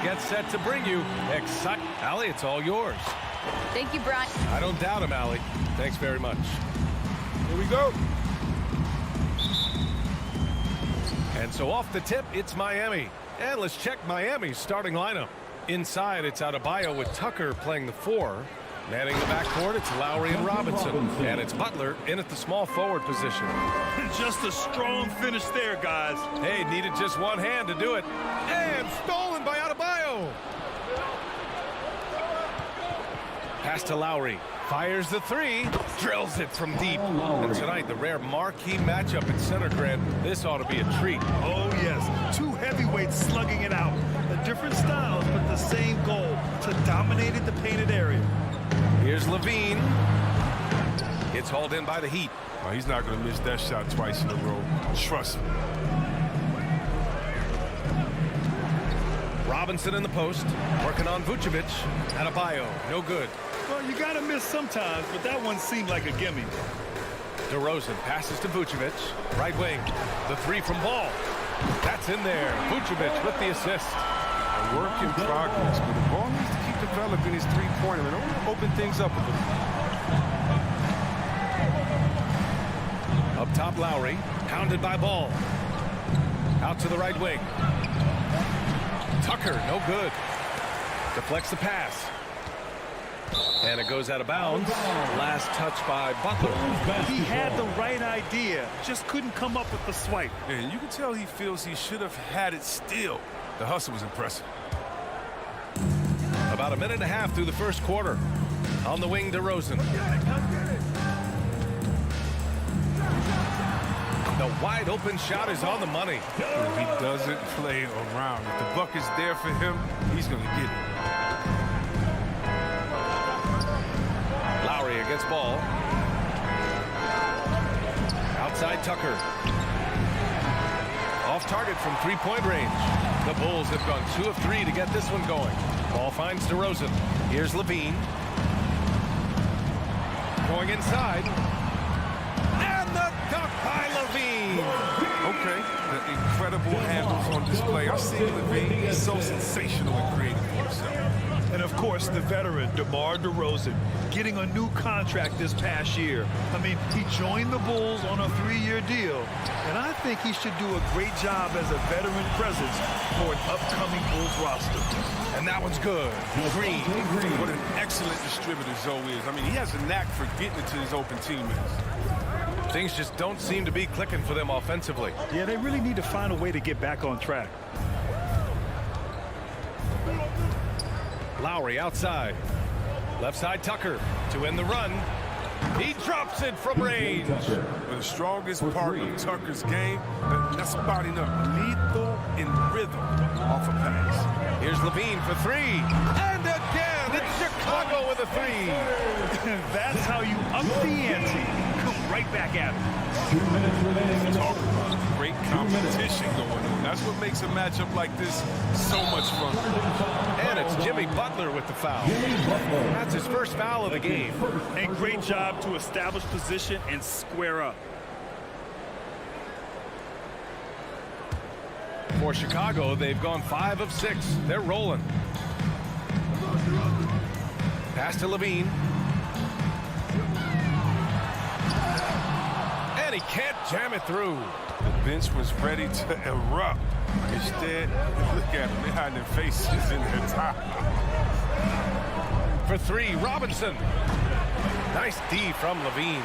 gets set to bring you excitement. Allie, it's all yours. Thank you, Brian. I don't doubt him, Allie. Thanks very much. Here we go. And so off the tip, it's Miami. And let's check Miami's starting lineup. Inside, it's Adebayo with Tucker playing the 4. Manning the backcourt, it's Lowry and Robinson. And it's Butler in at the small forward position. Just a strong finish there, guys. Hey, needed just one hand to do it. And stolen by Adebayo. Pass to Lowry. Fires the 3. Drills it from deep. And tonight, the rare marquee matchup at center, Grant. This ought to be a treat. Oh, yes. Two heavyweights slugging it out. The different styles, but the same goal, to dominate the painted area. Here's Levine. It's hauled in by the Heat. Oh, he's not going to miss that shot twice in a row. Trust me. Robinson in the post. Working on Vucevic. Adebayo. No good. Well, you got to miss sometimes, but that one seemed like a gimme. DeRozan passes to Vucevic. Right wing. The 3 from Ball. That's in there. Vucevic with the assist. A work in progress, but the ball needs to keep developing his three-pointer and open things up a bit. Up top, Lowry. Pounded by Ball. Out to the right wing. Tucker, no good. Deflects the pass. And it goes out of bounds. Last touch by Butler. He had the right idea, just couldn't come up with the swipe. And you can tell he feels he should have had it still. The hustle was impressive. About a minute and a half through the first quarter. On the wing, DeRozan. The wide open shot is on the money. And he doesn't play around. If the bucket's there for him, he's going to get it. Lowry against Ball. Outside Tucker. Off target from three-point range. The Bulls have gone 2 of 3 to get this one going. Ball finds DeRozan. Here's Levine. Going inside. And the dunk by Levine. Okay, the incredible handles on display. I've seen Levine. He's so sensational and creative for himself. And of course, the veteran, DeMar DeRozan, getting a new contract this past year. I mean, he joined the Bulls on a 3-year deal, and I think he should do a great job as a veteran presence for an upcoming Bulls roster. And that one's good. Green. What an excellent distributor Zoe is. I mean, he has a knack for getting it to his open teammates. Things just don't seem to be clicking for them offensively. Yeah, they really need to find a way to get back on track. Lowry outside. Left side Tucker to end the run. He drops it from range. The strongest part of Tucker's game, that's spotting up lethal in rhythm off a pass. Here's Levine for 3. And again, it's Chicago with a 3. That's how you up the ante. Come right back at him. 2 minutes remaining. Talk about great competition going on. That's what makes a matchup like this so much fun. And it's Jimmy Butler with the foul. That's his first foul of the game. And great job to establish position and square up. For Chicago, they've gone 5 of 6. They're rolling. Pass to Levine. And he can't jam it through. The bench was ready to erupt. Instead, look at them. They're hiding their faces in their top. For 3, Robinson. Nice D from Levine.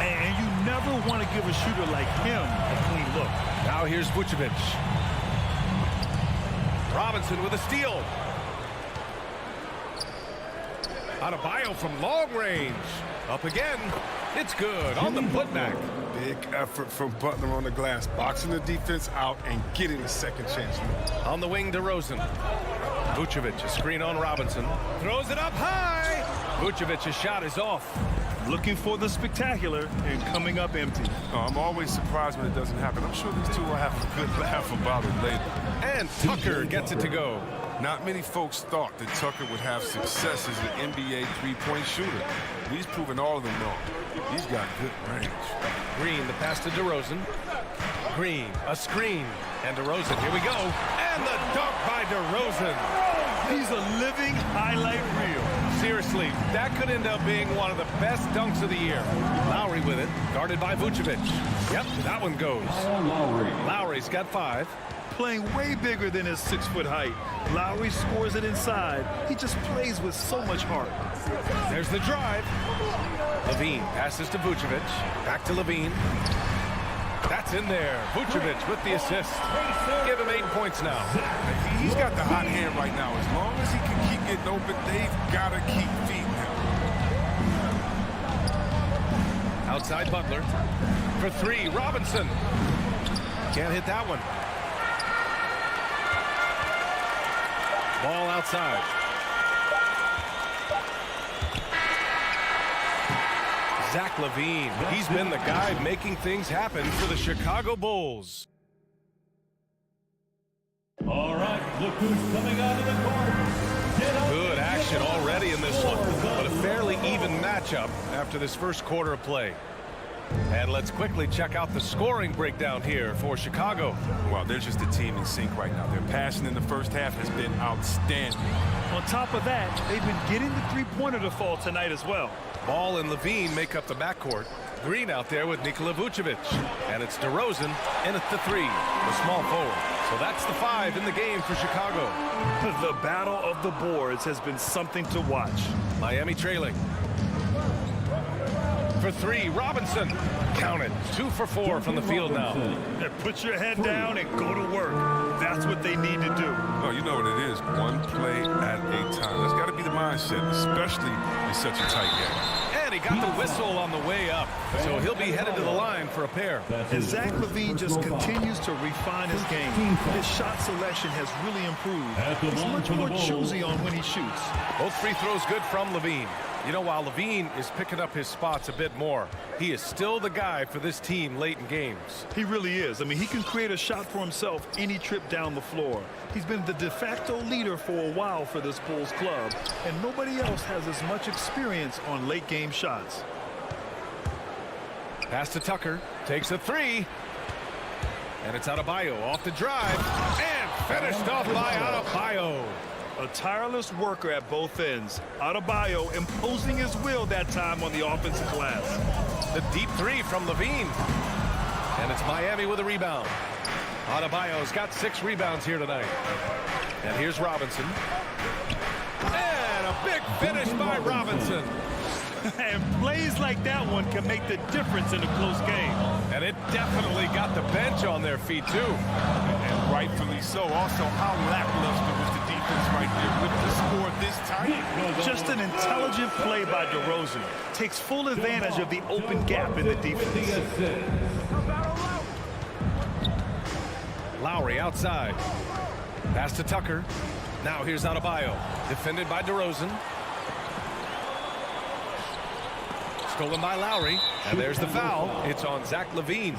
And you never want to give a shooter like him a clean look. Now here's Vucevic. Robinson with a steal. Adebayo from long range. Up again. It's good on the putback. Big effort from Butler on the glass, boxing the defense out and getting a second chance. On the wing, DeRozan. Vucevic, a screen on Robinson. Throws it up high. Vucevic's shot is off. Looking for the spectacular and coming up empty. Oh, I'm always surprised when it doesn't happen. I'm sure these two will have a good laugh about it later. And Tucker gets it to go. Not many folks thought that Tucker would have success as an NBA three-point shooter. He's proven all of them wrong. He's got good range. Green, the pass to DeRozan. Green, a screen. And DeRozan, here we go. And the dunk by DeRozan. He's a living highlight reel. Seriously, that could end up being one of the best dunks of the year. Lowry with it, guarded by Vucevic. Yep, that one goes. Lowry's got 5. Playing way bigger than his 6-foot height. Lowry scores it inside. He just plays with so much heart. There's the drive. Levine passes to Vucevic. Back to Levine. That's in there. Vucevic with the assist. Give him 8 points now. He's got the hot hand right now. As long as he can keep getting open, they've got to keep feeding him. Outside Butler. For 3, Robinson. Can't hit that one. Ball outside. Zach LaVine. He's been the guy making things happen for the Chicago Bulls. All right, look who's coming out of the court. Good action already in this one, but a fairly even matchup after this first quarter of play. And let's quickly check out the scoring breakdown here for Chicago. Well, they're just a team in sync right now. Their passing in the first half has been outstanding. On top of that, they've been getting the three-pointer to fall tonight as well. Ball and Levine make up the backcourt. Green out there with Nikola Vucevic. And it's DeRozan in at the 3, the small forward. So that's the 5 in the game for Chicago. The battle of the boards has been something to watch. Miami trailing. For 3, Robinson. Count it. 2 for 4 from the field now. Put your head down and go to work. That's what they need to do. Oh, you know what it is. One play at a time. That's got to be the mindset, especially in such a tight game. And he got the whistle on the way up. So he'll be headed to the line for a pair. And Zach LaVine just continues to refine his game. His shot selection has really improved. He's much more choosy on when he shoots. Both free throws good from Levine. You know, while Levine is picking up his spots a bit more, he is still the guy for this team late in games. He really is. I mean, he can create a shot for himself any trip down the floor. He's been the de facto leader for a while for this Bulls club, and nobody else has as much experience on late game shots. Pass to Tucker, takes a 3. And it's Adebayo off the drive, and finished off by Adebayo. A tireless worker at both ends. Adebayo imposing his will that time on the offensive glass. The deep 3 from Levine. And it's Miami with a rebound. Adebayo's got 6 rebounds here tonight. And here's Robinson. And a big finish by Robinson. And plays like that one can make the difference in a close game. And it definitely got the bench on their feet, too. And rightfully so. Also, how lackluster was the defense right there with the score this tight? Just an intelligent play by DeRozan. Takes full advantage of the open gap in the defense. Lowry outside. Pass to Tucker. Now here's Adebayo. Defended by DeRozan. Stolen by Lowry. And there's the foul. It's on Zach LaVine.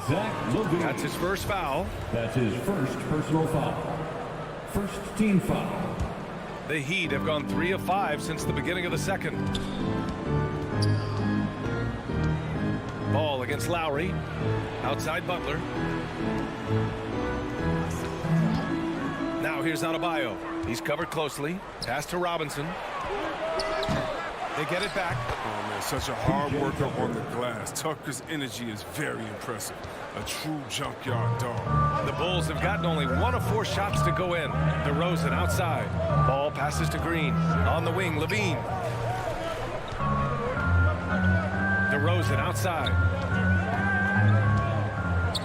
That's his first foul. That's his first personal foul. First team foul. The Heat have gone 3 of 5 since the beginning of the second. Ball against Lowry. Outside Butler. Now here's Adebayo. He's covered closely. Pass to Robinson. They get it back. Oh, man, such a hard worker on the glass. Tucker's energy is very impressive. A true junkyard dog. The Bulls have gotten only 1 of 4 shots to go in. DeRozan outside. Ball passes to Green. On the wing, Levine. DeRozan outside.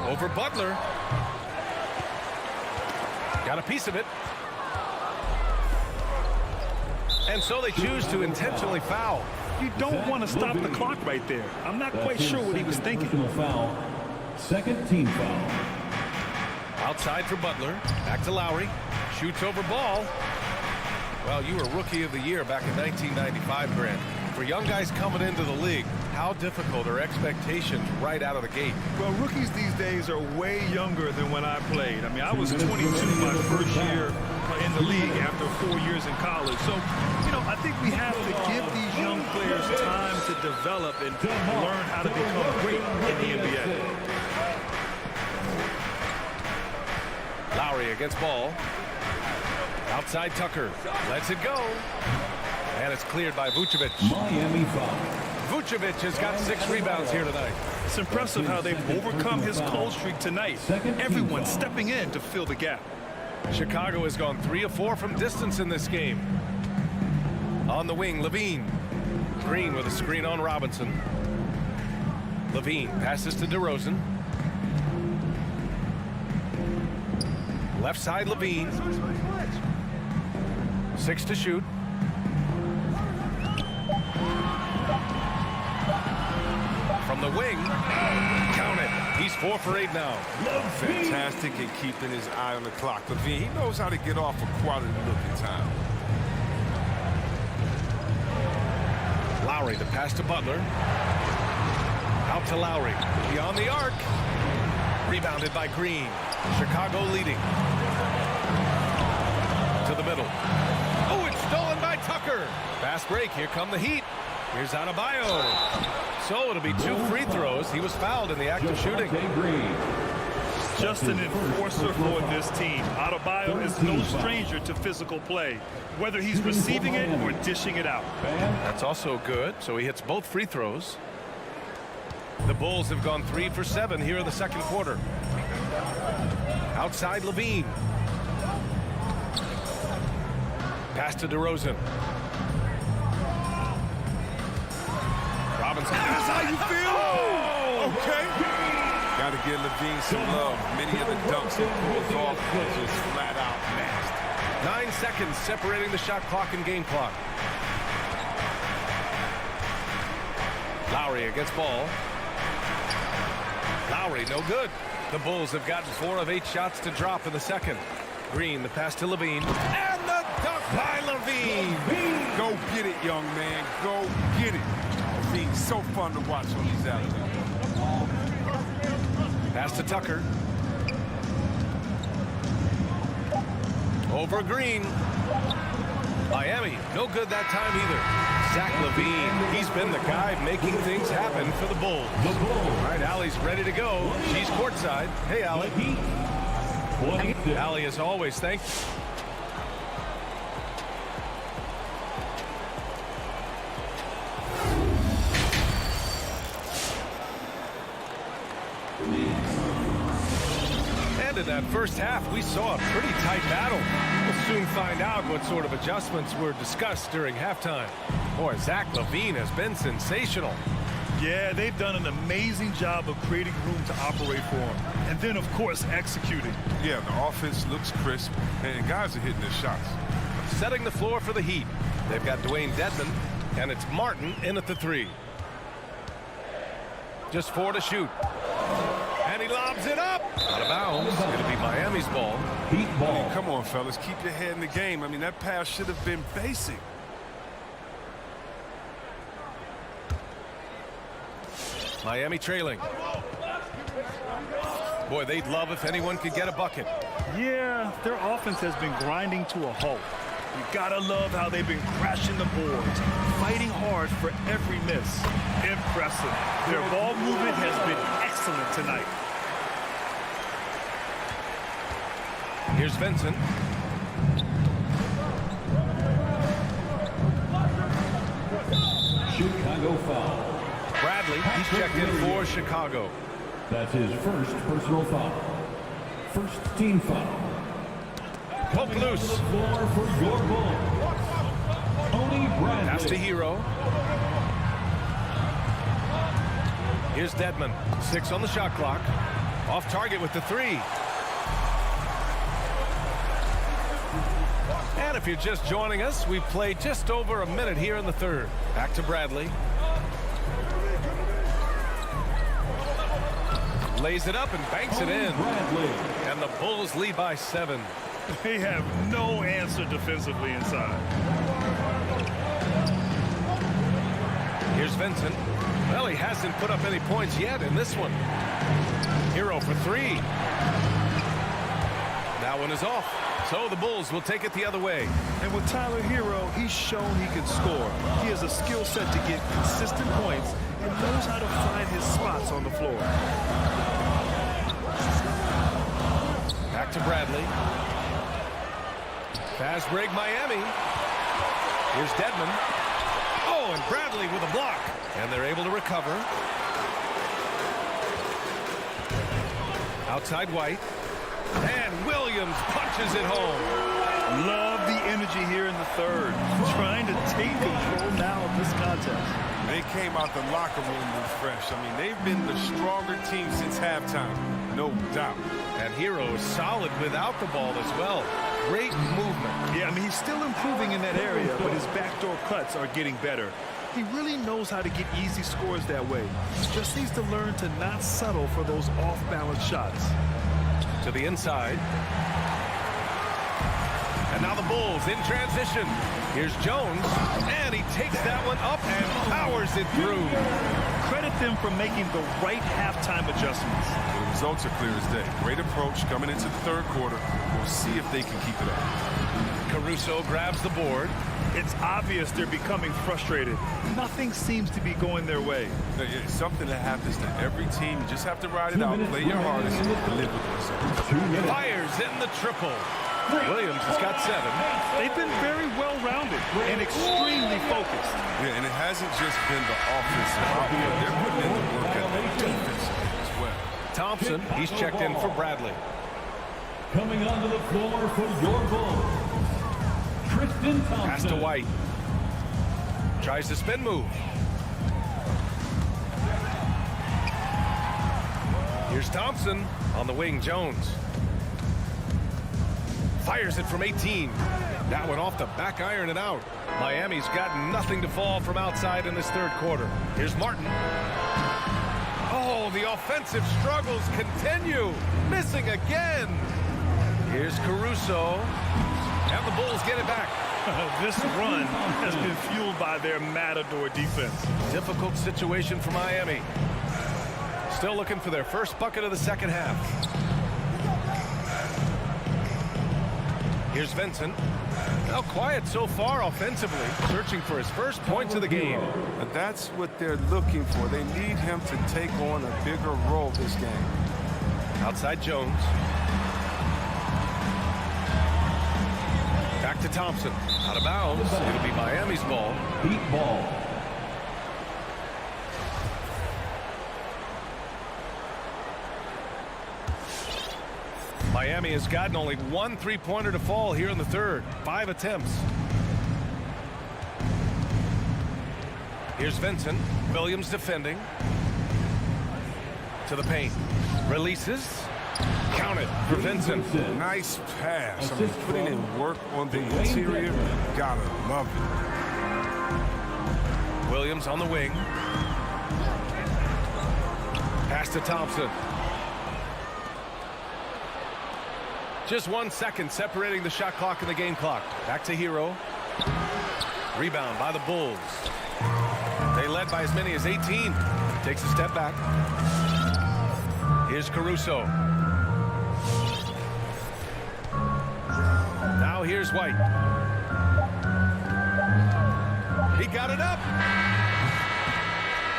Over Butler. Got a piece of it. And so they choose to intentionally foul. You don't want to stop the clock right there. I'm not quite sure what he was thinking. Foul. Second team foul. Outside for Butler. Back to Lowry. Shoots over ball. Well, you were Rookie of the Year back in 1995, Grant. For young guys coming into the league, how difficult are expectations right out of the gate? Well, rookies these days are way younger than when I played. I mean, I was 22 my first year in the league after 4 years in college. So, you know, I think we have to give these young players time to develop and learn how to become great in the NBA. Lowry against ball. Outside Tucker. Lets it go. And it's cleared by Vucevic. Miami foul. Vucevic has got 6 rebounds here tonight. It's impressive how they've overcome his cold streak tonight. Everyone stepping in to fill the gap. Chicago has gone 3 of 4 from distance in this game. On the wing, Levine. Green with a screen on Robinson. Levine passes to DeRozan. Left side, Levine. 6 to shoot. From the wing, count it. He's 4 for 8 now. Fantastic at keeping his eye on the clock. Levine, he knows how to get off a quality looking time. Lowry, the pass to Butler. Out to Lowry. Beyond the arc. Rebounded by Green. Chicago leading. To the middle. Oh, it's stolen by Tucker. Fast break. Here come the Heat. Here's Adebayo. So it'll be 2 free throws. He was fouled in the act of shooting. Just an enforcer for this team. Adebayo is no stranger to physical play, whether he's receiving it or dishing it out. That's also good. So he hits both free throws. The Bulls have gone 3 for 7 here in the second quarter. Outside Levine. Pass to DeRozan. Robinson. That's how you feel? Oh, okay. Got to give Levine some love. Many of the dunks he pulls off are just flat out nasty. 9 seconds separating the shot clock and game clock. Lowry against ball. Lowry, no good. The Bulls have gotten 4 of 8 shots to drop in the second. Green, the pass to Levine. And the dunk by Levine. Go get it, young man. Go get it. Levine's so fun to watch on these alleys. Pass to Tucker. Over Green. Miami, no good that time either. Zach LaVine, he's been the guy making things happen for the Bulls. All right, Allie's ready to go. She's courtside. Hey, Allie. Allie, as always, thank you. In that first half, we saw a pretty tight battle. We'll soon find out what sort of adjustments were discussed during halftime. Boy, Zach LaVine has been sensational. Yeah, they've done an amazing job of creating room to operate for him. And then, of course, executing. Yeah, the offense looks crisp, and guys are hitting their shots. Setting the floor for the Heat. They've got Dwayne Dedmon, and it's Martin in at the 3. Just 4 to shoot. And he lobs it up. Out of bounds. It'll be Miami's ball. Heat ball. I mean, come on, fellas. Keep your head in the game. I mean, that pass should have been basic. Miami trailing. Boy, they'd love if anyone could get a bucket. Yeah, their offense has been grinding to a halt. You gotta love how they've been crashing the boards, fighting hard for every miss. Impressive. Their ball movement has been excellent tonight. Here's Vincent. Chicago foul. Bradley, he's checked in for Chicago. That's his first personal foul. First team foul. Poke loose. Floor for your ball. Tony Bradley. Pass to Hero. Here's Dedmon. 6 on the shot clock. Off target with the 3. And if you're just joining us, we've played just over a minute here in the third. Back to Bradley. Lays it up and banks it in. And the Bulls lead by 7. They have no answer defensively inside. Here's Vincent. Well, he hasn't put up any points yet in this one. Hero for 3. That one is off. So the Bulls will take it the other way. And with Tyler Hero, he's shown he can score. He has a skill set to get consistent points and knows how to find his spots on the floor. Back to Bradley. Fast break Miami. Here's Dedmon. Oh, and Bradley with a block. And they're able to recover. Outside White. And Williams punches it home. Love the energy here in the third. Trying to take control now of this contest. They came out the locker room refreshed. I mean, they've been the stronger team since halftime, no doubt. And Hero is solid without the ball as well. Great movement. Yeah, I mean, he's still improving in that area, but his backdoor cuts are getting better. He really knows how to get easy scores that way. Just needs to learn to not settle for those off-balance shots. To the inside. And now the Bulls in transition. Here's Jones, and he takes that one up and powers it through. Credit them for making the right halftime adjustments. The results are clear as day. Great approach coming into the third quarter. We'll see if they can keep it up. Caruso grabs the board. It's obvious they're becoming frustrated. Nothing seems to be going their way. It's something that happens to every team. You just have to ride it out, play your hardest, and live with it. Fires in the triple. Williams has got 7. They've been very well-rounded and extremely focused. Yeah, and it hasn't just been the offensive output. They're putting in the work at the defense as well. Thompson, he's checked in for Bradley. Coming onto the floor for your Bulls, Tristan Thompson. Pass to White. Tries the spin move. Here's Thompson. On the wing, Jones. Fires it from 18. That one off the back iron and out. Miami's got nothing to fall from outside in this third quarter. Here's Martin. Oh, the offensive struggles continue. Missing again. Here's Caruso. And the Bulls get it back. This run has been fueled by their Matador defense. Difficult situation for Miami. Still looking for their first bucket of the second half. Here's Vincent. Now quiet so far offensively, searching for his first points of the game. But that's what they're looking for. They need him to take on a bigger role this game. Outside Jones. Back to Thompson. Out of bounds. It'll be Miami's ball. Heat ball. Miami has gotten only 1 3-pointer to fall here in the third. 5 attempts. Here's Vincent. Williams defending. To the paint. Releases. Count it for Vincent. Nice pass. I mean, putting in work on the interior. Gotta love it. Williams on the wing. Pass to Thompson. Just 1 second separating the shot clock and the game clock. Back to Hero. Rebound by the Bulls. They led by as many as 18. Takes a step back. Here's Caruso. Now here's White. He got it up.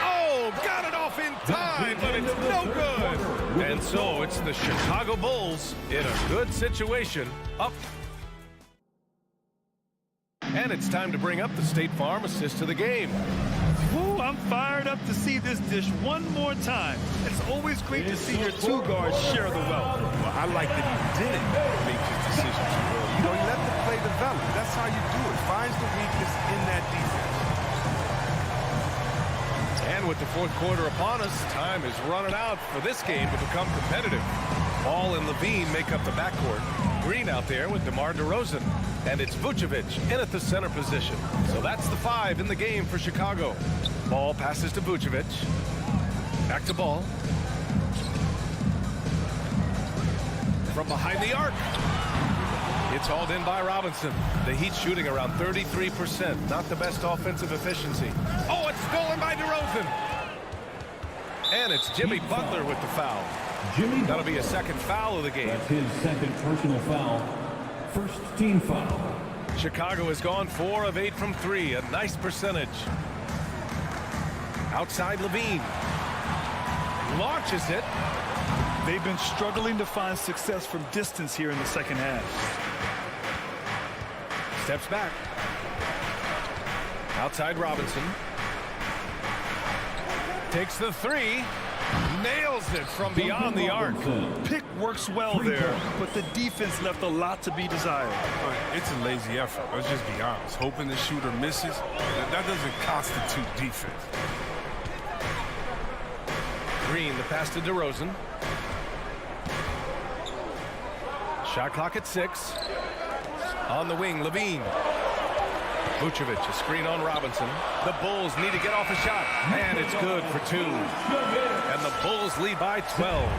Oh, got it off in time, but it's no good. And so it's the Chicago Bulls in a good situation, up. And it's time to bring up the State Farm assist to the game. Woo, I'm fired up to see this dish one more time. It's always great to see your two guards share the wealth. Well, I like that he didn't make his decision too early. You know, he let the play develop. That's how you do it. Finds the weakness in that defense. And with the fourth quarter upon us, time is running out for this game to become competitive. Ball and Levine make up the backcourt. Green out there with DeMar DeRozan. And it's Vucevic in at the center position. So that's the 5 in the game for Chicago. Ball passes to Vucevic. Back to Ball. From behind the arc. It's hauled in by Robinson. The Heat shooting around 33%. Not the best offensive efficiency. Oh, it's stolen by DeRozan. And it's Jimmy Butler with the foul. That'll be a second foul of the game. That's his second personal foul. First team foul. Chicago has gone 4 of 8 from 3. A nice percentage. Outside Levine. Launches it. They've been struggling to find success from distance here in the second half. Steps back. Outside Robinson. Takes the three. Nails it from beyond the arc. Pick works well there, but the defense left a lot to be desired. It's a lazy effort. Let's just be honest. Hoping the shooter misses, that doesn't constitute defense. Green, the pass to DeRozan. Shot clock at 6. On the wing, Levine. Vucevic, a screen on Robinson. The Bulls need to get off a shot, and it's good for 2. And the Bulls lead by 12.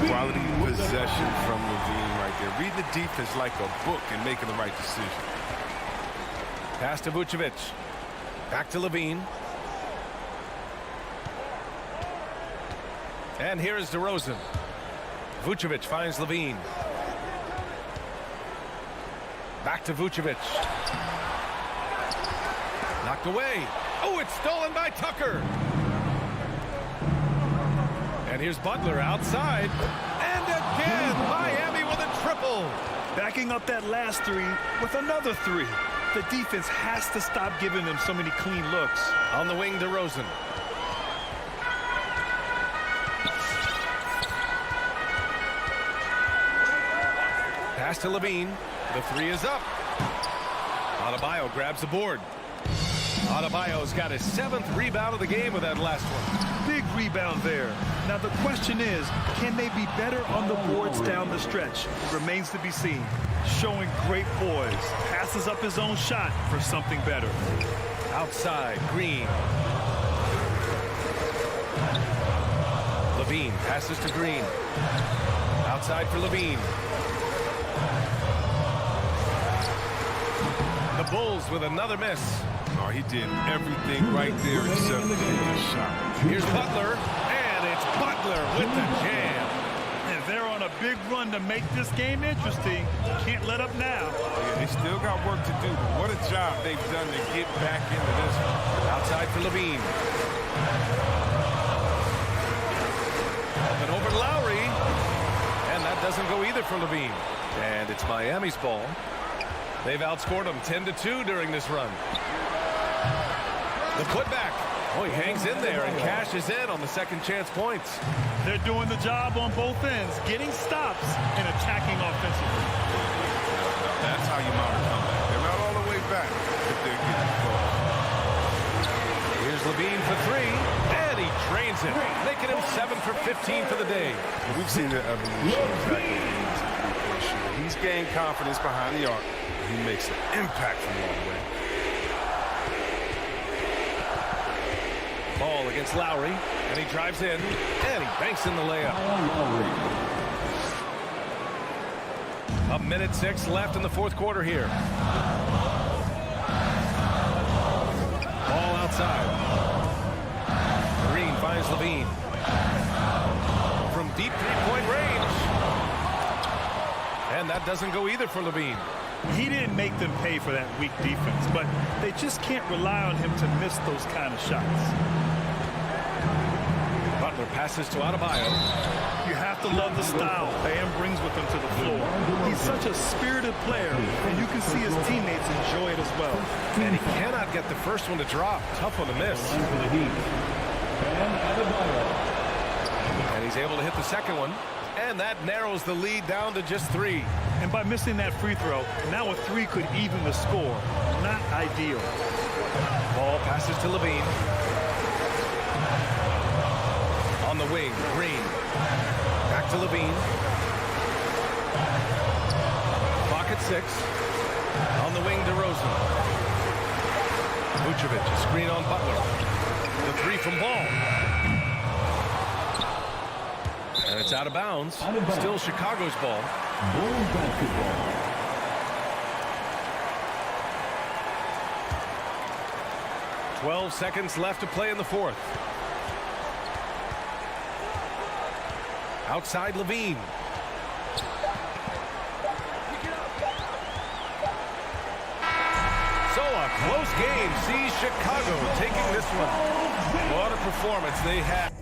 Quality possession from Levine right there. Read the defense like a book and making the right decision. Pass to Vucevic. Back to Levine. And here is DeRozan. Vucevic finds Levine. Back to Vucevic. Knocked away. Oh, it's stolen by Tucker. And here's Butler outside. And again, Miami with a triple. Backing up that last 3 with another 3. The defense has to stop giving them so many clean looks. On the wing, DeRozan. Pass to Levine. The 3 is up. Adebayo grabs the board. Adebayo's got his 7th rebound of the game with that last one. Big rebound there. Now the question is, can they be better on the boards down the stretch? It remains to be seen. Showing great poise. Passes up his own shot for something better. Outside, Green. Levine passes to Green. Outside for Levine. The Bulls with another miss. Oh, he did everything right there except the shot. Here's Butler, and it's Butler with the jam. And they're on a big run to make this game interesting. Can't let up now. Yeah, they still got work to do, but what a job they've done to get back into this one. Outside for Levine. Up and over to Lowry. And that doesn't go either for Levine. And it's Miami's ball. They've outscored them 10-2 during this run. The putback. Oh, he hangs in there and cashes in on the second chance points. They're doing the job on both ends, getting stops and attacking offensively. That's how you mount a comeback. They're not all the way back, but they're getting close. Here's Levine for 3, and he drains it, making him 7 for 15 for the day. We've seen the evolution of Zach LaVine's three-point shooter. He's gained confidence behind the arc. He makes an impact from all the way. Ball against Lowry, and he drives in, and he banks in the layup. 1:06 left in the 4th quarter here. Ball outside. Green finds Levine. From deep three-point range. And that doesn't go either for Levine. He didn't make them pay for that weak defense, but they just can't rely on him to miss those kind of shots. Butler passes to Adebayo. You have to love the style Bam brings with him to the floor. He's such a spirited player, and you can see his teammates enjoy it as well. And he cannot get the first one to drop. Tough one to miss. And he's able to hit the second one. And that narrows the lead down to just 3. And by missing that free throw, now a 3 could even the score. Not ideal. Ball passes to Levine. On the wing, Green. Back to Levine. Clock at 6. On the wing, DeRozan. Vucevic, a screen on Butler. The 3 from Ball. And it's out of bounds. Still Chicago's ball. Bulls basketball. 12 seconds left to play in the 4th. Outside Levine. So a close game sees Chicago taking this one. What a performance they had.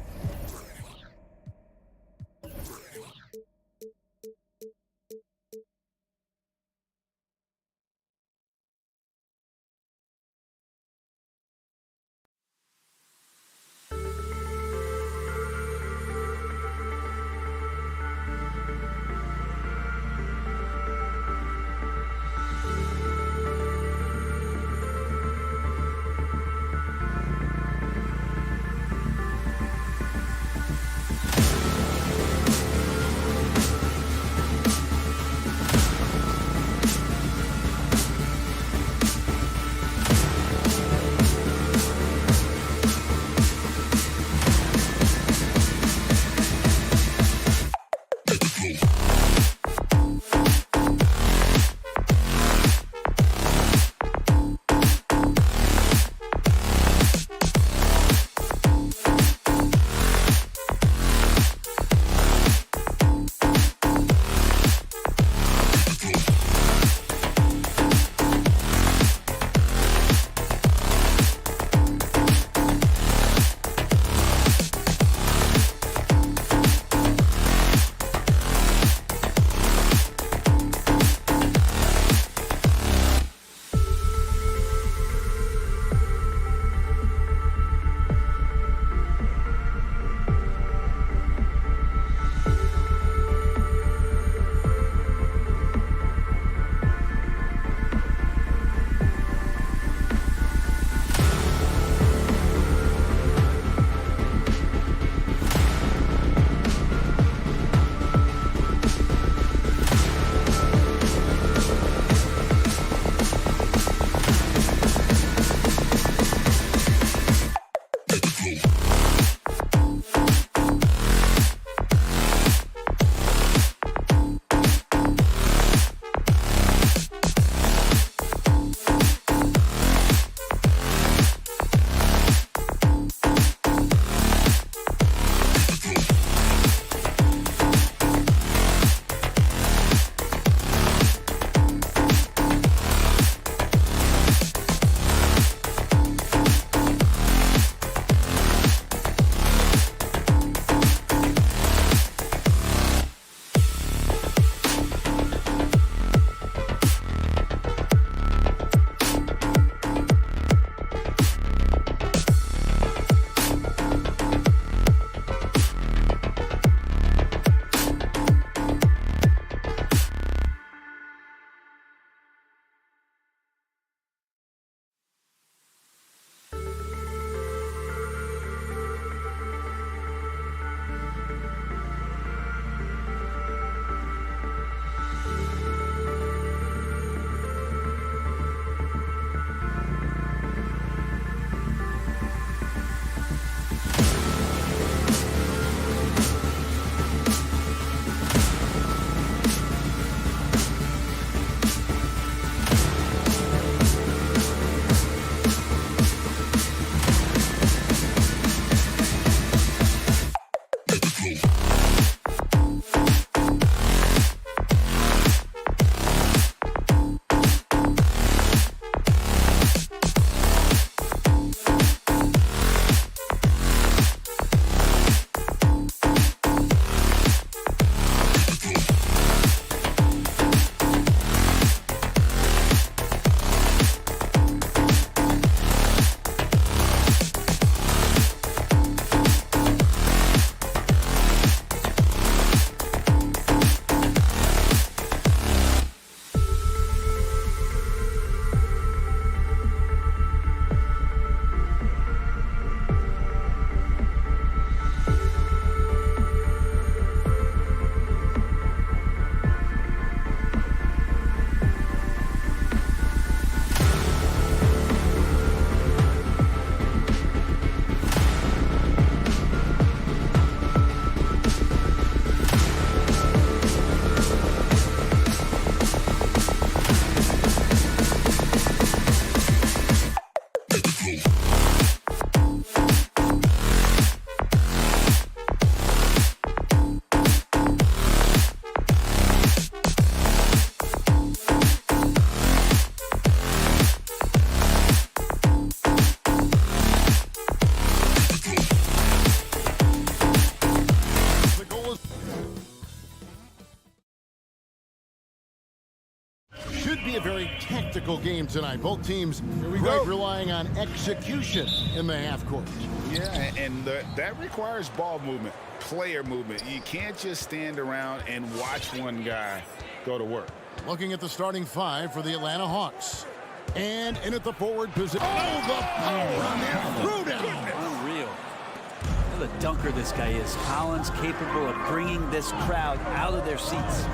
physical game tonight. Both teams relying on execution in the half court. Yeah, and that requires ball movement, player movement. You can't just stand around and watch one guy go to work. Looking at the starting five for the Atlanta Hawks. And in at the forward position. Oh, the power on that throwdown. Unreal. What a dunker this guy is. Collins capable of bringing this crowd out of their seats.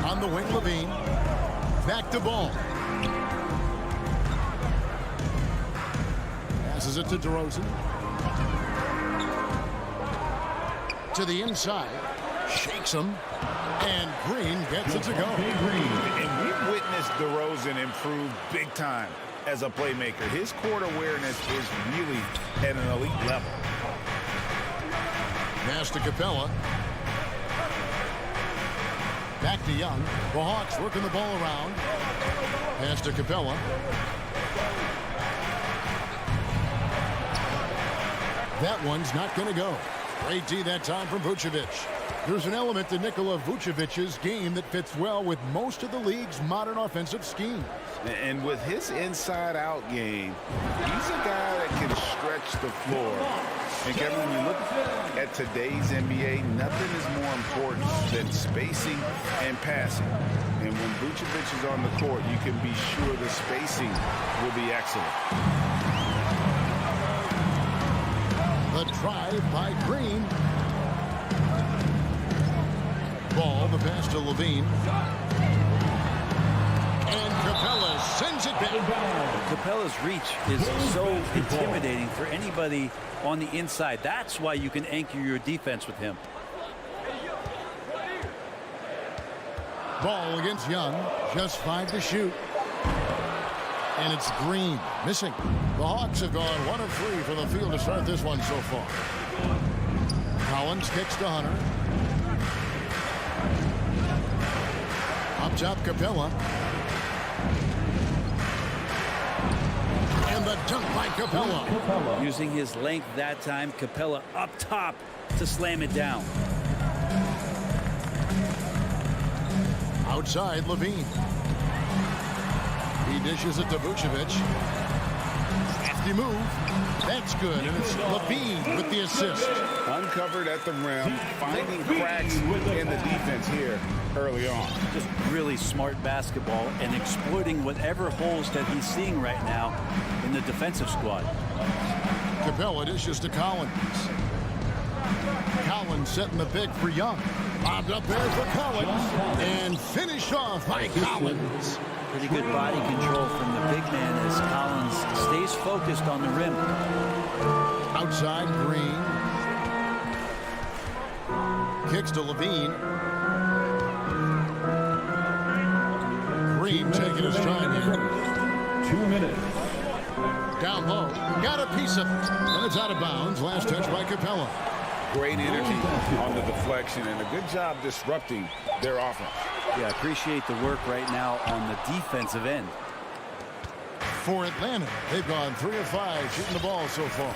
On the wing, Levine. Back to Ball. Passes it to DeRozan. To the inside. Shakes him. And Green gets it to go. And we've witnessed DeRozan improve big time as a playmaker. His court awareness is really at an elite level. Pass to Capella. Back to Young. The Hawks working the ball around. Pass to Capella. That one's not going to go. Great D that time from Vucevic. There's an element to Nikola Vucevic's game that fits well with most of the league's modern offensive schemes. And with his inside-out game, he's a guy that can stretch the floor. And Kevin, when you look at today's NBA, nothing is more important than spacing and passing. And when Vucevic is on the court, you can be sure the spacing will be excellent. The drive by Green. Ball, the pass to Levine. And Capella sends it back. Capella's reach is so intimidating for anybody on the inside. That's why you can anchor your defense with him. Ball against Young. Just 5 to shoot. And it's Green missing. The Hawks have gone 1 of 3 from the field to start this one so far. Collins kicks to Hunter. Up top, Capella. And the dunk by Capella. Using his length that time, Capella up top to slam it down. Outside, Levine. He dishes it to Vucevic. Crafty move. That's good. And it's Levine with the assist. Uncovered at the rim, finding cracks in the defense here early on. Just really smart basketball and exploiting whatever holes that he's seeing right now in the defensive squad. Capella dishes to Collins. Collins setting the pick for Young. Bobbed up there for Collins. And finished off by Collins. Pretty good body control from the big man as Collins stays focused on the rim. Outside, Green. Kicks to Levine. Green taking his time here. 2 minutes. Down low. Got a piece of it. And it's out of bounds. Last touch by Capella. Great energy on the deflection and a good job disrupting their offense. Yeah, appreciate the work right now on the defensive end. For Atlanta, they've gone 3 of 5 shooting the ball so far.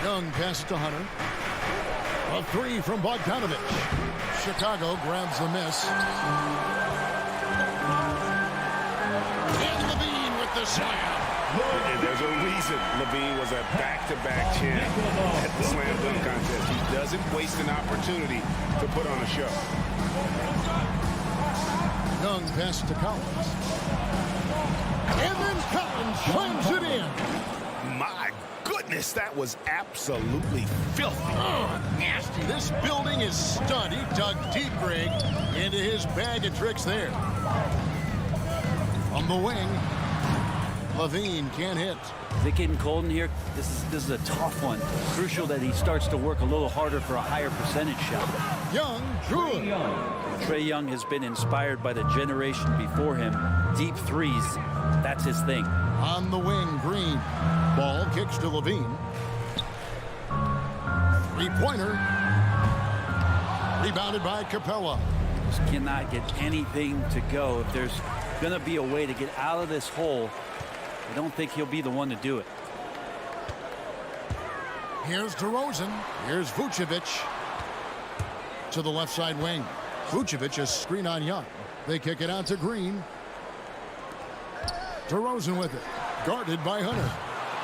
Young passes to Hunter. A 3 from Bogdanovic. Chicago grabs the miss. And Levine with the slam. And there's a reason Levine was a back-to-back champ at the slam dunk contest. He doesn't waste an opportunity to put on a show. Young passes to Collins. And then Collins slams it in. My goodness, that was absolutely filthy. Oh, nasty. This building is stunned. He dug deep, Greg, into his bag of tricks there. On the wing, Levine can't hit. Is it getting cold in here? This is a tough one. Crucial that he starts to work a little harder for a higher percentage shot. Young drew it. Trae Young has been inspired by the generation before him. Deep threes, that's his thing. On the wing, Green. Ball kicks to Levine. Three-pointer. Rebounded by Capella. Just cannot get anything to go. If there's going to be a way to get out of this hole, I don't think he'll be the one to do it. Here's DeRozan. Here's Vucevic. To the left side wing. Vucevic is screen on Young. They kick it out to Green. DeRozan with it. Guarded by Hunter.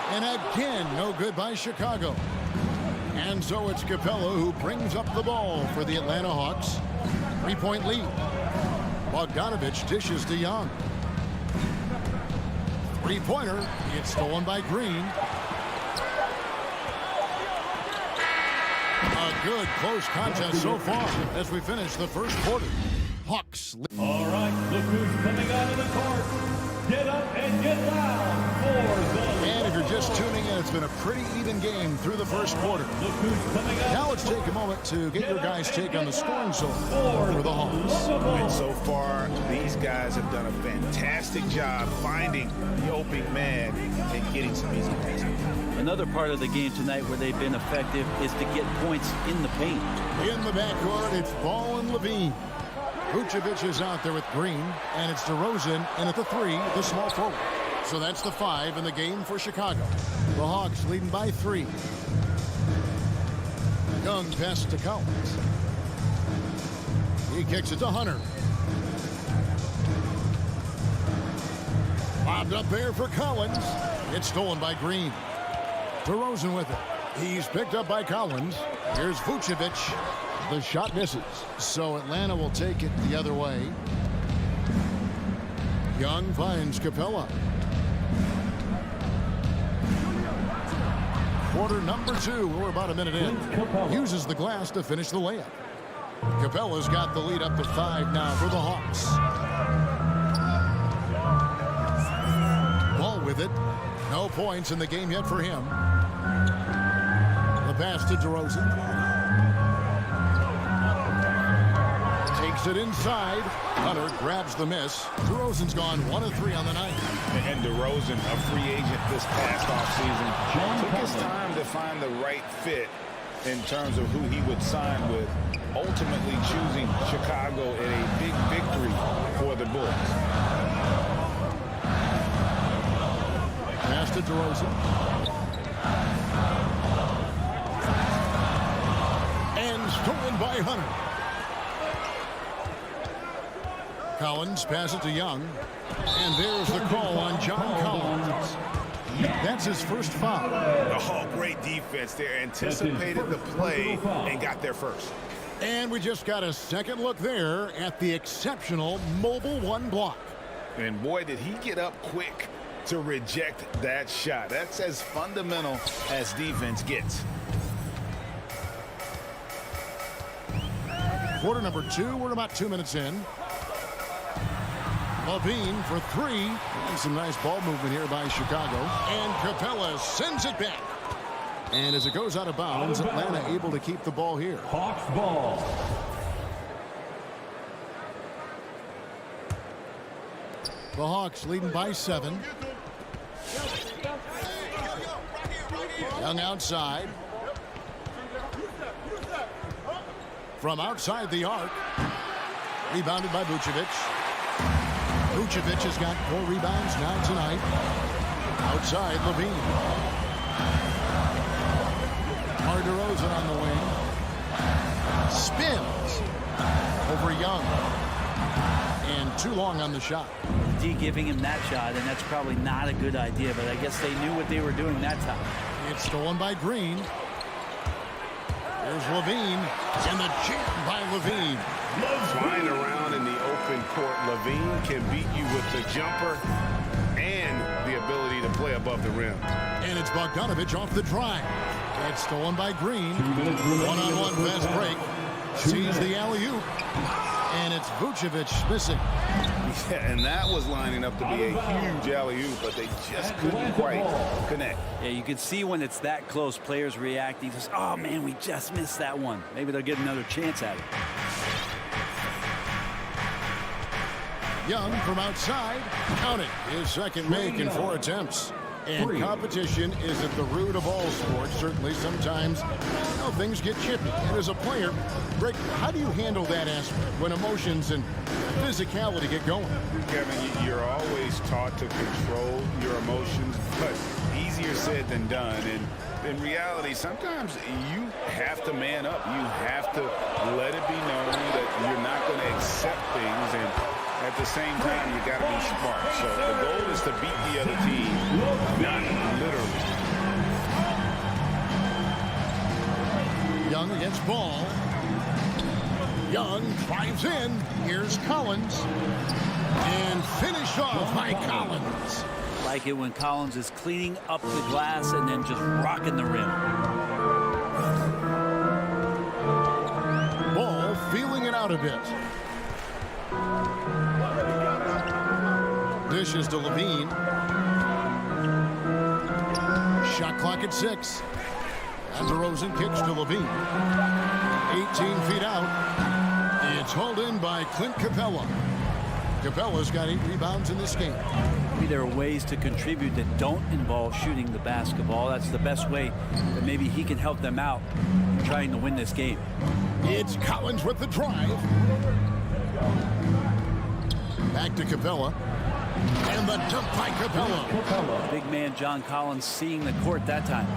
And again, no good by Chicago. And so it's Capella who brings up the ball for the Atlanta Hawks. 3-point lead. Bogdanovich dishes to Young. Three-pointer. It's stolen by Green. A good close contest so far as we finish the first quarter. Hawks. All right, look who's coming out of the court. Get up and get loud for the... And if you're just tuning in, it's been a pretty even game through the first quarter. Look who's coming out. Now let's take a moment to get your guys' take on the scoring so far for the Hawks. And so far, these guys have done a fantastic job finding the opening man and getting some easy baskets. Another part of the game tonight where they've been effective is to get points in the paint. In the backcourt, it's Ball and Levine. Vucevic is out there with Green, and it's DeRozan, and at the 3, the small forward. So that's the 5 in the game for Chicago. The Hawks leading by 3. Young pass to Collins. He kicks it to Hunter. Bobbed up there for Collins. It's stolen by Green. DeRozan with it. He's picked up by Collins. Here's Vucevic. The shot misses. So Atlanta will take it the other way. Young finds Capella. Quarter number 2. We're about a minute in. Uses the glass to finish the layup. Capella's got the lead up to 5 now for the Hawks. Ball with it. No points in the game yet for him. The pass to DeRozan. Takes it inside. Hunter grabs the miss. DeRozan's gone 1 of 3 on the night. And DeRozan, a free agent this past offseason, took his time to find the right fit in terms of who he would sign with, ultimately choosing Chicago in a big victory for the Bulls. Pass to DeRozan. And stolen by Hunter. Collins passes to Young. And there's the call on John Collins. That's his first foul. Oh, great defense there. Anticipated the play and got there first. And we just got a second look there at the exceptional mobile 1 block. And boy, did he get up quick to reject that shot. That's as fundamental as defense gets. Quarter number 2. We're about 2 minutes in. Levine for 3. And some nice ball movement here by Chicago. And Capella sends it back. And as it goes out of bounds, Atlanta able to keep the ball here. Hawks ball. The Hawks leading by 7. Young outside. From outside the arc. Rebounded by Vucevic. Vucevic has got 4 rebounds now tonight. Outside Levine. DeRozan on the wing. Spins over Young. And too long on the shot. D giving him that shot, and that's probably not a good idea, but I guess they knew what they were doing that time. It's stolen by Green. Here's Levine. And the jam by Levine. Flying around in the open court, Levine can beat you with the jumper and the ability to play above the rim. And it's Bogdanovich off the drive. That's stolen by Green. One-on-one fast break. Sees the alley-oop. And it's Vucevic missing. Yeah, and that was lining up to be a huge alley-oop, but they just couldn't quite connect. Yeah, you can see when it's that close, players reacting. Just, oh, man, we just missed that one. Maybe they'll get another chance at it. Young from outside. Count it. His second make in 4 attempts. And competition is at the root of all sports. Certainly sometimes things get chippy. And as a player, Rick, how do you handle that aspect when emotions and physicality get going? Kevin, you're always taught to control your emotions, but easier said than done. And in reality, sometimes you have to man up. You have to let it be known that you're not going to accept things. At the same time, you got to be smart. So the goal is to beat the other team, not literally. Young against Ball. Young drives in. Here's Collins. And finished off by Collins. Like it when Collins is cleaning up the glass and then just rocking the rim. Ball feeling it out a bit. Dishes to Levine. Shot clock at 6. And DeRozan kicks to Levine. 18 feet out. It's hauled in by Clint Capella. Capella's got 8 rebounds in this game. Maybe there are ways to contribute that don't involve shooting the basketball. That's the best way that maybe he can help them out in trying to win this game. It's Collins with the drive. Back to Capella. And the dump by Capella. Big man John Collins seeing the court that time.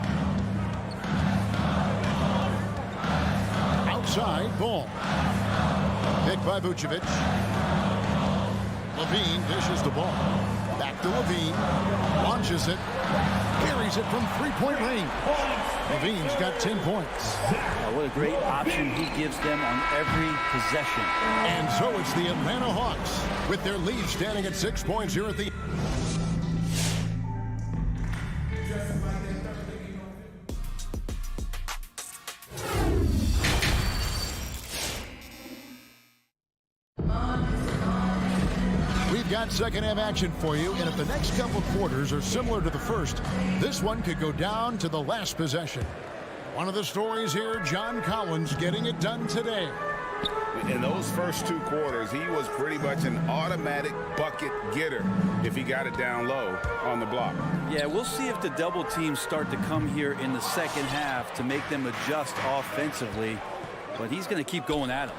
Outside, Ball. Picked by Vucevic. Levine dishes the ball. Back to Levine. Launches it. Carries it from three-point range. Levine's got 10 points. What a great option he gives them on every possession. And so it's the Atlanta Hawks with their lead standing at 6 points here at the... We've got second half action for you, and if the next couple quarters are similar to the first, this one could go down to the last possession. One of the stories here, John Collins getting it done today. In those first 2 quarters, he was pretty much an automatic bucket getter if he got it down low on the block. Yeah, we'll see if the double teams start to come here in the second half to make them adjust offensively, but he's going to keep going at them.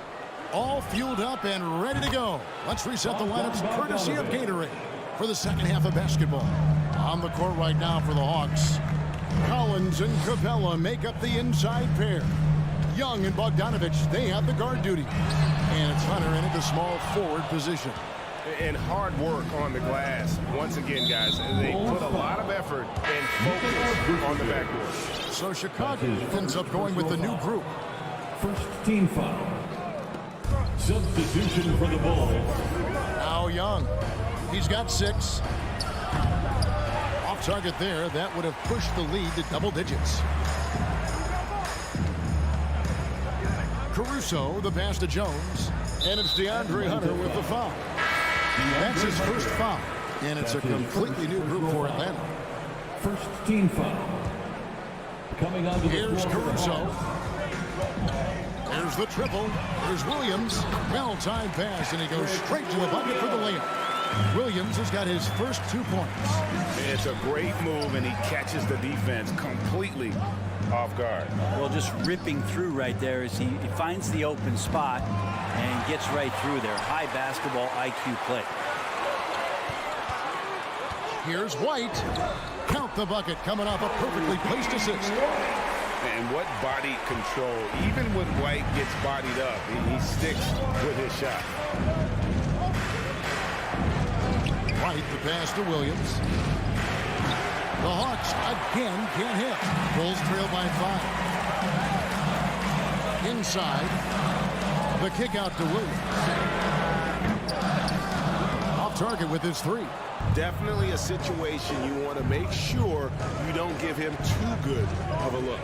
All fueled up and ready to go. Let's reset the lineups courtesy of Gatorade for the second half of basketball. On the court right now for the Hawks, Collins and Capella make up the inside pair. Young and Bogdanovich, they have the guard duty. And it's Hunter in at the small forward position. And hard work on the glass. Once again, guys, they put a lot of effort and focus on the backboard. So Chicago ends up going with the new group. First team foul. Substitution for the Bulls. Now Young. He's got 6. Off target there. That would have pushed the lead to double digits. Caruso, the pass to Jones. And it's DeAndre Hunter with the foul. That's his first foul. And it's a completely new group for Atlanta. First team foul. Coming on to the Here's floor. Caruso. There's the triple. There's Williams. Well-timed pass, and he goes straight to the bucket for the layup. Williams has got his first 2 points. It's a great move, and he catches the defense completely off guard. Well, just ripping through right there as he finds the open spot and gets right through there. High basketball IQ play. Here's White. Count the bucket coming off a perfectly placed assist. And what body control. Even when White gets bodied up, he sticks with his shot. White, the pass to Williams. The Hawks again can't hit. Bulls trail by 5. Inside. The kick out to Williams. Off target with his 3. Definitely a situation you want to make sure you don't give him too good of a look.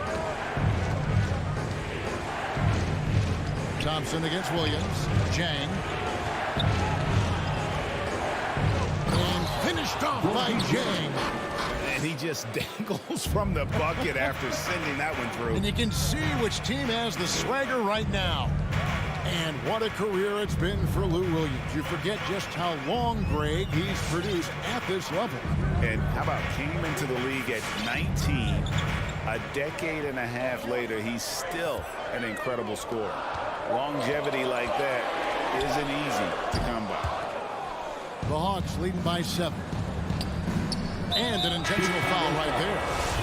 Thompson against Williams. Jang. And finished off by Jang. And he just dangles from the bucket after sending that one through. And you can see which team has the swagger right now. And what a career it's been for Lou Williams. You forget just how long, Greg, he's produced at this level. And how about came into the league at 19. A decade and a half later, he's still an incredible scorer. Longevity like that isn't easy to come by. The Hawks leading by 7. And an intentional foul right there.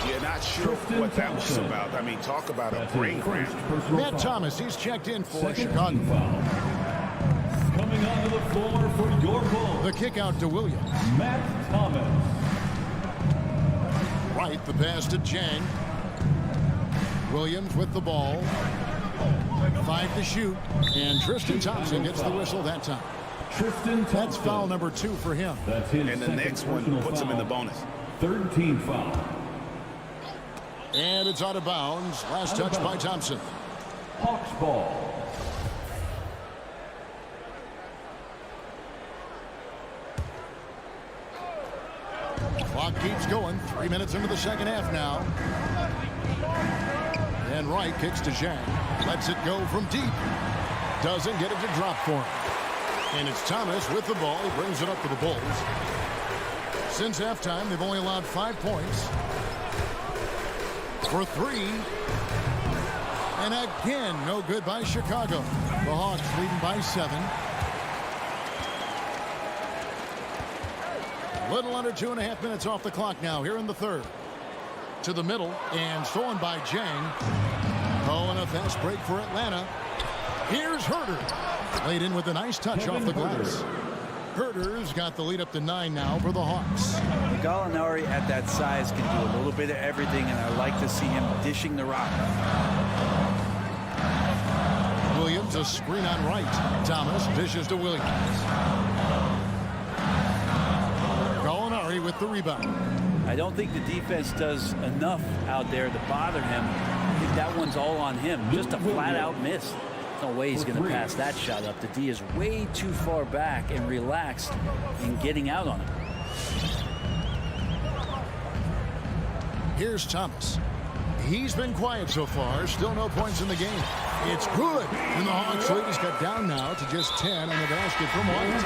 You're not sure what that was about. I mean, talk about a brain cramp. Matt Thomas, he's checked in for Second Chicago. team foul. Coming onto the floor for your Bulls, The kick out to Williams. Matt Thomas. Right, the pass to Jang. Williams with the ball. 5 to shoot. And Tristan Thompson gets the whistle that time. Tristan Thompson. That's foul number 2 for him. That's his And the second next one personal puts him in the foul. bonus. Third team foul. And it's out of bounds. Last touch by Thompson. Hawks ball. Clock keeps going. 3 minutes into the second half now. And Wright kicks to Zhang. Lets it go from deep. Doesn't get it to drop for him. And it's Thomas with the ball. He brings it up to the Bulls. Since halftime, they've only allowed 5 points. For 3. And again, no good by Chicago. The Hawks leading by 7. Little under 2.5 minutes off the clock now here in the third. To the middle and stolen by Jang. Oh, and a fast break for Atlanta. Here's Herter. Laid in with a nice touch off the glass. Herter's got the lead up to 9 now for the Hawks. Gallinari at that size can do a little bit of everything, and I like to see him dishing the rock. Williams, a screen on right. Thomas dishes to Williams. Gallinari with the rebound. I don't think the defense does enough out there to bother him. I think that one's all on him. Just a flat-out miss. No way he's going to pass that shot up. The D is way too far back and relaxed in getting out on him. Here's Thomas. He's been quiet so far. Still no points in the game. It's good. And the Hawks lead is cut down now to just 10 on the basket from White.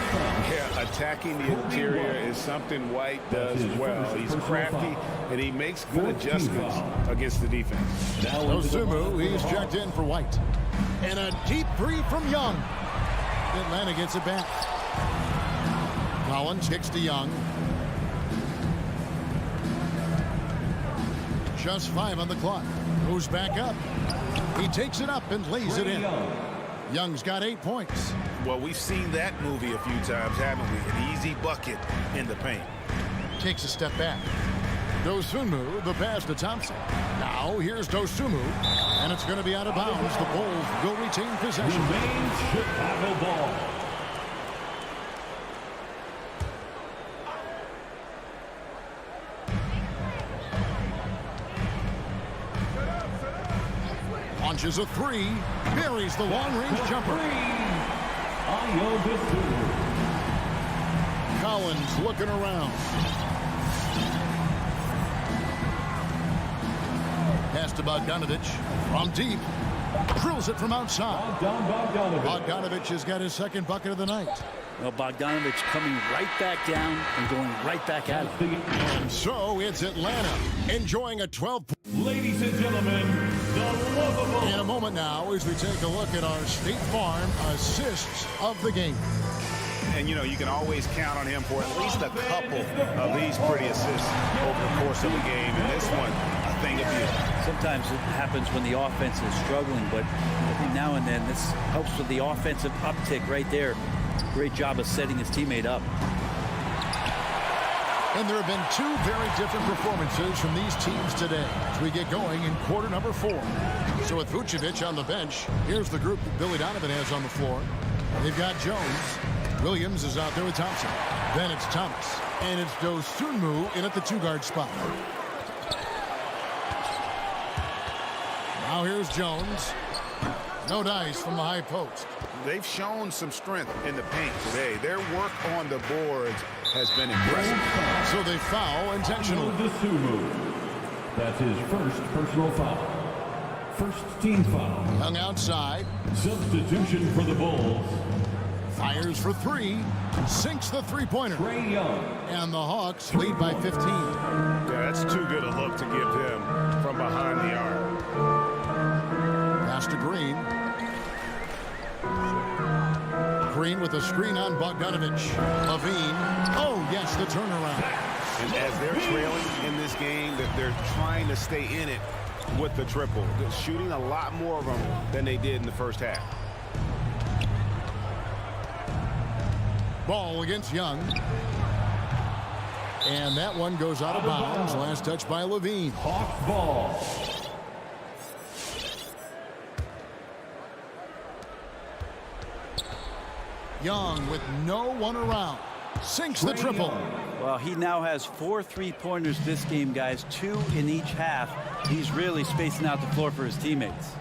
Yeah, attacking the interior is something White does well. He's crafty, and he makes good adjustments against the defense. Osumu, he's checked in for White. And a deep 3 from Young. Atlanta gets it back. Collins kicks to Young. Just 5 on the clock. Moves back up. He takes it up and lays it in. Young's got 8 points. Well, we've seen that movie a few times, haven't we? An easy bucket in the paint. Takes a step back. Dosunmu, the pass to Thompson. Now here's Dosunmu, and it's going to be out of bounds. The Bulls will retain possession. Remains Chicago ball. Launches a 3, buries the long-range jumper. Collins looking around. Pass to Bogdanovich from deep. Drills it from outside. Bogdanovich has got his second bucket of the night. Well, Bogdanovich coming right back down and going right back at him. And so it's Atlanta enjoying a 12. Ladies and gentlemen, the lovable. In a moment now as we take a look at our State Farm assists of the game. And, you know, you can always count on him for at least a couple of these pretty assists over the course of a game. And this one, a thing of beauty. Sometimes it happens when the offense is struggling, but every now and then this helps with the offensive uptick right there. Great job of setting his teammate up. And there have been 2 very different performances from these teams today as we get going in quarter number 4. So with Vucevic on the bench, here's the group that Billy Donovan has on the floor. They've got Jones. Williams is out there with Thompson. Then it's Thomas. And it's Dosunmu in at the 2-guard spot. Now here's Jones. No dice from the high post. They've shown some strength in the paint today. Their work on the boards has been impressive. So they foul intentionally. That's his first personal foul. First team foul. Young outside. Substitution for the Bulls. Fires for 3. Sinks the 3-pointer. Trae Young. And the Hawks lead by 15. Yeah, that's too good a look to give him from behind the arc. Pass to Green. Green with a screen on Bogdanovich. Levine. Oh, yes, the turnaround. And as they're trailing in this game, that they're trying to stay in it with the triple. They're shooting a lot more of them than they did in the first half. Ball against Young. And that one goes out of bounds. Last touch by Levine. Hawks ball. Young with no one around. Sinks the triple. Well, he now has 4 3-pointers this game, guys. 2 in each half. He's really spacing out the floor for his teammates.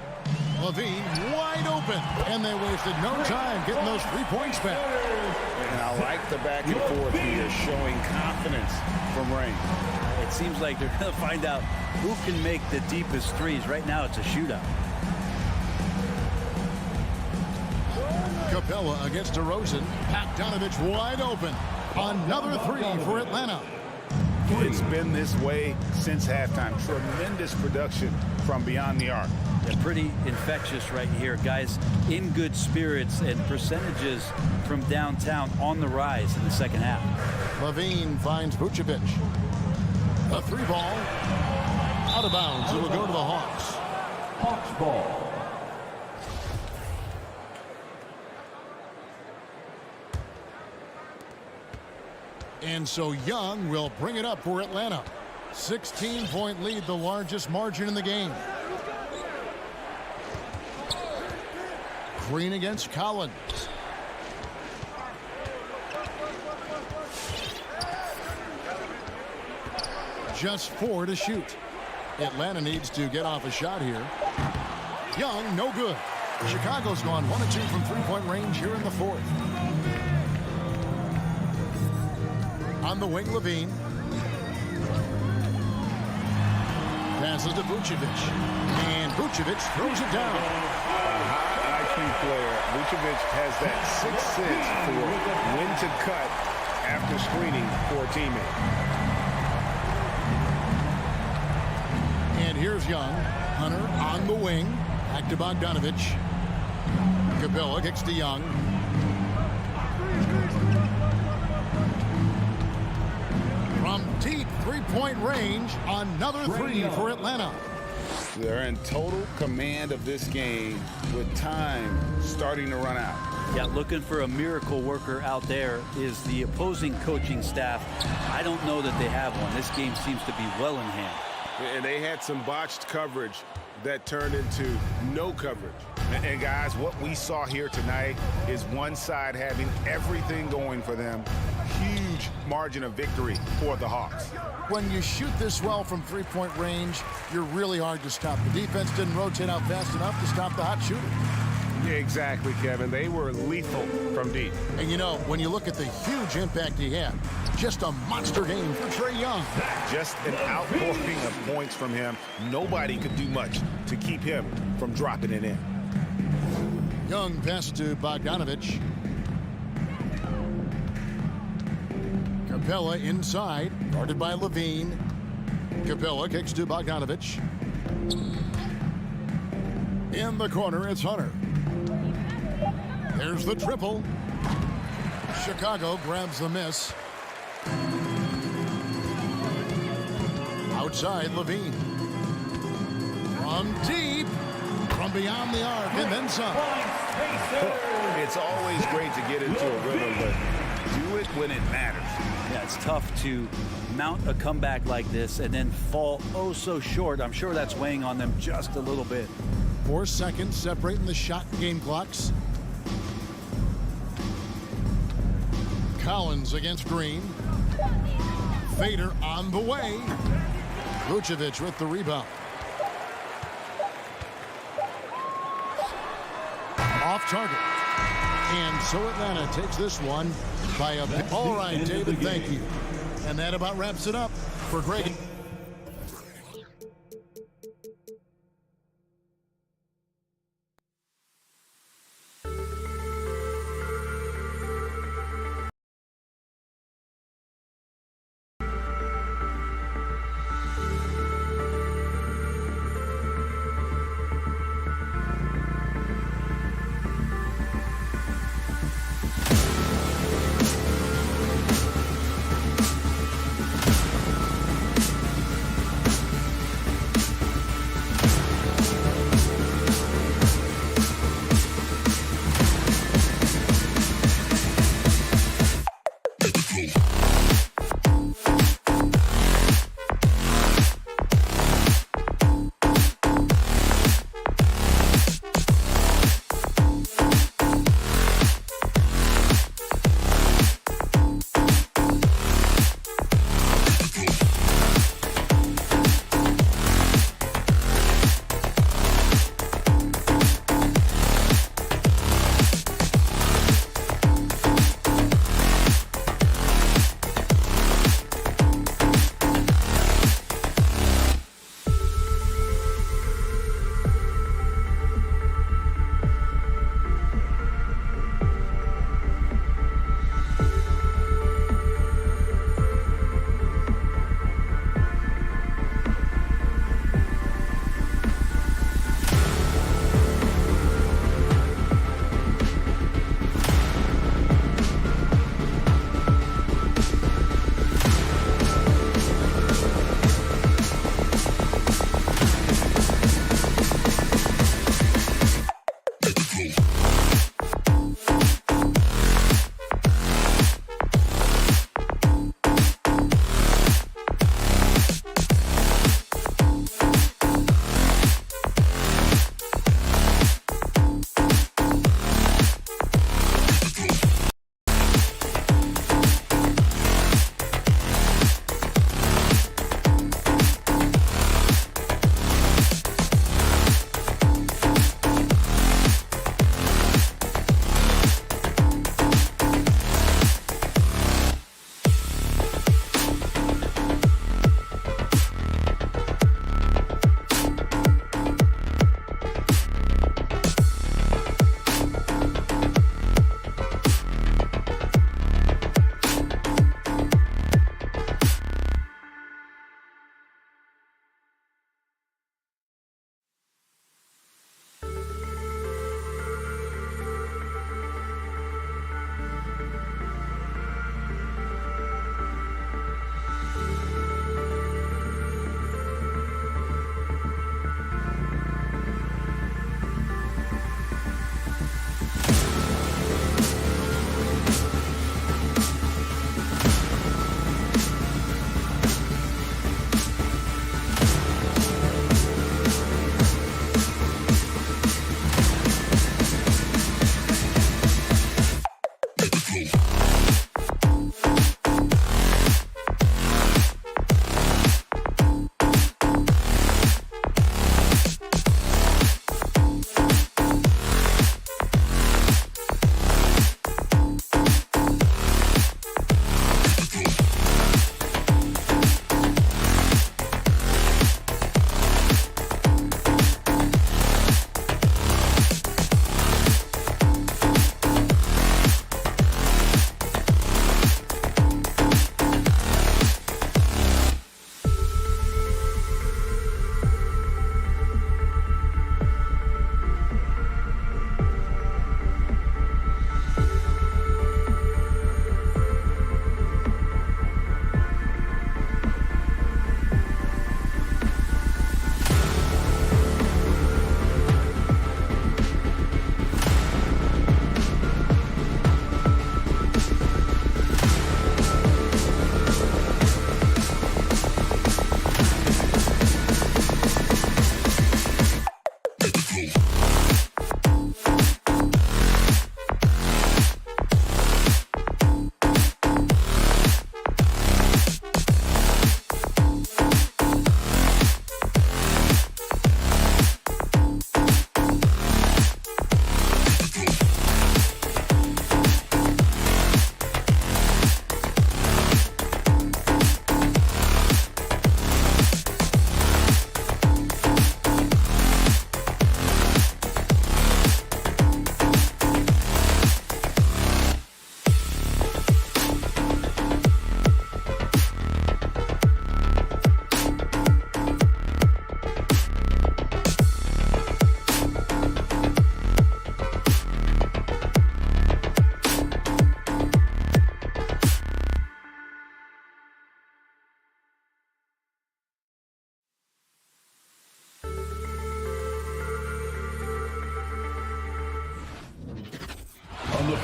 Levine wide open. And they wasted no time getting those 3 points back. And I like the back and forth here, showing confidence from Rain. It seems like they're going to find out who can make the deepest threes. Right now, it's a shootout. Capella against DeRozan. Bogdanovich wide open. Another 3 for Atlanta. It's been this way since halftime. Tremendous production from beyond the arc. They're pretty infectious right here. Guys in good spirits, and percentages from downtown on the rise in the second half. Levine finds Vucevic. A 3 ball. Out of bounds. It will go to the Hawks. Hawks ball. And so Young will bring it up for Atlanta. 16-point lead, the largest margin in the game. Green against Collins. Just 4 to shoot. Atlanta needs to get off a shot here. Young, no good. Chicago's gone 1 of 2 from 3-point range here in the 4th. On the wing, Levine. Passes to Vucevic. And Vucevic throws it down. High IQ player. Vucevic has that 6th sense for when to cut after screening for a teammate. And here's Young. Hunter on the wing. Back to Bogdanovich. Capella kicks to Young. From deep 3-point range, another 3 for Atlanta. They're in total command of this game with time starting to run out. Yeah, looking for a miracle worker out there is the opposing coaching staff. I don't know that they have one. This game seems to be well in hand. And they had some botched coverage that turned into no coverage. And guys, what we saw here tonight is one side having everything going for them. Huge margin of victory for the Hawks. When you shoot this well from 3-point range, you're really hard to stop. The defense didn't rotate out fast enough to stop the hot shooter. Yeah, exactly, Kevin. They were lethal from deep. And you know, when you look at the huge impact he had, just a monster game for Trae Young. Just an outpouring of points from him. Nobody could do much to keep him from dropping it in. Young pass to Bogdanovich. Capella inside, guarded by Levine. Capella kicks to Bogdanovich. In the corner, it's Hunter. There's the triple. Chicago grabs the miss. Outside, Levine. From deep, from beyond the arc, and then some. It's always great to get into a rhythm, but do it when it matters. Yeah, it's tough to mount a comeback like this and then fall oh so short. I'm sure that's weighing on them just a little bit. 4 seconds separating the shot game clocks. Collins against Green. Fader on the way. Vucevic with the rebound. Off target. And so Atlanta takes this one by a... All right, David, thank you. And that about wraps it up for Greg.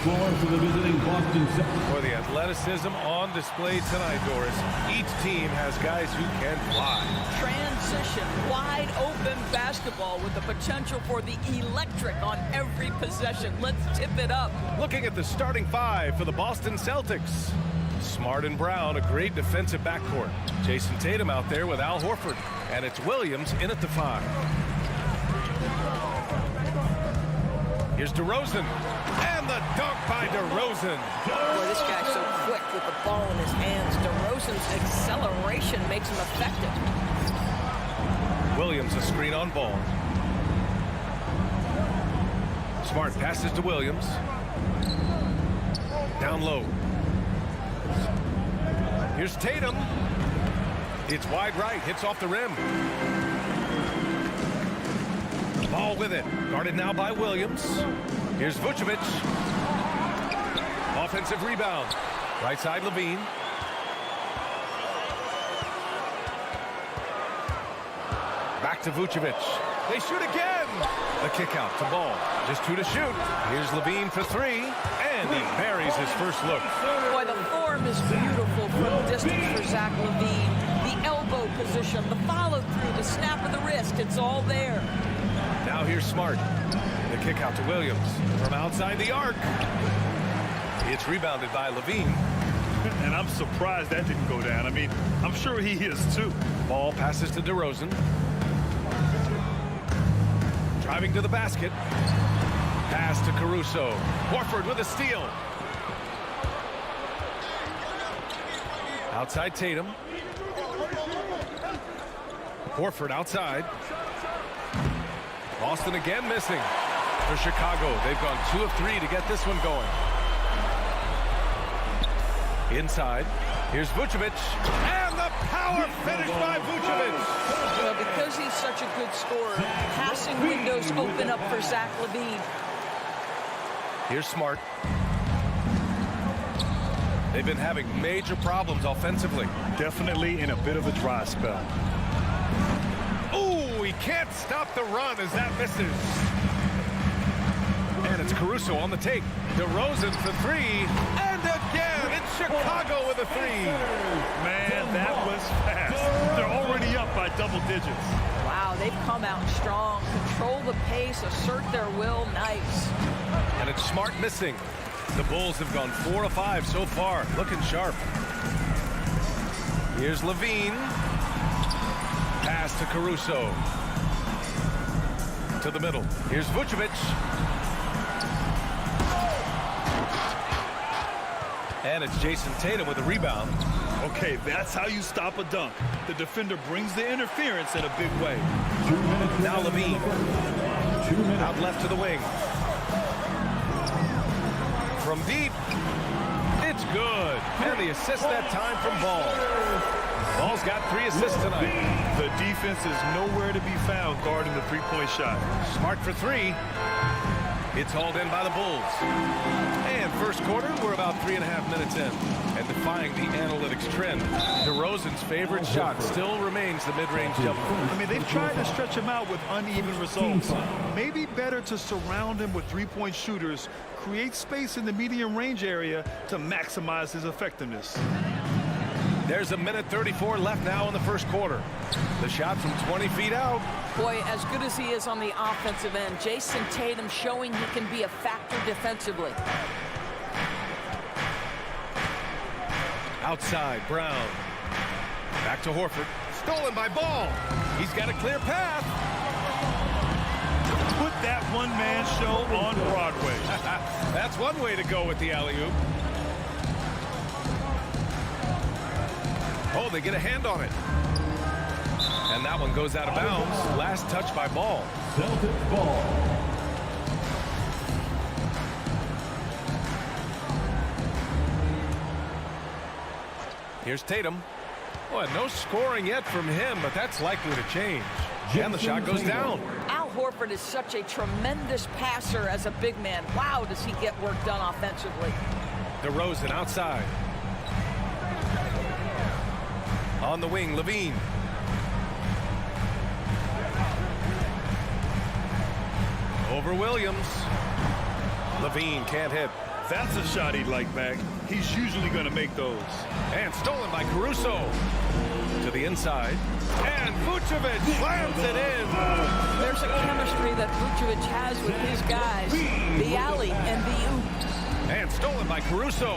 floor for the visiting Boston Celtics. For the athleticism on display tonight, Doris. Each team has guys who can fly. Transition, wide open basketball with the potential for the electric on every possession. Let's tip it up. Looking at the starting five for the Boston Celtics. Smart and Brown, a great defensive backcourt. Jason Tatum out there with Al Horford. And it's Williams in at the 5. Here's DeRozan. And the dunk by DeRozan. Boy, this guy's so quick with the ball in his hands. DeRozan's acceleration makes him effective. Williams a screen on ball. Smart passes to Williams. Down low. Here's Tatum. It's wide right, hits off the rim. Ball with it. Guarded now by Williams. Here's Vucevic. Offensive rebound. Right side, Levine. Back to Vucevic. They shoot again. The kick out to Ball. Just 2 to shoot. Here's Levine for 3. And he buries his first look. Boy, the form is beautiful from distance for Zach Levine. The elbow position, the follow through, the snap of the wrist, it's all there. Now here's Smart. The kick out to Williams from outside the arc. It's rebounded by Levine. And I'm surprised that didn't go down. I mean, I'm sure he is too. Ball passes to DeRozan. Driving to the basket. Pass to Caruso. Horford with a steal. Outside Tatum. Horford outside. Boston again missing for Chicago. They've gone 2 of 3 to get this one going. Inside. Here's Vucevic. And the power finish by Vucevic. Well, because he's such a good scorer, passing windows open up for Zach Levine. Here's Smart. They've been having major problems offensively. Definitely in a bit of a dry spell. Ooh, he can't stop the run as that misses. And it's Caruso on the take. DeRozan for 3. And again, it's Chicago with a 3. Man, that was fast. They're already up by double digits. Wow, they've come out strong. Control the pace, assert their will. Nice. And it's Smart missing. The Bulls have gone 4 of 5 so far. Looking sharp. Here's Levine. Pass to Caruso. To the middle. Here's Vucevic. And it's Jason Tatum with a rebound. Okay, that's how you stop a dunk. The defender brings the interference in a big way. 2 minutes. Now Levine. 2 minutes. Out left to the wing. From deep. It's good. And the assist that time from Ball. Ball's got 3 assists tonight. The defense is nowhere to be found guarding the three-point shot. Smart for 3. It's hauled in by the Bulls. And first quarter, we're about 3.5 minutes in. And defying the analytics trend, DeRozan's favorite shot still remains the mid-range jumper. I mean, they've tried to stretch him out with uneven results. Maybe better to surround him with three-point shooters, create space in the medium range area to maximize his effectiveness. There's a minute 34 left now in the first quarter. The shot from 20 feet out. Boy, as good as he is on the offensive end, Jason Tatum showing he can be a factor defensively. Outside, Brown. Back to Horford. Stolen by Ball. He's got a clear path. Put that one-man show on Broadway. That's one way to go with the alley-oop. Oh, they get a hand on it. And that one goes out of bounds. Last touch by Ball. Celtics ball. Here's Tatum. Well, no scoring yet from him, but that's likely to change. And the shot goes down. Al Horford is such a tremendous passer as a big man. Wow, does he get work done offensively. DeRozan outside. On the wing, Levine. Over Williams. Levine can't hit. that's a shot he'd like back. He's usually going to make those. And stolen by Caruso. To the inside. And Vucevic slams it in. There's a chemistry that Vucevic has with his guys. The alley and the oop. And stolen by Caruso.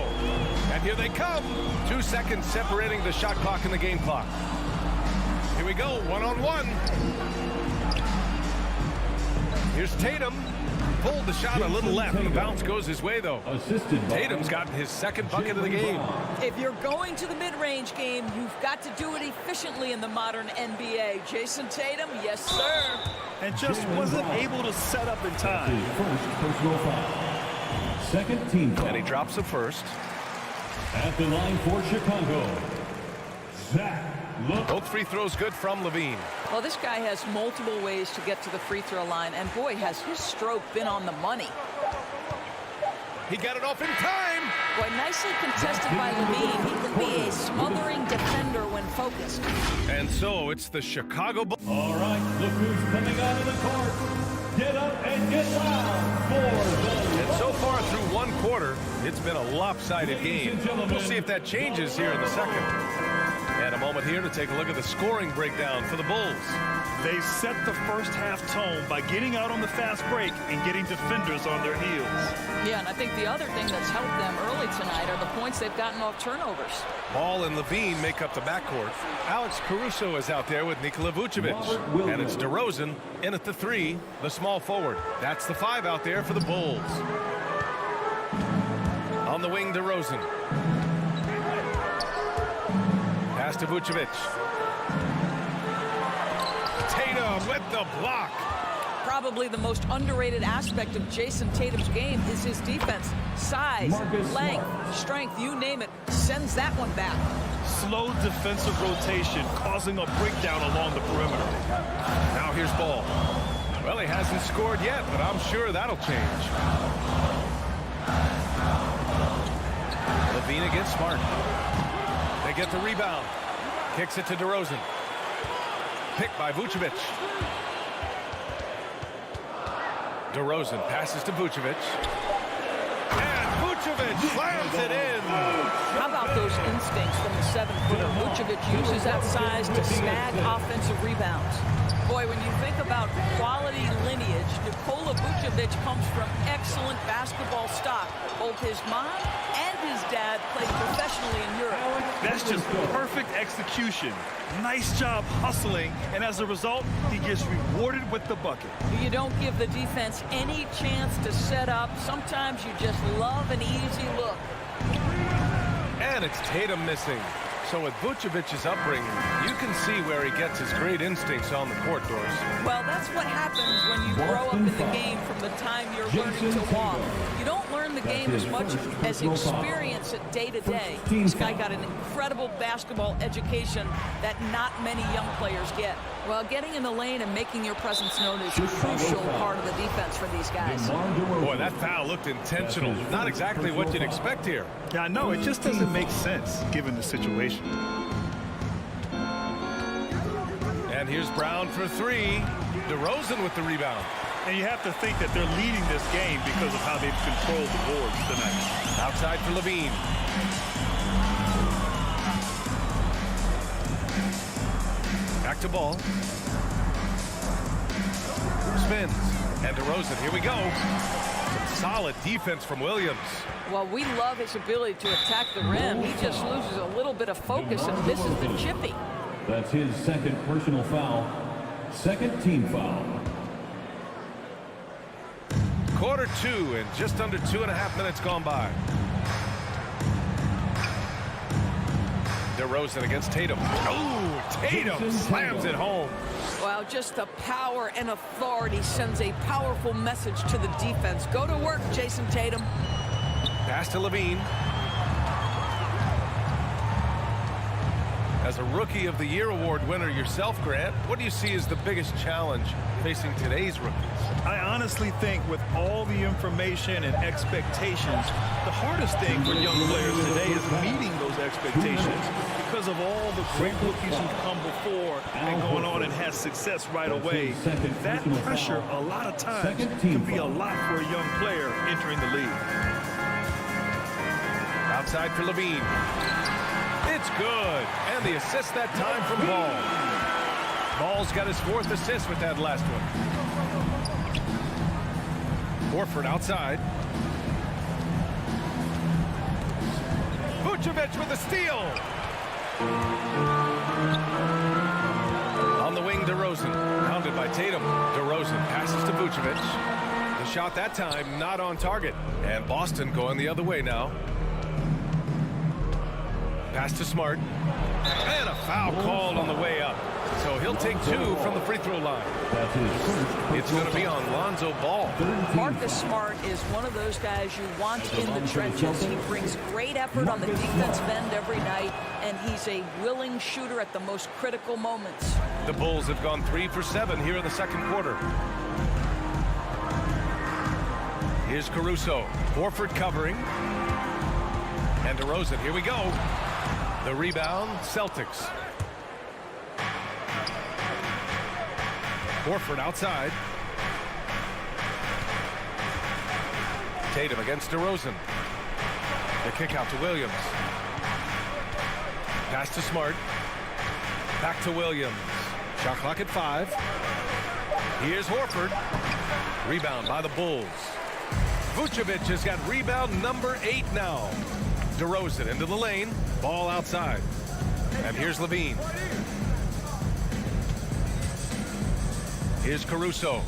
And here they come. 2 seconds separating the shot clock and the game clock. Here we go, one-on-one. Here's Tatum. Pulled the shot a little left. The bounce goes his way, though. Tatum's gotten his second bucket of the game. If you're going to the mid-range game, you've got to do it efficiently in the modern NBA. Jason Tatum, yes, sir. And just wasn't able to set up in time. First personal foul. Second team foul. And he drops the first. At the line for Chicago, Zach. Both free throws good from Levine. Well, this guy has multiple ways to get to the free throw line, and boy, has his stroke been on the money. He got it off in time. Boy, nicely contested by Levine. He can be a smothering defender when focused. And so it's the Chicago Bulls. All right, look who's coming out of the court. Get up and get loud for the... And so far through one quarter, it's been a lopsided game. We'll see if that changes here in the second. And a moment here to take a look at the scoring breakdown for the Bulls. They set the first half tone by getting out on the fast break and getting defenders on their heels. Yeah, and I think the other thing that's helped them early tonight are the points they've gotten off turnovers. Ball and Levine make up the backcourt. Alex Caruso is out there with Nikola Vucevic. And it's DeRozan in at the 3, the small forward. That's the 5 out there for the Bulls. On the wing, DeRozan. Pass to Vucevic. Tatum with the block. Probably the most underrated aspect of Jason Tatum's game is his defense. Size, length, strength, you name it, sends that one back. Slow defensive rotation causing a breakdown along the perimeter. Now here's Ball. Well, he hasn't scored yet, but I'm sure that'll change. Levine against Smart. They get the rebound. Kicks it to DeRozan. Picked by Vucevic. DeRozan passes to Vucevic. And Vucevic slams it in. How about those instincts from the 7-footer? Vucevic uses that size to snag offensive rebounds. Boy, when you think about quality lineage, Nikola Vucevic comes from excellent basketball stock. Both his mom and his dad played professionally in Europe. That's just perfect execution. Nice job hustling, and as a result, he gets rewarded with the bucket. You don't give the defense any chance to set up. Sometimes you just love an easy look. And it's Tatum missing. So with Vucevic's upbringing, you can see where he gets his great instincts on the court, Doris. Well, that's what happens when you grow up in the game from the time you're learning to walk. You don't learn the game as much as experience it day to day. This guy got an incredible basketball education that not many young players get. Well, getting in the lane and making your presence known is a crucial part of the defense for these guys. Boy, that foul looked intentional. Not exactly what you'd expect here. Yeah, I know. It just doesn't make sense given the situation. And here's Brown for 3. DeRozan with the rebound. And you have to think that they're leading this game because of how they've controlled the boards tonight. Outside for Levine. Back to Ball. Spins. And DeRozan, here we go. Solid defense from Williams. Well, we love his ability to attack the rim. He just loses a little bit of focus and misses the chippy. That's his second personal foul. Second team foul. Quarter 2 and just under 2.5 minutes gone by. DeRozan against Tatum. Oh, Tatum slams it home. Well, just the power and authority sends a powerful message to the defense. Go to work, Jason Tatum. Pass to Levine. As a Rookie of the Year award winner yourself, Grant, what do you see as the biggest challenge facing today's rookies? I honestly think with all the information and expectations, the hardest thing for young players today is meeting those expectations because of all the great rookies who've come before and going on and had success right away. That pressure, a lot of times, can be a lot for a young player entering the league. outside for Levine. It's good. And the assist that time from Ball. Ball's got his 4th assist with that last one. Horford outside. Vucevic with a steal. On the wing, DeRozan. Pounded by Tatum. DeRozan passes to Vucevic. The shot that time not on target. And Boston going the other way now. Pass to Smart. And a foul called on the way up. So he'll take 2 from the free throw line. It's going to be on Lonzo Ball. Marcus Smart is one of those guys you want in the trenches. He brings great effort on the defensive end every night, and he's a willing shooter at the most critical moments. The Bulls have gone 3 for 7 here in the second quarter. Here's Caruso. Horford covering. And DeRozan, here we go. The rebound, Celtics. Horford outside. Tatum against DeRozan. The kick out to Williams. Pass to Smart. Back to Williams. Shot clock at 5. Here's Horford. Rebound by the Bulls. Vucevic has got rebound number 8 now. DeRozan into the lane. Ball outside. And here's Levine. Here's Caruso.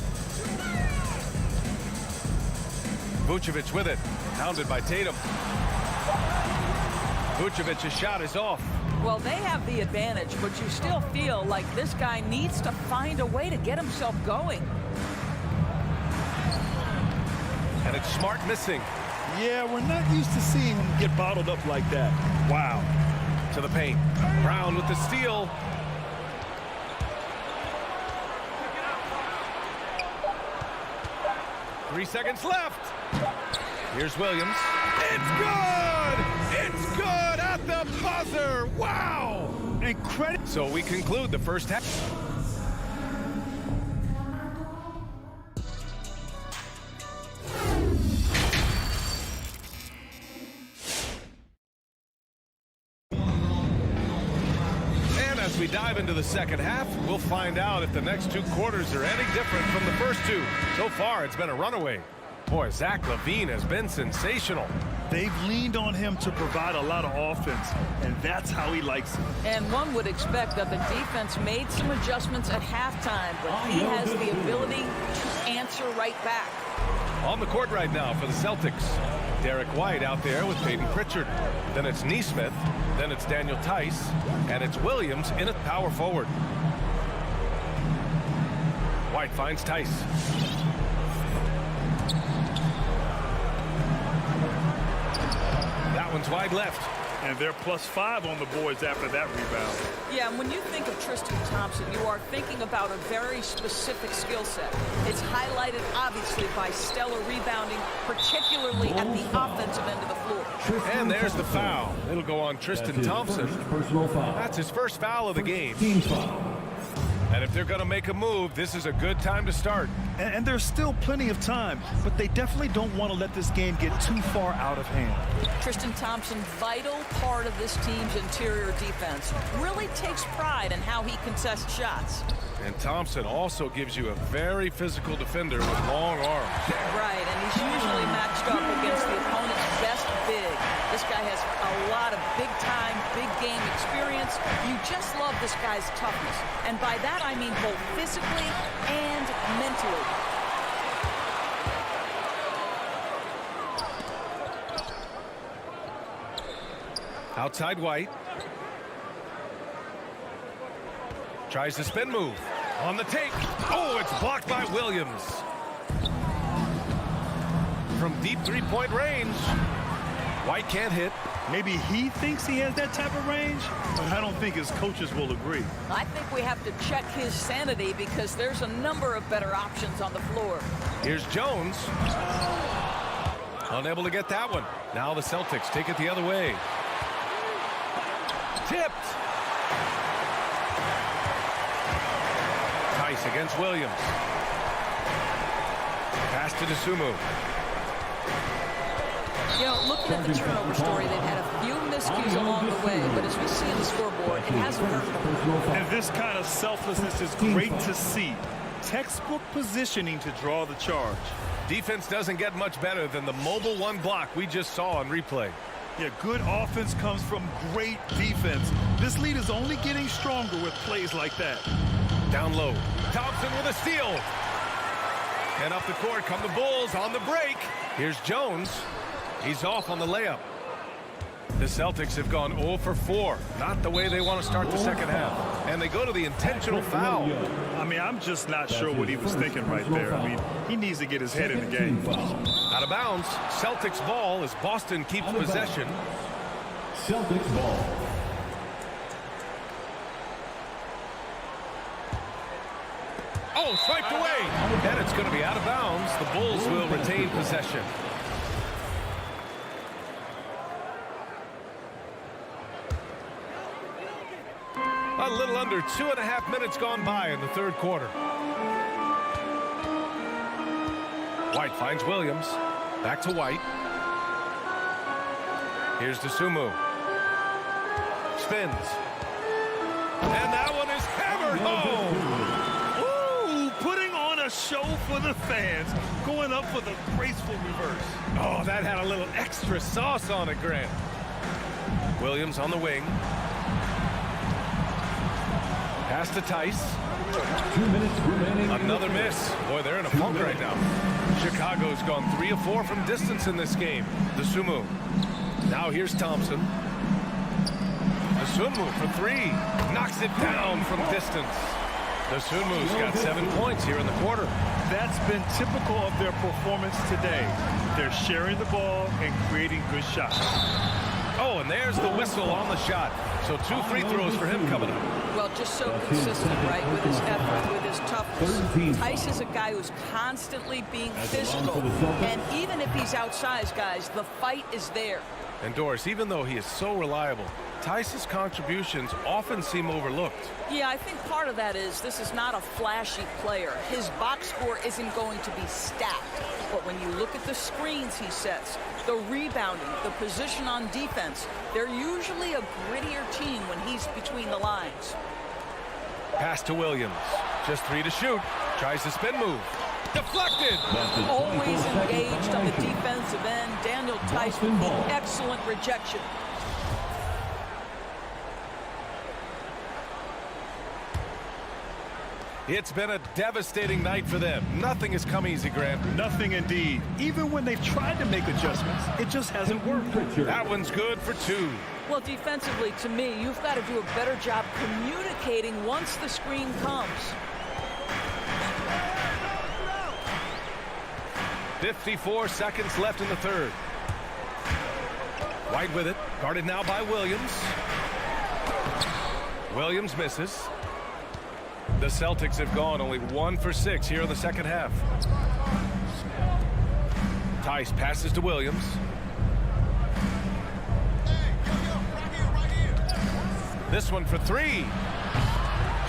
Vucevic with it. Pounded by Tatum. Vucevic's shot is off. Well, they have the advantage, but you still feel like this guy needs to find a way to get himself going. And it's Smart missing. Yeah, we're not used to seeing him get bottled up like that. Wow. To the paint. Brown with the steal. Three seconds left. Here's Williams. It's good! It's good at the buzzer! Wow! Incredible. So we conclude the first half. And as we dive into the second half, we'll find out if the next 2 quarters are any different from the first 2. So far, it's been a runaway. Boy, Zach LaVine has been sensational. They've leaned on him to provide a lot of offense, and that's how he likes it. And one would expect that the defense made some adjustments at halftime, but he has the ability to answer right back. On the court right now for the Celtics. Derek White out there with Peyton Pritchard. Then it's Nesmith. Then it's Daniel Tice. And it's Williams in at power forward. White finds Tice. That one's wide left. And they're +5 on the boards after that rebound. Yeah, and when you think of Tristan Thompson, you are thinking about a very specific skill set. It's highlighted, obviously, by stellar rebounding, particularly at the offensive end of the floor. And there's the foul. It'll go on Tristan Thompson. That's his first foul of the game. And if they're going to make a move, this is a good time to start. And there's still plenty of time, but they definitely don't want to let this game get too far out of hand. Tristan Thompson, vital part of this team's interior defense. Really takes pride in how he contests shots. And Thompson also gives you a very physical defender with long arms. Right, and he's usually matched up against the opponent's best big. This guy has a lot of big-time, big-game experience. You just love this guy's toughness. And by that, I mean both physically and mentally. Outside White. Tries the spin move. On the take. Oh, it's blocked by Williams. From deep three-point range. White can't hit. Maybe he thinks he has that type of range, but I don't think his coaches will agree. I think we have to check his sanity because there's a number of better options on the floor. Here's Jones. Unable to get that one. Now the Celtics take it the other way. Tipped. Tice against Williams. Pass to DeSumo. You know, looking at the turnover story, they've had a few miscues along the way, but as we see on the scoreboard, it hasn't hurt them. And this kind of selflessness is great to see. Textbook positioning to draw the charge. Defense doesn't get much better than the mobile one block we just saw on replay. Yeah, good offense comes from great defense. This lead is only getting stronger with plays like that. Down low. Thompson with a steal. And up the court come the Bulls on the break. Here's Jones. He's off on the layup. The Celtics have gone 0 for 4. Not the way they want to start the second half. And they go to the intentional foul. I mean, I'm just not sure what he was thinking right there. I mean, he needs to get his head in the game. Out of bounds. Celtics ball as Boston keeps possession. Celtics ball. Oh, swiped away. And it's going to be out of bounds. The Bulls will retain possession. A little under 2.5 minutes gone by in the third quarter. White finds Williams. Back to White. Here's DeSumo. Spins. And that one is hammered home. Ooh, putting on a show for the fans. Going up for the graceful reverse. Oh, that had a little extra sauce on it, Grant. Williams on the wing. Pass to Tice. 2 minutes remaining. Another miss. Boy, they're in a funk right now. Chicago's gone 3 of 4 from distance in this game. DeSumo. Now here's Thompson. DeSumo for 3. Knocks it down from distance. DeSumu's got 7 points here in the quarter. That's been typical of their performance today. They're sharing the ball and creating good shots. Oh, and there's the whistle on the shot. So 2 free throws for him coming up. Well, just so consistent, right, with his effort, with his toughness. Tice is a guy who's constantly being physical. And even if he's outsized, guys, the fight is there. And Doris, even though he is so reliable, Tice's contributions often seem overlooked. Yeah, I think part of that is this is not a flashy player. His box score isn't going to be stacked. But when you look at the screens he sets, the rebounding, the position on defense, they're usually a grittier team when he's between the lines. Pass to Williams. Just 3 to shoot. Tries the spin move. Deflected. Always engaged on the defensive end. Daniel Tice with the excellent rejection. It's been a devastating night for them. Nothing has come easy, Grant. Nothing indeed. Even when they've tried to make adjustments, it just hasn't worked. That one's good for 2. Well, defensively, to me, you've got to do a better job communicating once the screen comes. 54 seconds left in the third. White with it. Guarded now by Williams. Williams misses. The Celtics have gone only 1 for 6 here in the second half. Tice passes to Williams. This one for 3.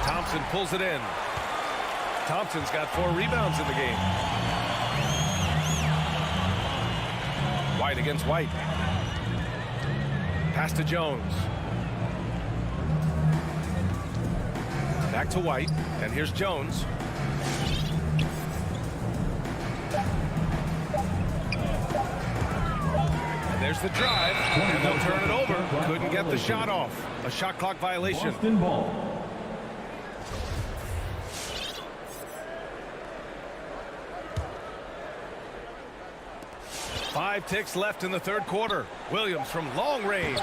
Thompson pulls it in. Thompson's got 4 rebounds in the game. White against White. Pass to Jones. Back to White, and here's Jones. And there's the drive, and they'll turn it over. Couldn't get the shot off. A shot clock violation. Boston ball. Five ticks left in the third quarter. Williams from long range.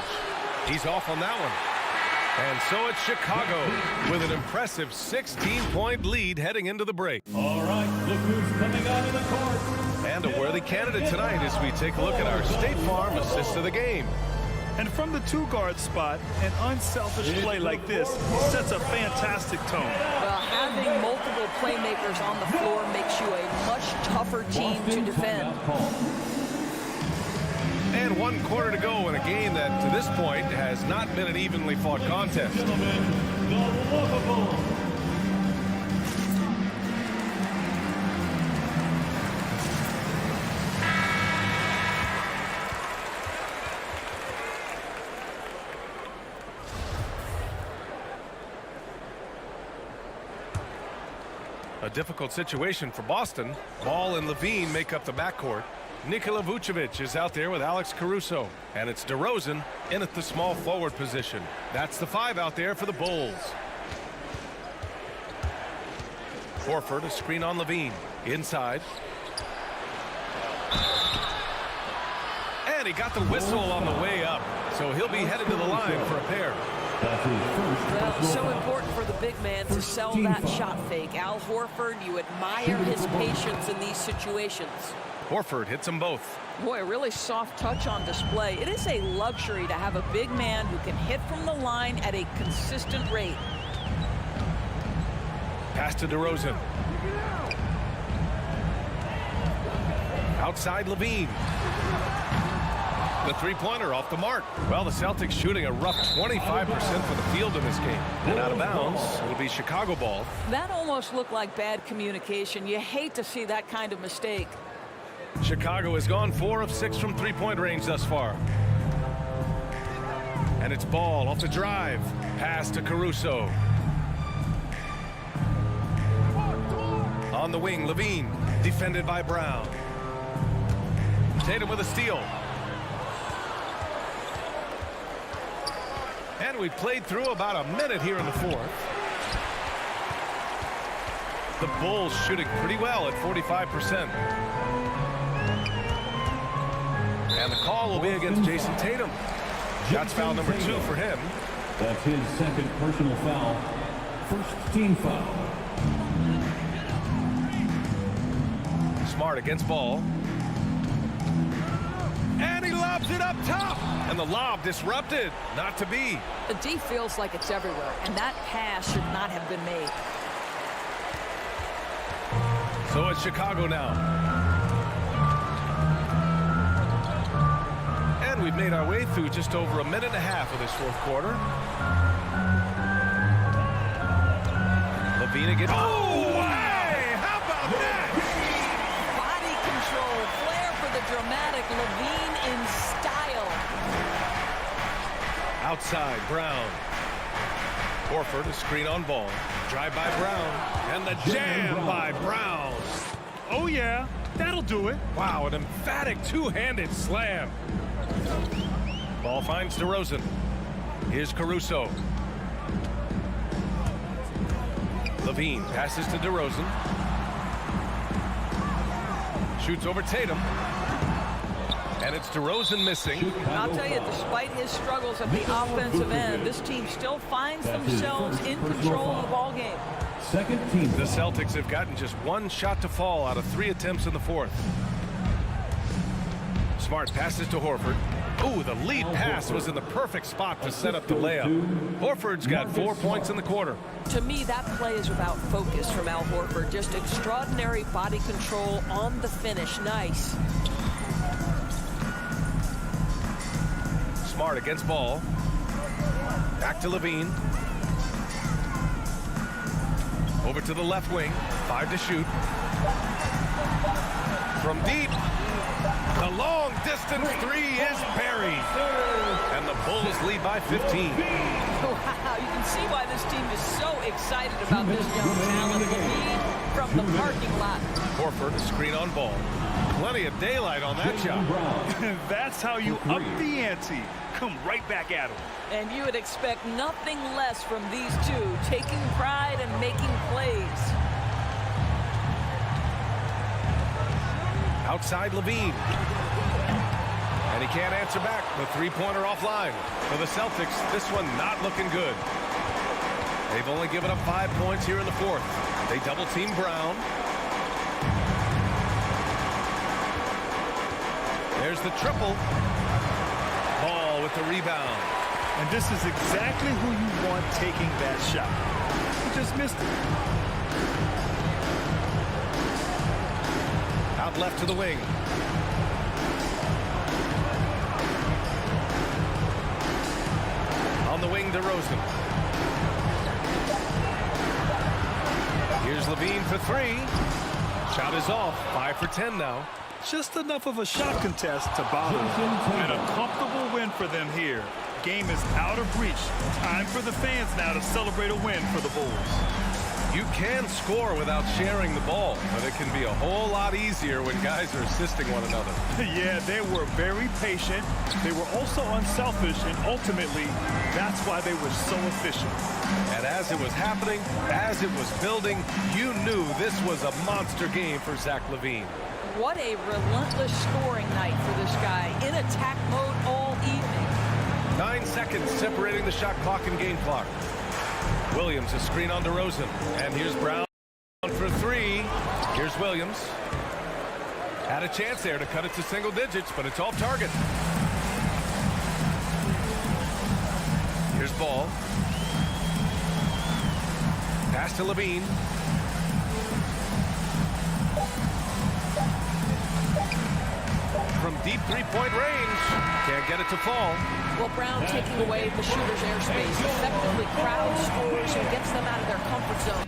He's off on that one. And so it's Chicago with an impressive 16-point lead heading into the break. All right, look who's coming out of the court. And a worthy candidate tonight as we take a look at our State Farm assist of the game. And from the 2-guard spot, an unselfish play like this sets a fantastic tone. Well, having multiple playmakers on the floor makes you a much tougher team to defend. And 1 quarter to go in a game that, to this point, has not been an evenly fought contest. Gentlemen, the lovable. A difficult situation for Boston. Ball and Levine make up the backcourt. Nikola Vucevic is out there with Alex Caruso. And it's DeRozan in at the small forward position. That's the 5 out there for the Bulls. Horford, a screen on Levine. Inside. And he got the whistle on the way up. So he'll be headed to the line for a pair. Well, so important for the big man to sell that shot fake. Al Horford, you admire his patience in these situations. Horford hits them both. Boy, a really soft touch on display. It is a luxury to have a big man who can hit from the line at a consistent rate. Pass to DeRozan. Outside Levine. The three-pointer off the mark. Well, the Celtics shooting a rough 25% for the field in this game. And out of bounds, it'll be Chicago ball. That almost looked like bad communication. You hate to see that kind of mistake. Chicago has gone 4 of 6 from three-point range thus far. And it's Ball off the drive. Pass to Caruso. On the wing, Levine, defended by Brown. Tatum with a steal. And we played through about a minute here in the fourth. The Bulls shooting pretty well at 45%. And the call will be against Jason Tatum. Shots foul number 2 for him. That's his second personal foul. First team foul. Smart against Ball. And he lobs it up top. And the lob disrupted. Not to be. The D feels like it's everywhere, and that pass should not have been made. So it's Chicago now. And we've made our way through just over a minute and a half of this fourth quarter. Levine again. Oh, hey! How about that? Body control, flair for the dramatic. Levine in style. Outside, Brown. Horford, a screen on Ball. Drive by Brown. And the jam by Brown. Oh, yeah, that'll do it. Wow, an emphatic two-handed slam. Ball finds DeRozan. Here's Caruso. Levine passes to DeRozan. Shoots over Tatum. And it's DeRozan missing. I'll tell you, despite his struggles at the offensive end, this team still finds themselves in control of the ball game. Second team. The Celtics have gotten just one shot to fall out of 3 attempts in the fourth. Smart passes to Horford. Ooh, the lead pass was in the perfect spot to set up the layup. Horford's got 4 points in the quarter. To me, that play is about focus from Al Horford. Just extraordinary body control on the finish. Nice. Smart against Ball. Back to Levine. Over to the left wing. 5 to shoot. From deep. The long distance 3 is buried. And the Bulls lead by 15. Wow, you can see why this team is so excited about this young talent. Levine from the parking lot. Horford, a screen on Ball. Plenty of daylight on that shot. That's how you up the ante. Come right back at him. And you would expect nothing less from these two, taking pride and making plays. Outside Levine. And he can't answer back. The three-pointer offline. For the Celtics, this one not looking good. They've only given up 5 points here in the fourth. They double-team Brown. There's the triple. Ball with the rebound. And this is exactly who you want taking that shot. He just missed it. Out left to the wing. On the wing, DeRozan. Here's Levine for 3. Shot is off. 5 for 10 now. Just enough of a shot contest to bother them. And a comfortable win for them here. Game is out of reach. Time for the fans now to celebrate a win for the Bulls. You can score without sharing the ball, but it can be a whole lot easier when guys are assisting one another. Yeah, they were very patient. They were also unselfish, and ultimately, that's why they were so efficient. And as it was happening, as it was building, you knew this was a monster game for Zach LaVine. What a relentless scoring night for this guy. In attack mode all evening. 9 seconds separating the shot clock and game clock. Williams, a screen on DeRozan. And here's Brown for three. Here's Williams. Had a chance there to cut it to single digits, but it's off target. Here's Ball. Pass to LaVine. From deep three-point range. Can't get it to fall. Well, Brown taking away the shooter's airspace, effectively crowd scores and gets them out of their comfort zone.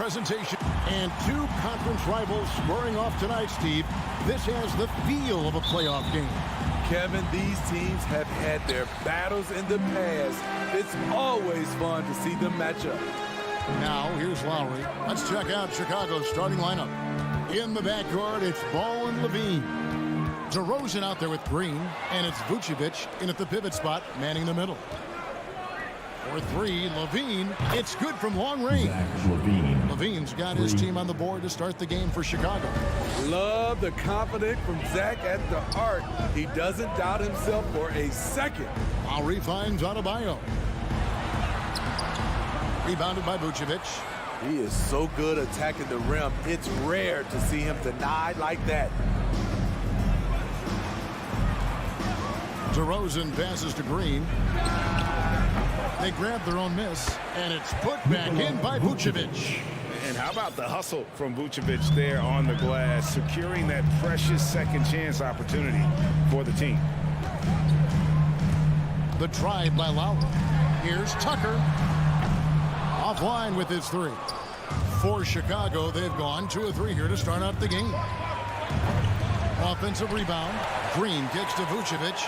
presentation. And two conference rivals squaring off tonight, Steve. this has the feel of a playoff game. Kevin, these teams have had their battles in the past. It's always fun to see them match up. Now, here's Lowry. Let's check out Chicago's starting lineup. In the backcourt, it's Ball and Levine. DeRozan out there with Green, and it's Vucevic in at the pivot spot, manning the middle. For three, Levine. It's good from long range. Levine's got his team on the board to start the game for Chicago. Love the confidence from Zach at the arc. He doesn't doubt himself for a second. Lowry finds Adebayo. Rebounded by Vucevic. He is so good attacking the rim. It's rare to see him denied like that. DeRozan passes to Green. They grab their own miss, and it's put back in by Vucevic. And how about the hustle from Vucevic there on the glass, securing that precious second chance opportunity for the team. The drive by Lowry. Here's Tucker. Offline with his three. For Chicago, they've gone 2 of 3 here to start out the game. Offensive rebound. Green kicks to Vucevic.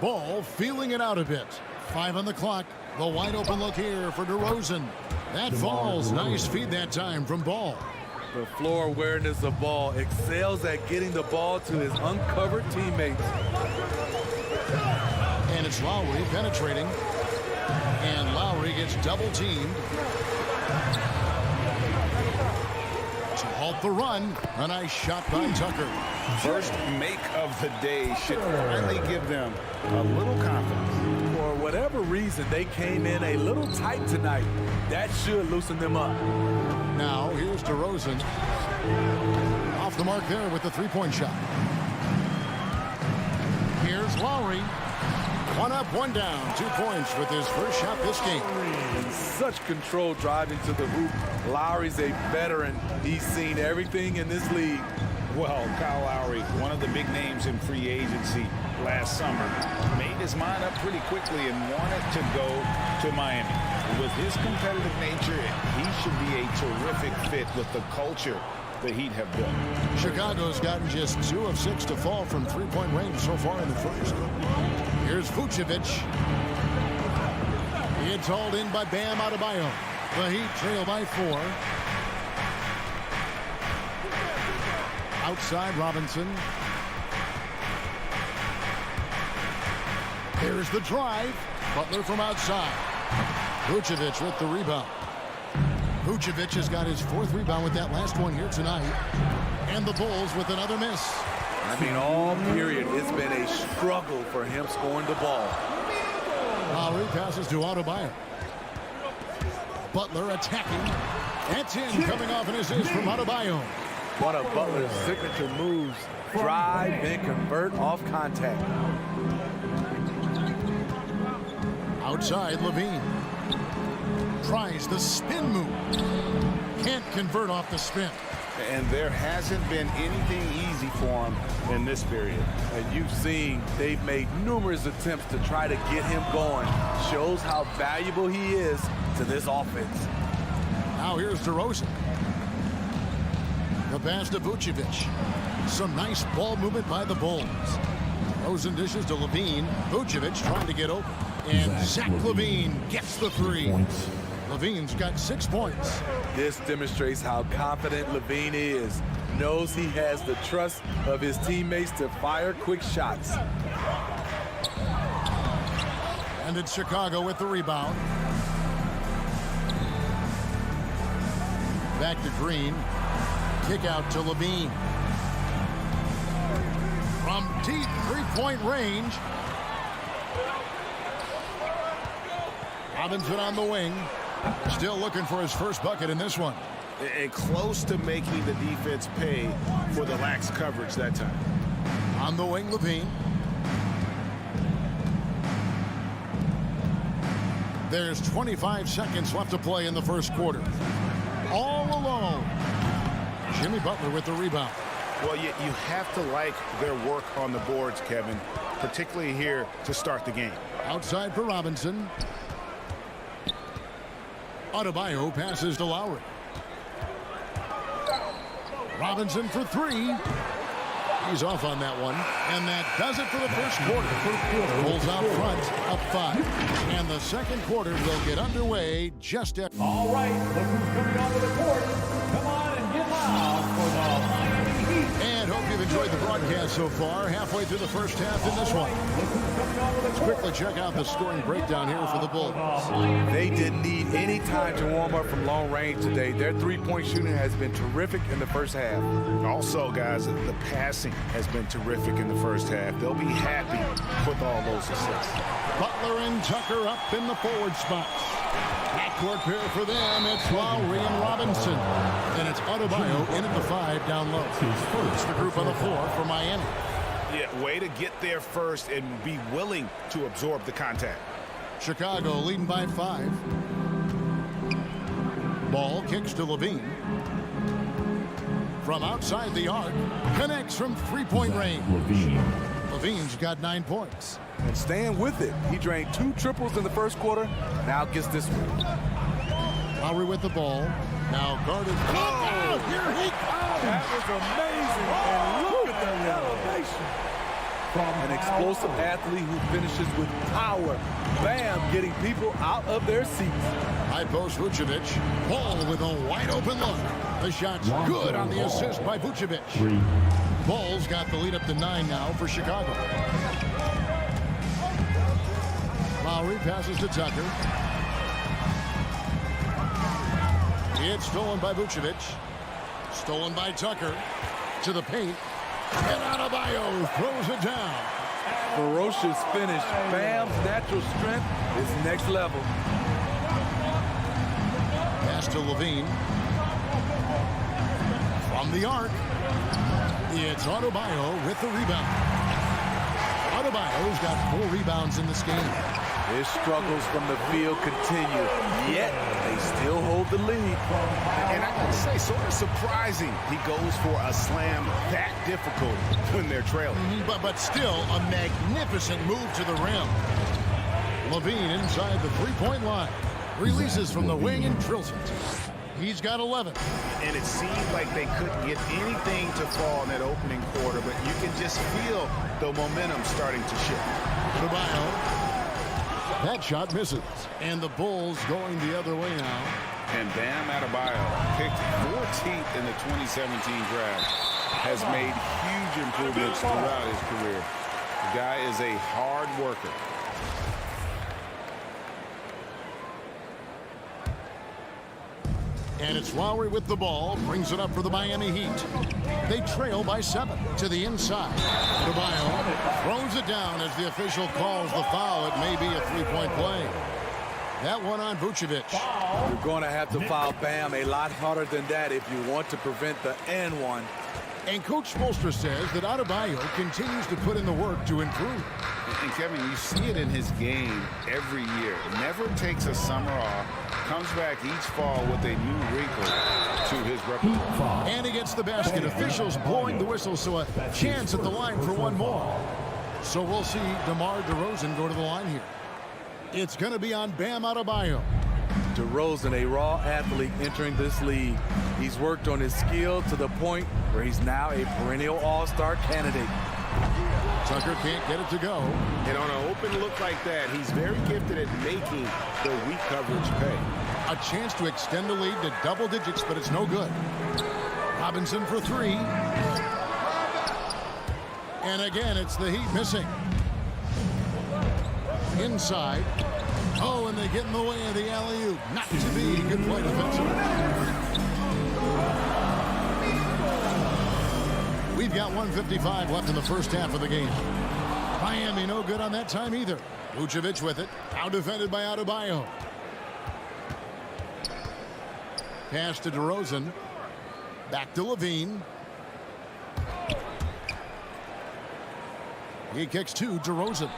Ball feeling it out a bit. 5 on the clock. The wide open look here for DeRozan. That falls. Nice feed that time from Ball. The floor awareness of Ball excels at getting the ball to his uncovered teammates. And it's Lowry penetrating. And Lowry gets double teamed. To halt the run. A nice shot by Tucker. First make of the day should finally give them a little confidence. For whatever reason, they came in a little tight tonight. That should loosen them up. Now, here's DeRozan. Off the mark there with the three-point shot. Here's Lowry. 1 up, 1 down. 2 points with his first shot this game. And such control driving to the hoop. Lowry's a veteran. He's seen everything in this league. Well, Kyle Lowry, one of the big names in free agency last summer, made his mind up pretty quickly and wanted to go to Miami. With his competitive nature, he should be a terrific fit with the culture the Heat have built. Chicago's gotten just 2 of 6 to fall from three-point range so far in the first. Here's Vucevic. It's hauled in by Bam Adebayo. The Heat trail by 4. Outside Robinson. Here's the drive. Butler from outside. Vucevic with the rebound. Vucevic has got his 4th rebound with that last one here tonight. And the Bulls with another miss. I mean, all period, it's been a struggle for him scoring the ball. Lowry passes to Adebayo. Butler attacking. That's in, coming off an assist from Adebayo. One of Butler's signature moves. Drive and convert off contact. Outside, Levine. Tries the spin move. Can't convert off the spin. And there hasn't been anything easy for him in this period. And you've seen they've made numerous attempts to try to get him going. Shows how valuable he is to this offense. Now here's DeRozan. The pass to Vucevic. Some nice ball movement by the Bulls. DeRozan dishes to Levine. Vucevic trying to get open. And Zach Levine gets the 3. Levine's got 6 points. This demonstrates how confident Levine is. Knows he has the trust of his teammates to fire quick shots. And it's Chicago with the rebound. Back to Green. Kick out to Levine. From deep 3-point range. Robinson on the wing. Still looking for his first bucket in this one. And close to making the defense pay for the lax coverage that time. On the wing, Levine. There's 25 seconds left to play in the first quarter. All alone. Jimmy Butler with the rebound. Well, you have to like their work on the boards, Kevin, particularly here to start the game. Outside for Robinson. Adebayo passes to Lowry. Robinson for three. He's off on that one. And that does it for the first quarter. Bulls out front, up 5. And the second quarter will get underway just at... All right, look who's coming onto the court. Come on and get loud for the Miami Heat. And hope you've enjoyed the broadcast so far. Halfway through the first half in this one. Let's quickly check out the scoring breakdown here for the Bulls. They didn't need any time to warm up from long range today. Their three-point shooting has been terrific in the first half. Also, guys, the passing has been terrific in the first half. They'll be happy with all those assists. Butler and Tucker up in the forward spots. Backcourt pair for them. It's Lowry and Robinson. And it's Adebayo in at the 5 down low. It's the group on the floor for Miami. Yeah, way to get there first and be willing to absorb the contact. Chicago leading by 5. Ball kicks to Levine. From outside the arc, connects from three-point range. Levine's got 9 points. And staying with it. He drained 2 triples in the first quarter. Now gets this one. Lowry with the ball. Now guarded. Oh, here he comes. That was amazing. And look at the elevation. From an explosive athlete who finishes with power. Bam, getting people out of their seats. High post Vucevic. Ball with a wide open look. The shot's good on the assist by Vucevic. Bulls got the lead up to 9 now for Chicago. Lowry passes to Tucker. It's stolen by Vucevic. Stolen by Tucker. To the paint. And Adebayo throws it down. Ferocious finish. Bam's natural strength is next level. Pass to Levine. From the arc. It's Adebayo with the rebound. Adebayo's got 4 rebounds in this game. His struggles from the field continue, yet they still hold the lead. And I gotta say, sort of surprising he goes for a slam that difficult when they're trailing. But still a magnificent move to the rim. Levine inside the three-point line. Releases from the wing and drills it. He's got 11. And it seemed like they couldn't get anything to fall in that opening quarter, but you can just feel the momentum starting to shift. Adebayo. That shot misses. And the Bulls going the other way now. And Bam Adebayo, picked 14th in the 2017 draft, has made huge improvements throughout his career. The guy is a hard worker. And it's Lowry with the ball. Brings it up for the Miami Heat. They trail by 7 to the inside. Adebayo throws it down as the official calls the foul. It may be a three-point play. That one on Vucevic. You're going to have to foul Bam a lot harder than that if you want to prevent the and one. And Coach Spoelstra says that Adebayo continues to put in the work to improve. And Kevin, you see it in his game every year. Never takes a summer off. Comes back each fall with a new wrinkle to his repertoire. And he gets the basket. Officials blowing the whistle, so a chance at the line for one more. So we'll see DeMar DeRozan go to the line here. It's going to be on Bam Adebayo. DeRozan, a raw athlete entering this league. He's worked on his skill to the point where he's now a perennial all-star candidate. Tucker can't get it to go. And on an open look like that, he's very gifted at making the weak coverage pay. A chance to extend the lead to double digits, but it's no good. Robinson for 3. And again, it's the Heat missing. Inside. Oh, and they get in the way of the alley-oop. Not to be. Good play defensively. We've got 1:55 left in the first half of the game. Miami no good on that time either. Vucevic with it. Out defended by Adebayo. Pass to DeRozan. Back to Levine. He kicks to DeRozan.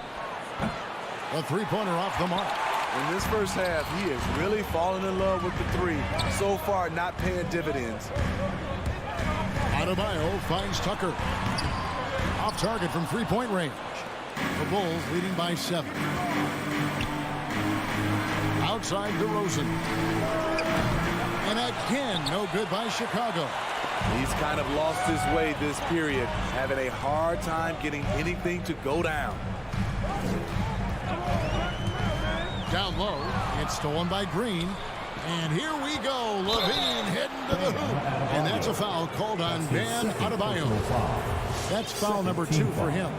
A three-pointer off the mark. In this first half, he is really falling in love with the three. So far, not paying dividends. Adebayo finds Tucker. Off target from three-point range. The Bulls leading by 7. Outside DeRozan. And again, no good by Chicago. He's kind of lost his way this period, having a hard time getting anything to go down. Down low, it's stolen by Green. And here we go, Levine heading to the hoop. And that's a foul called on Bam Adebayo. That's foul number 2 for him.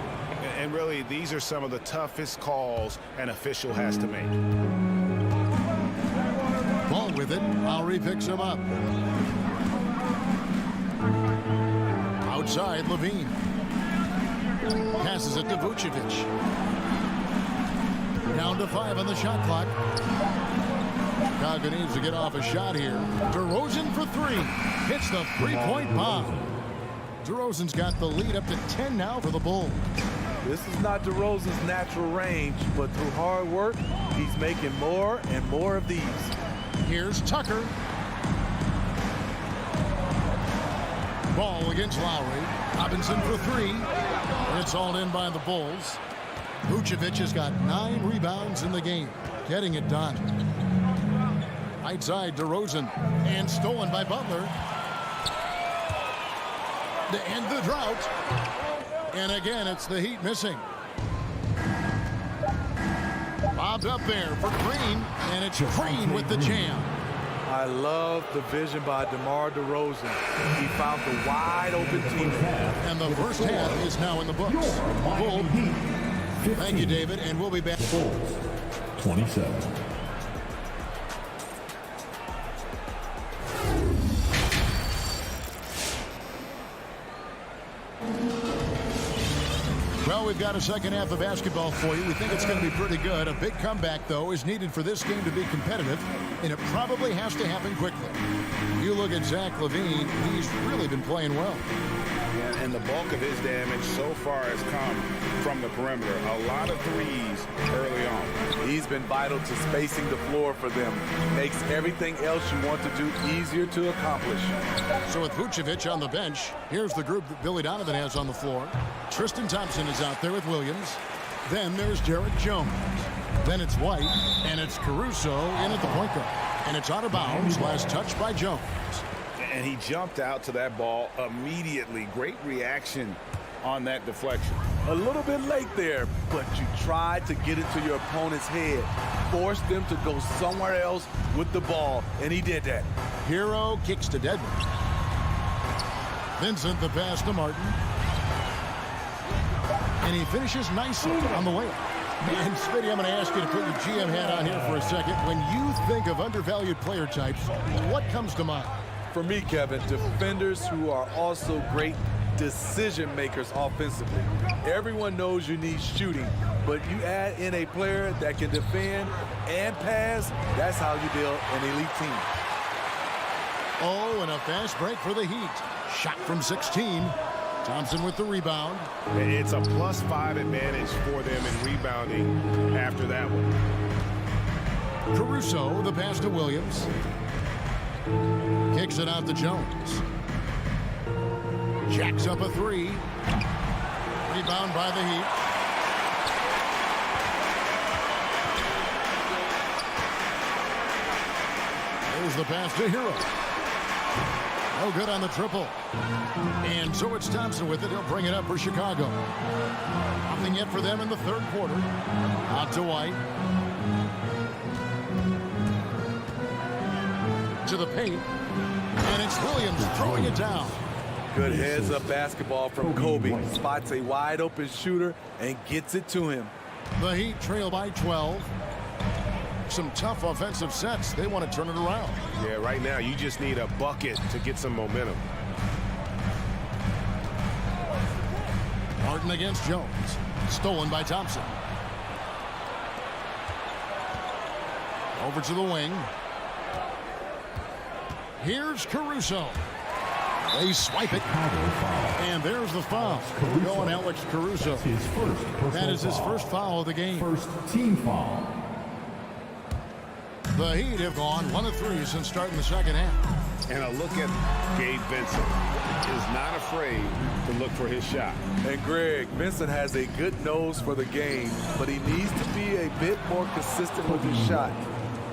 And really, these are some of the toughest calls an official has to make. Ball with it, Lowry picks him up. Outside, Levine. Passes it to Vucevic. Down to 5 on the shot clock. Chicago needs to get off a shot here. DeRozan for 3. Hits the three-point bomb. DeRozan's got the lead up to 10 now for the Bulls. This is not DeRozan's natural range, but through hard work, he's making more and more of these. Here's Tucker. Ball against Lowry. Robinson for 3. It's all in by the Bulls. Vucevic has got 9 rebounds in the game, getting it done. Right side, DeRozan, and stolen by Butler. To end the drought. And again, it's the Heat missing. Bobbed up there for Green, and it's Green with the jam. I love the vision by DeMar DeRozan. He found the wide open teammate. And the first half is now in the books. Bull. Thank you, David, and we'll be back. Bulls, 27. Well, we've got a second half of basketball for you. We think it's going to be pretty good. A big comeback, though, is needed for this game to be competitive, and it probably has to happen quickly. You look at Zach LaVine, he's really been playing well. And the bulk of his damage so far has come from the perimeter. A lot of threes early on. He's been vital to spacing the floor for them. Makes everything else you want to do easier to accomplish. So with Vucevic on the bench, here's the group that Billy Donovan has on the floor. Tristan Thompson is out there with Williams. Then there's Derek Jones. Then it's White, and it's Caruso in at the point guard. And it's out of bounds, last touch by Jones. And he jumped out to that ball immediately. Great reaction on that deflection. A little bit late there, but you tried to get into your opponent's head. Force them to go somewhere else with the ball, and he did that. Hero kicks to Dedmon. Vincent the pass to Martin. And he finishes nicely on the way. And Smitty, I'm going to ask you to put your GM hat on here for a second. When you think of undervalued player types, what comes to mind? For me, Kevin, defenders who are also great decision makers offensively. Everyone knows you need shooting, but you add in a player that can defend and pass, that's how you build an elite team. Oh, and a fast break for the Heat. Shot from 16. Thompson with the rebound. It's a +5 advantage for them in rebounding after that one. Caruso, the pass to Williams. Kicks it out to Jones. Jacks up a 3. Rebound by the Heat. There's the pass to Hero. No good on the triple. And so it's Thompson with it. He'll bring it up for Chicago. Nothing yet for them in the third quarter. Out to White. To the paint. And it's Williams throwing it down. Good heads-up basketball from Kobe. Spots a wide-open shooter and gets it to him. The Heat trail by 12. Some tough offensive sets. They want to turn it around. Yeah, right now you just need a bucket to get some momentum. Martin against Jones. Stolen by Thompson. Over to the wing. Here's Caruso. They swipe it. And there's the foul. Going Alex Caruso. That is his first foul of the game. First team foul. The Heat have gone 1 of 3 since starting the second half. And a look at Gabe Vincent. Is not afraid to look for his shot. And Greg, Vincent has a good nose for the game, but he needs to be a bit more consistent with his shot.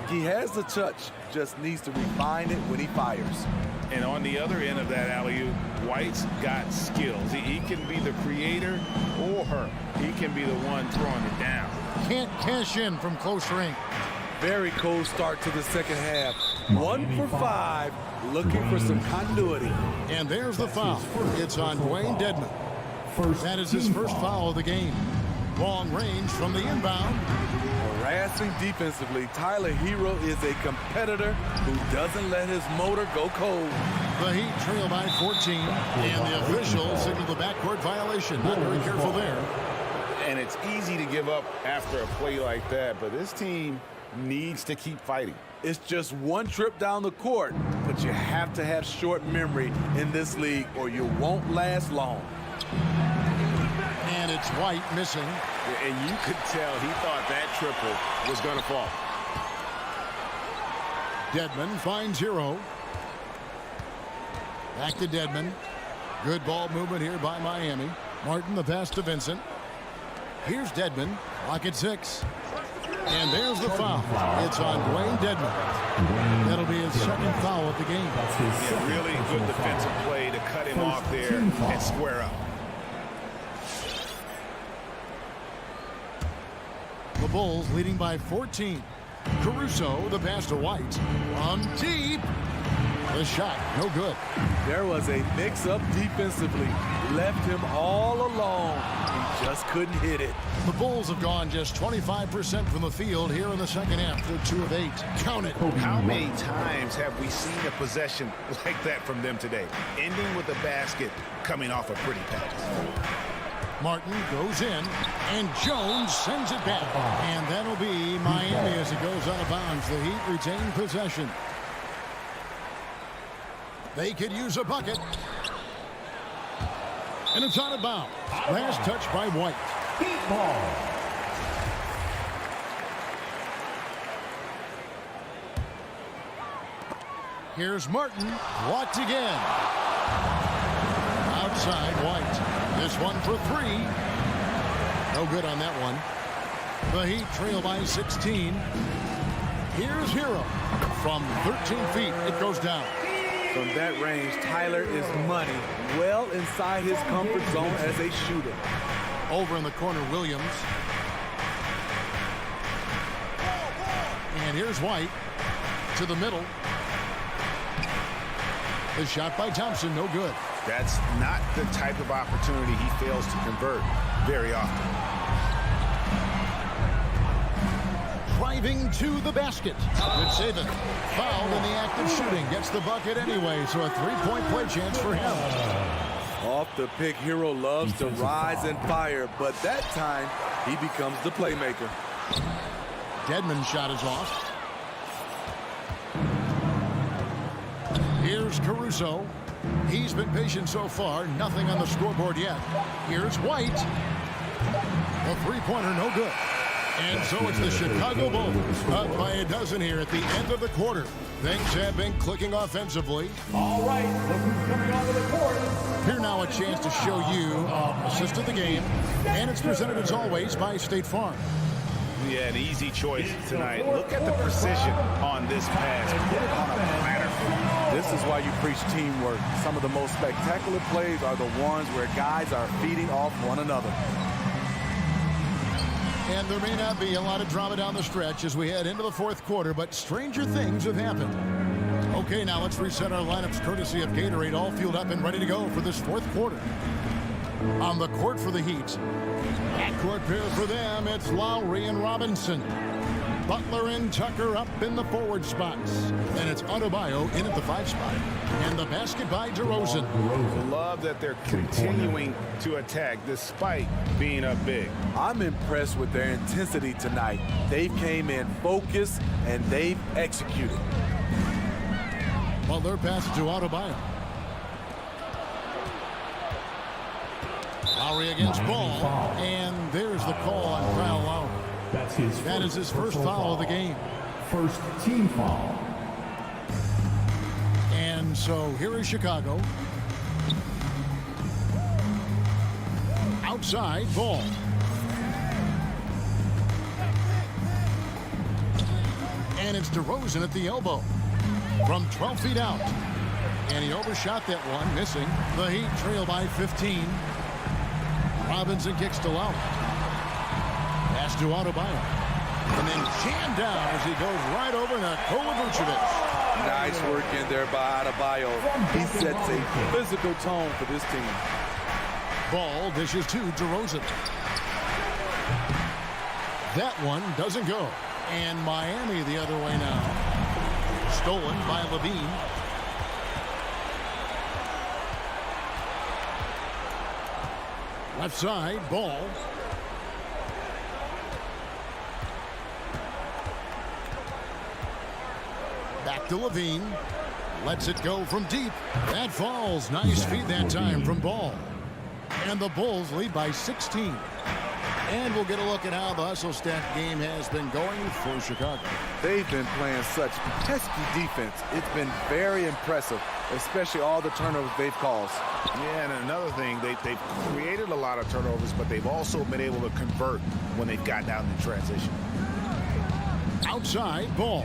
He has the touch, just needs to refine it when he fires. And on the other end of that alley-oop, White's got skills. He can be the creator or her. He can be the one throwing it down. Can't cash in from close range. Very cold start to the second half. 1 for 5, looking for some continuity. And there's the foul. It's on Dwayne Dedmon. That is his first foul of the game. Long range from the inbound. Harassing defensively, Tyler Hero is a competitor who doesn't let his motor go cold. The Heat trail by 14, and the official signaled the backcourt violation. Not very careful there. And it's easy to give up after a play like that, but this team needs to keep fighting. It's just one trip down the court, but you have to have short memory in this league or you won't last long. And it's White missing. And you could tell he thought that triple was going to fall. Dedmon finds Hero. Back to Dedmon. Good ball movement here by Miami. Martin the pass to Vincent. Here's Dedmon. Lock at 6. And there's the foul. It's on Dwayne Dedmon. That'll be his second foul of the game. Yeah, really good defensive play to cut him off there and square up. The Bulls leading by 14. Caruso, the pass to White. On deep. The shot, no good. There was a mix-up defensively. Left him all alone. He just couldn't hit it. The Bulls have gone just 25% from the field here in the second half. They're 2 of 8. Count it. How many times have we seen a possession like that from them today? Ending with a basket, coming off a pretty pass. Martin goes in, and Jones sends it back. And that'll be Miami as it goes out of bounds. The Heat retain possession. They could use a bucket. And it's out of bounds. Last touch by White. Heat ball. Here's Martin. Blocked again. Outside White. This one for 3. No good on that one. The Heat trail by 16. Here's Hero. From 13 feet, it goes down. From that range, Tyler is money, well inside his comfort zone as a shooter. Over in the corner, Williams. And here's White to the middle. The shot by Thompson, no good. That's not the type of opportunity he fails to convert very often. Driving to the basket. Good save it. Fouled in the act of shooting. Gets the bucket anyway, so a 3-point play chance for him. Off the pick, Hero loves to rise and fire, but that time he becomes the playmaker. Dedmon's shot is off. Here's Caruso. He's been patient so far. Nothing on the scoreboard yet. Here's White. A three-pointer, no good. And so it's the Chicago Bulls up by a dozen here at the end of the quarter. Things have been clicking offensively. All right, look who's coming onto the court. Here now a chance to show you assist of the game. And it's presented as always by State Farm. Yeah, an easy choice tonight. Look at the precision on this pass. Put it on a platter. This is why you preach teamwork. Some of the most spectacular plays are the ones where guys are feeding off one another. And there may not be a lot of drama down the stretch as we head into the fourth quarter, but stranger things have happened. Okay, now let's reset our lineups courtesy of Gatorade, all fueled up and ready to go for this fourth quarter. On the court for the Heat. Backcourt pair for them, it's Lowry and Robinson. Butler and Tucker up in the forward spots. Then it's Adebayo in at the 5 spot. And the basket by DeRozan. Love that they're continuing to attack despite being up big. I'm impressed with their intensity tonight. They came in focused and they've executed. Butler passes to Adebayo. Lowry against Ball. And there's the call on Kyle Lowry. That is his first foul of the game. First team foul. And so here is Chicago. Outside, Ball. And it's DeRozan at the elbow from 12 feet out. And he overshot that one, missing. The Heat trail by 15. Robinson kicks to Lowry. Pass to Adebayo. And then jammed down as he goes right over Nikola Vucevic. Nice work in there by Adebayo. He sets a physical tone for this team. Ball dishes to DeRozan. That one doesn't go. And Miami the other way now. Stolen by Levine. Left side, Ball. Back to Levine. Lets it go from deep. That falls. Nice feed that time from Ball. And the Bulls lead by 16. And we'll get a look at how the hustle stat game has been going for Chicago. They've been playing such pesky defense. It's been very impressive, especially all the turnovers they've caused. Yeah, and another thing, they've created a lot of turnovers, but they've also been able to convert when they've gotten out in transition. Outside, Ball.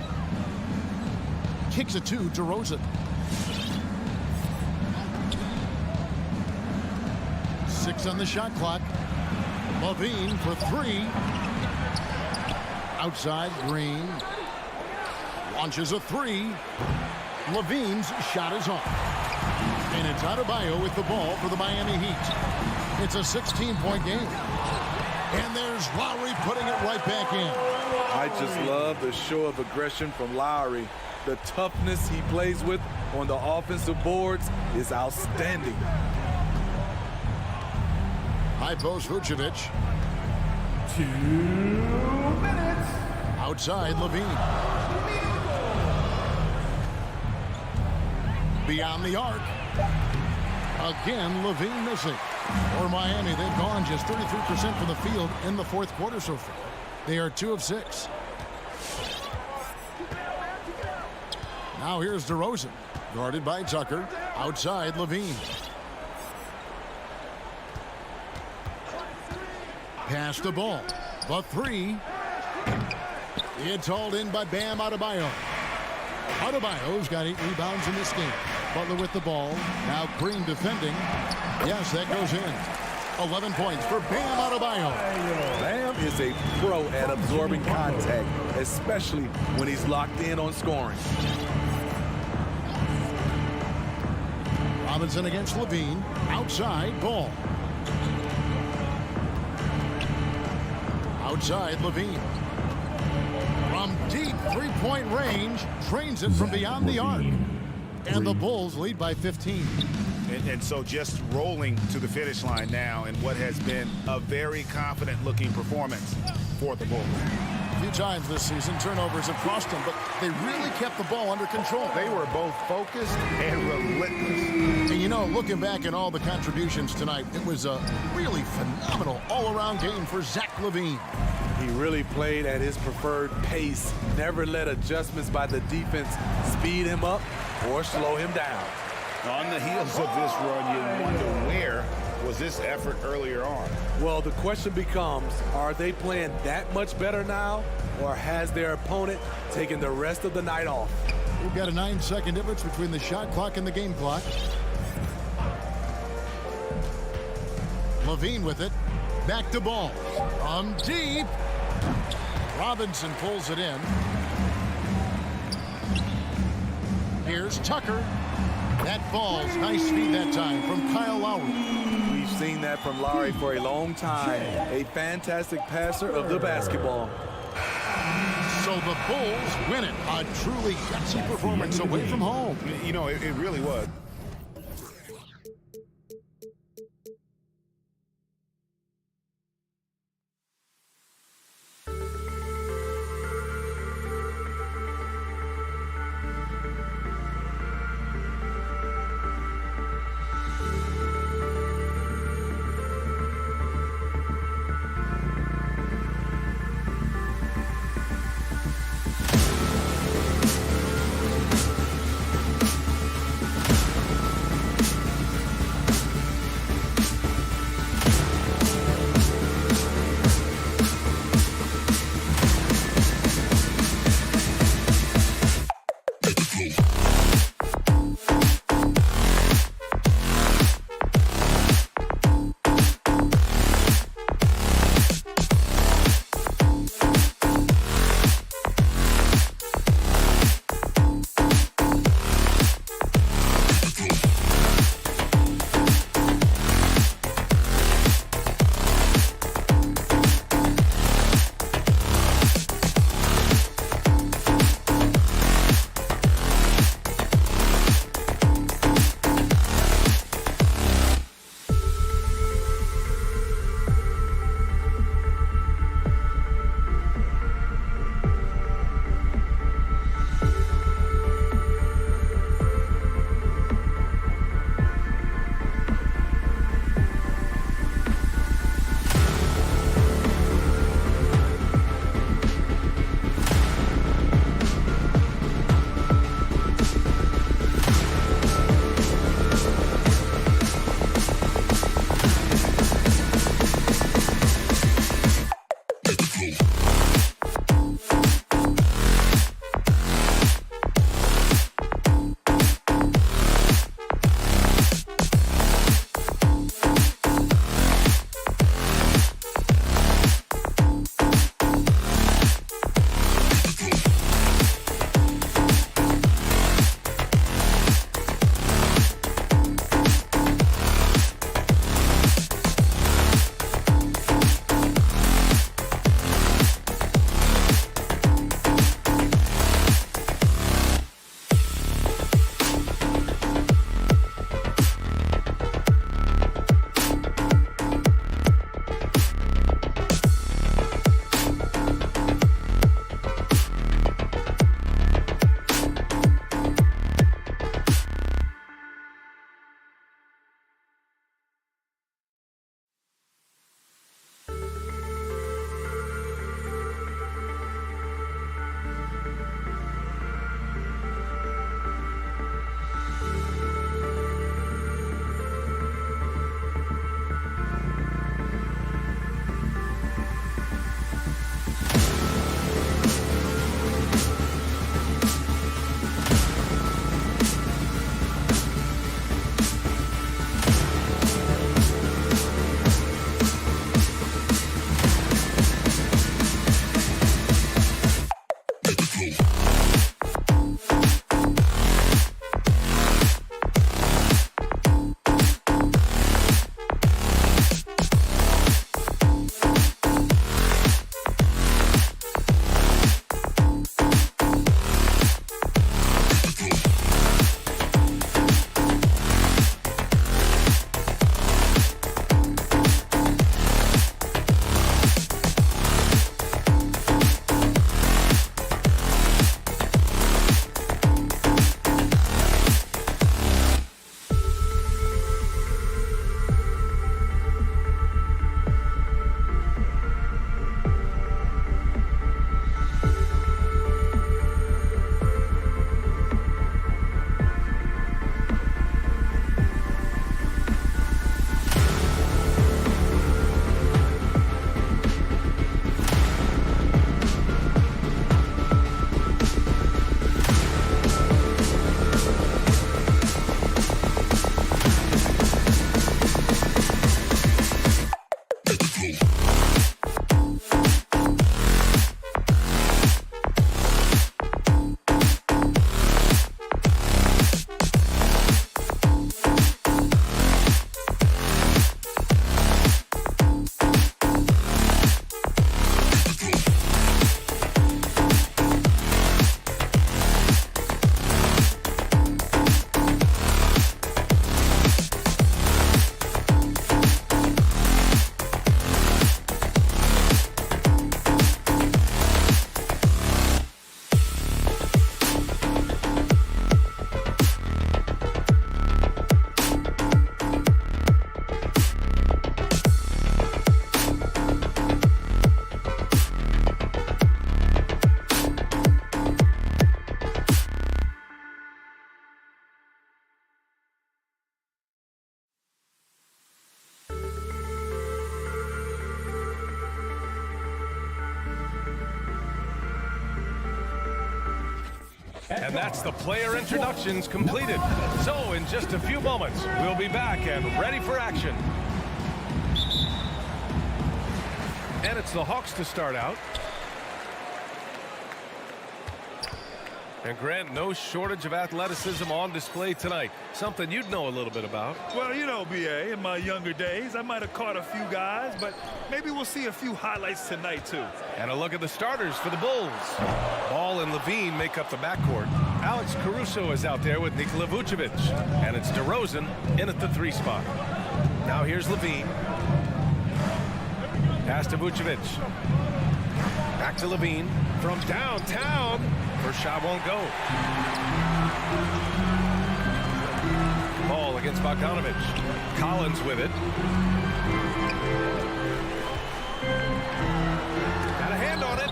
Kicks it to DeRozan. 6 on the shot clock. Levine for 3. Outside, Green. Launches a 3. Levine's shot is off. And it's Adebayo with the ball for the Miami Heat. It's a 16-point game. And there's Lowry putting it right back in. I just love the show of aggression from Lowry. The toughness he plays with on the offensive boards is outstanding. High post Vucevic. 2 minutes. Outside Levine. Beyond the arc. Again, Levine missing. For Miami, they've gone just 33% from the field in the fourth quarter so far. They are 2 of 6. Now here's DeRozan. Guarded by Tucker. Outside Levine. Pass the ball. The 3. It's hauled in by Bam Adebayo. Adebayo's got 8 rebounds in this game. Butler with the ball. Now Green defending. Yes, that goes in. 11 points for Bam Adebayo. Bam is a pro at absorbing contact, especially when he's locked in on scoring. Robinson against Levine. Outside, Ball. Outside, Levine. From deep three-point range, trains it from beyond the arc. And the Bulls lead by 15. And so just rolling to the finish line now in what has been a very confident-looking performance for the Bulls. A few times this season, turnovers have cost them, but they really kept the ball under control. They were both focused and relentless. And you know, looking back at all the contributions tonight, it was a really phenomenal all-around game for Zach LaVine. He really played at his preferred pace, never let adjustments by the defense speed him up or slow him down. On the heels of this run, you wonder where was this effort earlier on? Well, the question becomes, are they playing that much better now, or has their opponent taken the rest of the night off? We've got a 9-second difference between the shot clock and the game clock. LaVine with it. Back to ball. Deep. Robinson pulls it in. Here's Tucker. That falls. Nice feed that time from Kyle Lowry. We've seen that from Lowry for a long time. A fantastic passer of the basketball. So the Bulls win it. A truly gutsy performance away from home. You know, it really was. And that's the player introductions completed. So in just a few moments, we'll be back and ready for action. And it's the Hawks to start out. And Grant, no shortage of athleticism on display tonight. Something you'd know a little bit about. Well, you know, B.A., in my younger days, I might have caught a few guys, but maybe we'll see a few highlights tonight, too. And a look at the starters for the Bulls. Ball and Levine make up the backcourt. Alex Caruso is out there with Nikola Vucevic. And it's DeRozan in at the 3 spot. Now here's Levine. Pass to Vucevic. Back to Levine from downtown. First shot won't go. Ball against Bogdanovic. Collins with it. Got a hand on it.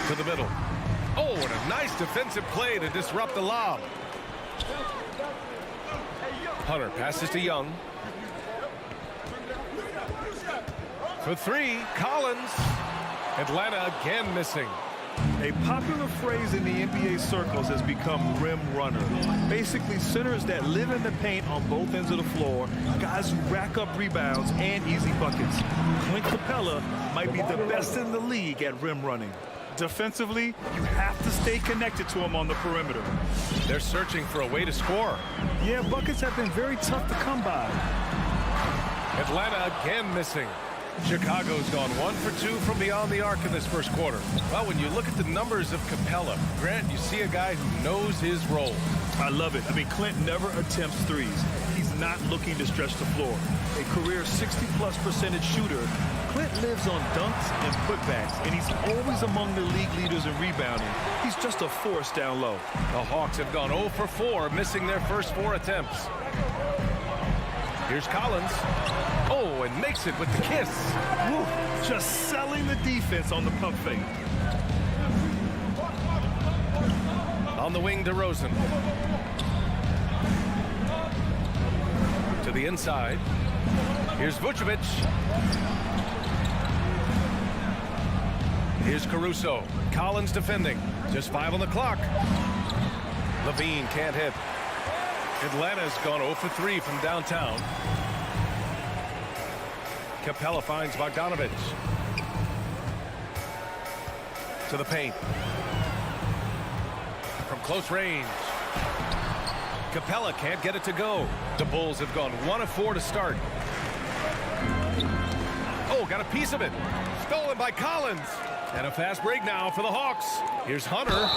To the middle. Oh, and a nice defensive play to disrupt the lob. Hunter passes to Young. For 3, Collins. Atlanta again missing. A popular phrase in the NBA circles has become rim runner. Basically, centers that live in the paint on both ends of the floor, guys who rack up rebounds and easy buckets. Clint Capella might be the best in the league at rim running. Defensively, you have to stay connected to him on the perimeter. They're searching for a way to score. Yeah, buckets have been very tough to come by. Atlanta again missing. Chicago's gone 1 for 2 from beyond the arc in this first quarter. Well, when you look at the numbers of Capella, Grant, you see a guy who knows his role. I love it. I mean, Clint never attempts threes. He's not looking to stretch the floor. A career 60+% shooter, Clint lives on dunks and putbacks, and he's always among the league leaders in rebounding. He's just a force down low. The Hawks have gone 0 for 4, missing their first 4 attempts. Here's Collins. Oh, and makes it with the kiss. Woo, just selling the defense on the pump fake. On the wing, DeRozan. To the inside. Here's Vucevic. Here's Caruso. Collins defending. Just 5 on the clock. Levine can't hit. Atlanta's gone 0 for 3 from downtown. Capella finds Bogdanovic. To the paint. From close range. Capella can't get it to go. The Bulls have gone 1 of 4 to start. Oh, got a piece of it. Stolen by Collins. And a fast break now for the Hawks. Here's Hunter.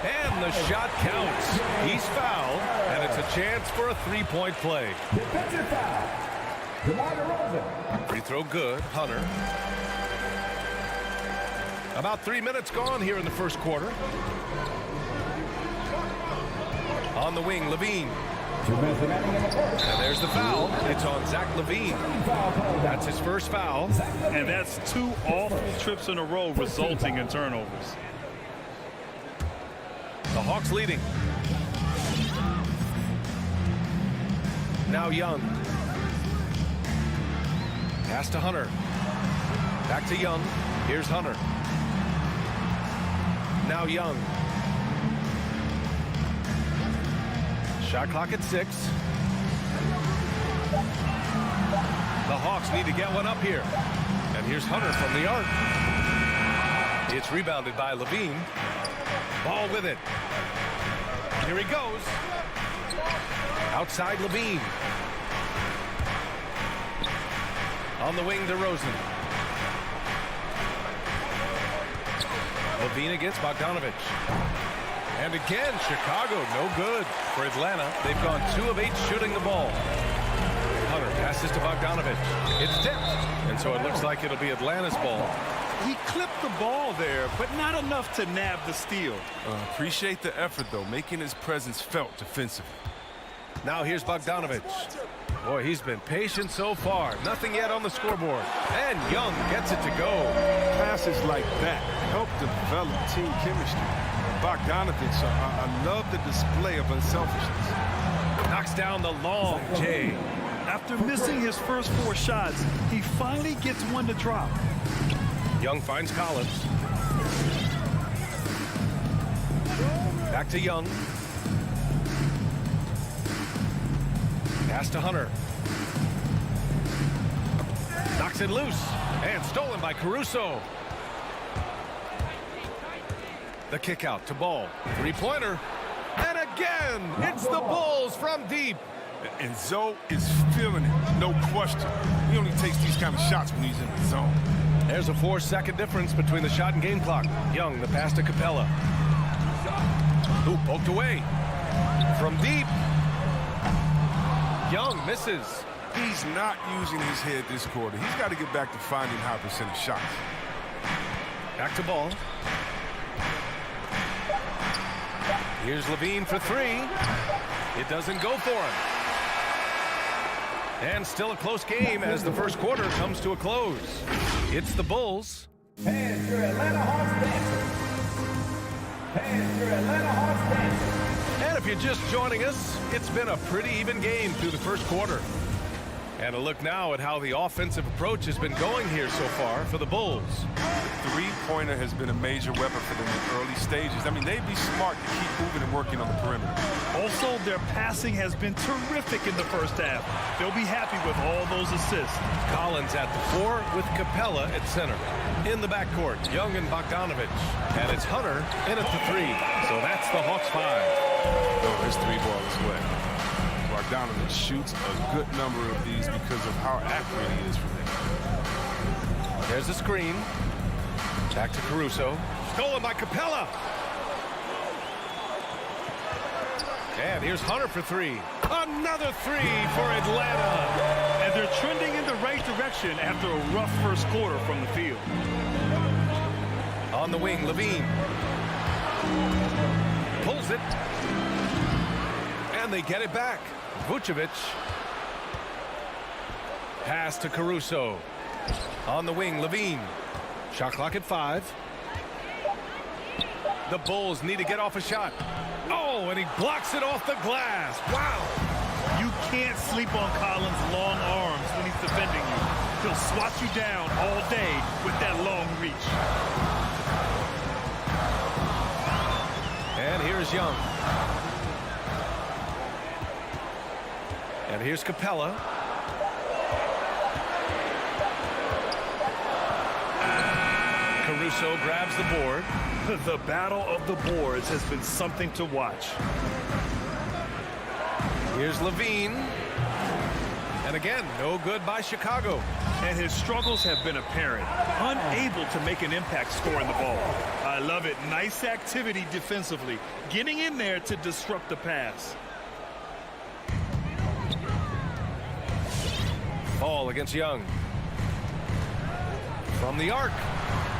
And the shot counts. He's fouled, and it's a chance for a 3-point play. Defensive foul. DeMar DeRozan. Free throw good. Hunter. About 3 minutes gone here in the first quarter. On the wing, Levine. And there's the foul. It's on Zach Levine. That's his first foul. And that's 2 awful trips in a row resulting in turnovers. The Hawks leading. Now Young. Pass to Hunter. Back to Young. Here's Hunter. Now Young. Shot clock at 6. The Hawks need to get one up here. And here's Hunter from the arc. It's rebounded by Levine. Ball with it. Here he goes. Outside Levine. On the wing, DeRozan. Levine against Bogdanovic. And again, Chicago, no good. For Atlanta, they've gone 2 of 8 shooting the ball. Hunter passes to Bogdanovic. It's tipped. And so it looks like it'll be Atlanta's ball. He clipped the ball there, but not enough to nab the steal. Appreciate the effort, though, making his presence felt defensively. Now here's Bogdanovic. Boy, he's been patient so far. Nothing yet on the scoreboard. And Young gets it to go. Passes like that help develop team chemistry. Bogdanovic, I love the display of unselfishness. Knocks down the long J. After missing his first 4 shots, he finally gets one to drop. Young finds Collins. Back to Young. Pass to Hunter. Knocks it loose. And stolen by Caruso. The kick out to Ball. Three-pointer. And again, it's the Bulls from deep. And Zoe is feeling it, no question. He only takes these kind of shots when he's in the zone. There's a 4-second difference between the shot and game clock. Young, the pass to Capella. Who poked away. From deep. Young misses. He's not using his head this quarter. He's got to get back to finding high percentage shots. Back to Ball. Here's Levine for three. It doesn't go for him. And still a close game as the first quarter comes to a close. It's the Bulls. And your Atlanta Hawks dancers. And your Atlanta Hawks dancers. And if you're just joining us, it's been a pretty even game through the first quarter. And a look now at how the offensive approach has been going here so far for the Bulls. The three-pointer has been a major weapon for them in the early stages. I mean, they'd be smart to keep moving and working on the perimeter. Also, their passing has been terrific in the first half. They'll be happy with all those assists. Collins at the 4 with Capella at center. In the backcourt, Young and Bogdanovich. And it's Hunter in at the 3. So that's the Hawks 5. Oh, his three ball is wet. Bogdanovich shoots a good number of these because of how accurate he is from there. There's a screen. Back to Caruso. Stolen by Capella. And here's Hunter for 3. Another 3 for Atlanta. And they're trending in the right direction after a rough first quarter from the field. On the wing, Levine. Pulls it. And they get it back. Vucevic. Pass to Caruso. On the wing, Levine. Shot clock at 5. The Bulls need to get off a shot. Oh, and he blocks it off the glass. Wow. You can't sleep on Collins' long arms when he's defending you. He'll swat you down all day with that long reach. And here's Young. And here's Capella. Caruso grabs the board. The battle of the boards has been something to watch. Here's Levine. And again, no good by Chicago. And his struggles have been apparent. Unable to make an impact scoring the ball. I love it. Nice activity defensively. Getting in there to disrupt the pass. Ball against Young. From the arc.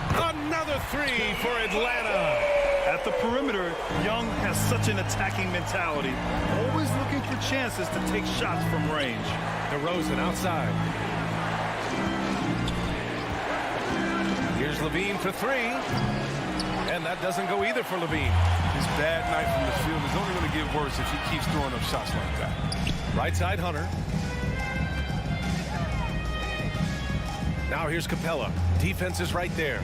Another 3 for Atlanta. At the perimeter, Young has such an attacking mentality. Always looking for chances to take shots from range. DeRozan outside. Here's Levine for 3. And that doesn't go either for Levine. His bad night from the field is only going to get worse if he keeps throwing up shots like that. Right side, Hunter. Now here's Capella. Defense is right there.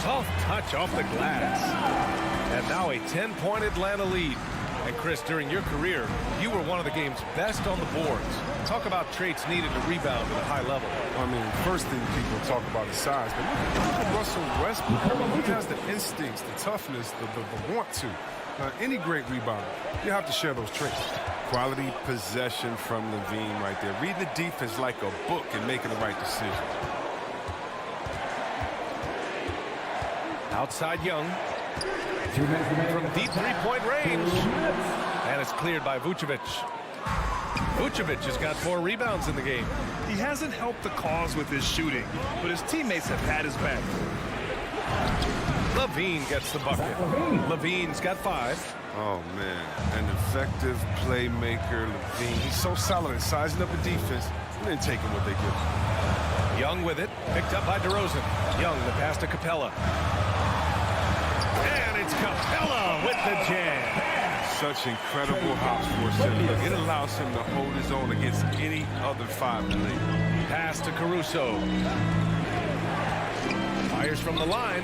Soft touch off the glass. And now a 10-point Atlanta lead. And Chris, during your career, you were one of the game's best on the boards. Talk about traits needed to rebound at a high level. I mean, first thing people talk about is size, but look at Russell Westbrook. I mean, he has the instincts, the toughness, the want to. Any great rebounder, you have to share those traits. Quality possession from Levine right there. Reading the defense like a book and making the right decision. Outside Young. From deep three-point range. And it's cleared by Vucevic. Vucevic has got 4 rebounds in the game. He hasn't helped the cause with his shooting, but his teammates have had his back. Levine gets the bucket. Levine's got 5. Oh, man. An effective playmaker, Levine. He's so solid at sizing up a defense and then taking what they give him. Young with it. Picked up by DeRozan. Young, the pass to Capella. And it's Capella with the jam. Such incredible hops for him. Look, it allows him to hold his own against any other 5 in the league. Pass to Caruso. Fires from the line.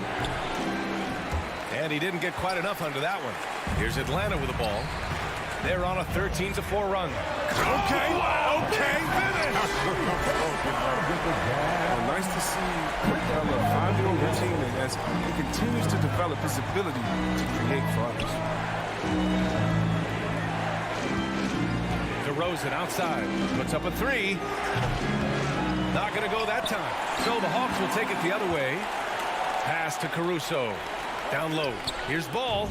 And he didn't get quite enough under that one. Here's Atlanta with the ball. They're on a 13-4 run. Okay, okay, finish! Well, nice to see Capella finding a routine as he continues to develop his ability to create for others. DeRozan outside, puts up a three. Not going to go that time. So the Hawks will take it the other way. Pass to Caruso. Down low. Here's Ball.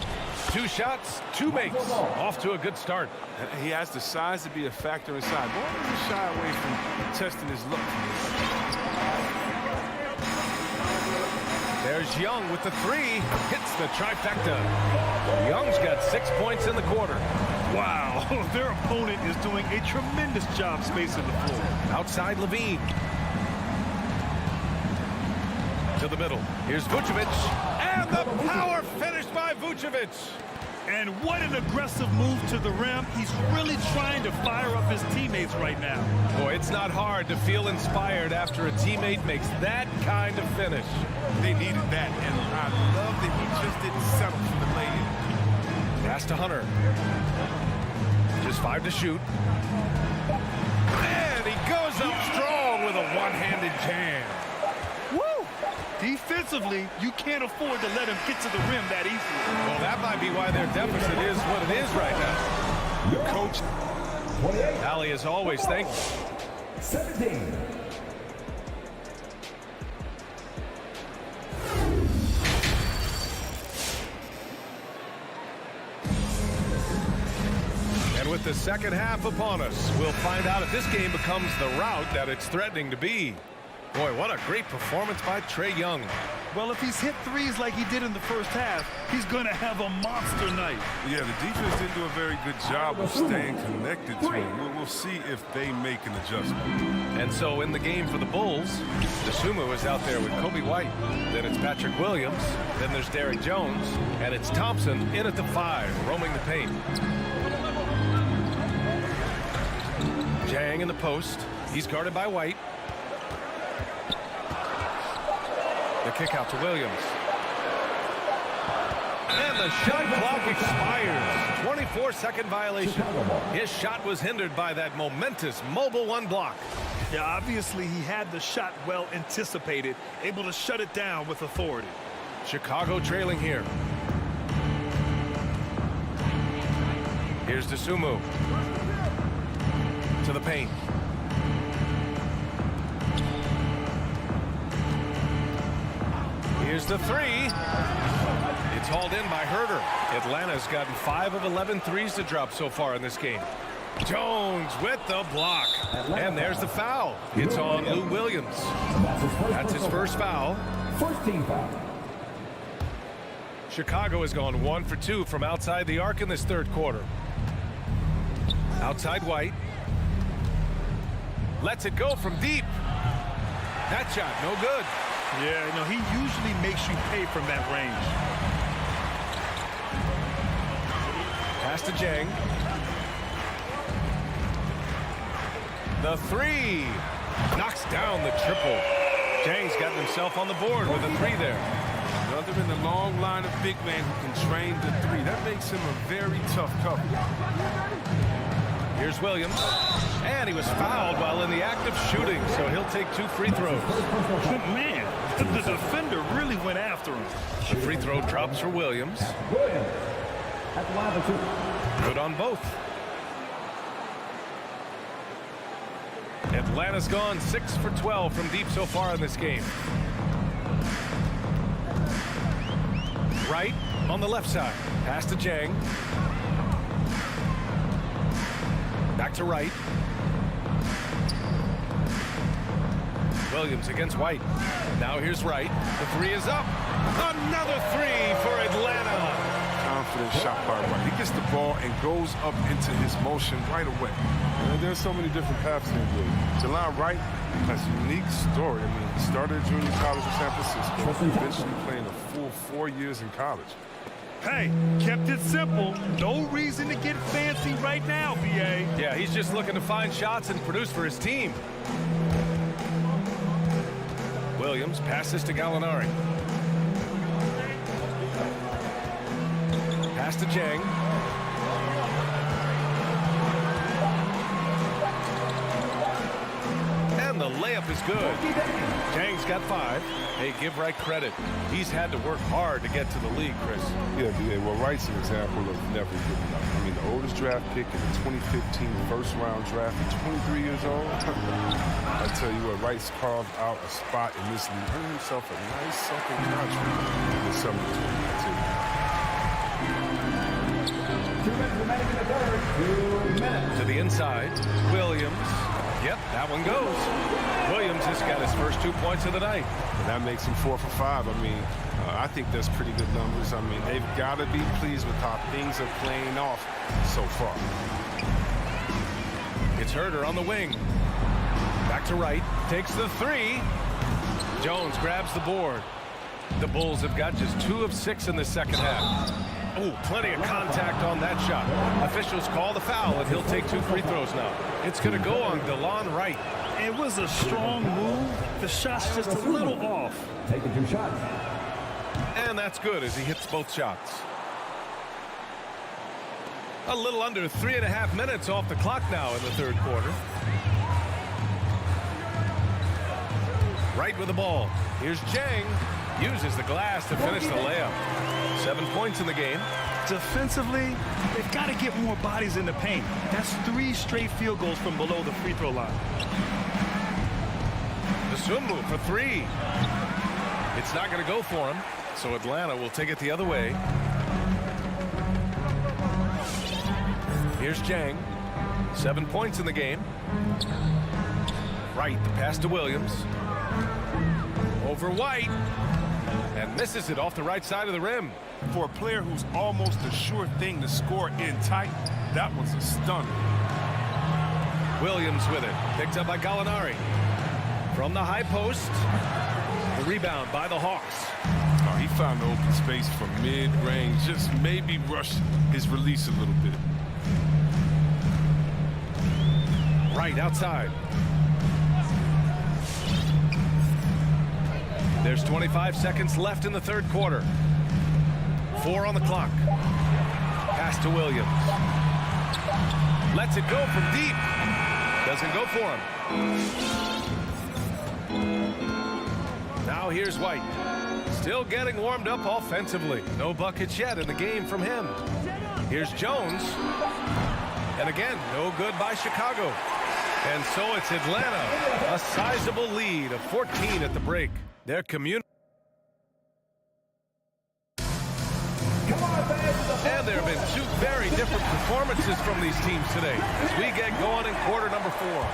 2 shots, 2 makes. Off to a good start. He has the size to be a factor inside. Ball doesn't shy away from testing his luck. There's Young with the 3. Hits the trifecta. Young's got 6 points in the quarter. Wow, their opponent is doing a tremendous job spacing the floor. Outside Levine. To the middle. Here's Vucevic. And the power finish by Vucevic. And what an aggressive move to the rim. He's really trying to fire up his teammates right now. Boy, it's not hard to feel inspired after a teammate makes that kind of finish. They needed that, and I love that he just didn't settle for the lay-in. Pass to Hunter. Just 5 to shoot. And he goes up strong with a one-handed jam. Woo! Defensively, you can't afford to let him get to the rim that easily. Well, that might be why their deficit is what it is right now. Coach. Allie, as always, thank you. 17. And with the second half upon us, we'll find out if this game becomes the rout that it's threatening to be. Boy, what a great performance by Trae Young. Well, if he's hit threes like he did in the first half, he's going to have a monster night. Yeah, the defense didn't do a very good job of staying connected to him. We'll see if they make an adjustment. And so in the game for the Bulls, DeSumo is out there with Kobe White. Then it's Patrick Williams. Then there's Derrick Jones. And it's Thompson in at the 5, roaming the paint. Jang in the post. He's guarded by White. The kick out to Williams. And the shot clock expires. 24-second violation. His shot was hindered by that momentous mobile 1 block. Yeah, obviously he had the shot well anticipated, able to shut it down with authority. Chicago trailing here. Here's DeSumo. To the paint. Here's the 3. It's hauled in by Herter. Atlanta's gotten 5 of 11 threes to drop so far in this game. Jones with the block. And there's the foul. It's on Lou Williams. That's his first foul. First team foul. Chicago has gone 1 for 2 from outside the arc in this third quarter. Outside White. Lets it go from deep. That shot, no good. Yeah, no, he usually makes you pay from that range. Pass to Jang. The 3. Knocks down the triple. Jang's gotten himself on the board with a 3 there. Well, they're in the long line of big men who can train the 3. That makes him a very tough cover. Here's Williams. And he was fouled while in the act of shooting, so he'll take 2 free throws. Man, the defender really went after him. The free throw drops for Williams. Good on both. Atlanta's gone 6 for 12 from deep so far in this game. Right on the left side. Pass to Jang. Back to Wright. Williams against White. Now here's Wright. The 3 is up. Another 3 for Atlanta. Confident shot by Wright. He gets the ball and goes up into his motion right away. And there's so many different paths in the game. Jelon Wright has a unique story. I mean, he started at junior college in San Francisco, eventually playing a full 4 years in college. Hey, kept it simple. No reason to get fancy right now, B.A. Yeah, he's just looking to find shots and produce for his team. Williams passes to Gallinari. Pass to Jang. And the layup is good. Jang's got 5. Hey, give Wright credit. He's had to work hard to get to the league, Chris. Yeah, well, Wright's an example of never giving up. I mean, the oldest draft pick in the 2015 first-round draft at 23 years old. I tell you what, Wright's carved out a spot in this league. Earned himself a nice second contract in the summer of 2022. To the inside. Williams. Yep, that one goes. Williams has got his first 2 points of the night. And that makes him 4 for 5. I mean, I think that's pretty good numbers. I mean, they've got to be pleased with how things are playing off so far. It's Herter on the wing. Back to Wright. Takes the 3. Jones grabs the board. The Bulls have got just 2 of 6 in the second half. Oh, plenty of contact on that shot. Officials call the foul, and he'll take 2 free throws now. It's going to go on DeLon Wright. It was a strong move. The shot's just a little off. Taking 2 shots. And that's good as he hits both shots. A little under 3.5 minutes off the clock now in the third quarter. Wright with the ball. Here's Jang. Uses the glass to finish the layup. 7 points in the game. Defensively, they've got to get more bodies in the paint. That's 3 straight field goals from below the free throw line. The swim move for 3. It's not going to go for him, so Atlanta will take it the other way. Here's Jang. 7 points in the game. Wright, the pass to Williams. Over White. And misses it off the right side of the rim. For a player who's almost a sure thing to score in tight, that was a stunner. Williams with it. Picked up by Gallinari. From the high post. The rebound by the Hawks. Oh, he found the open space from mid-range. Just maybe rush his release a little bit. Right outside. There's 25 seconds left in the third quarter. 4 on the clock. Pass to Williams. Lets it go from deep. Doesn't go for him. Now here's White. Still getting warmed up offensively. No buckets yet in the game from him. Here's Jones. And again, no good by Chicago. And so it's Atlanta. A sizable lead of 14 at the break. Their community. And there have been 2 very different performances from these teams today as we get going in quarter number 4.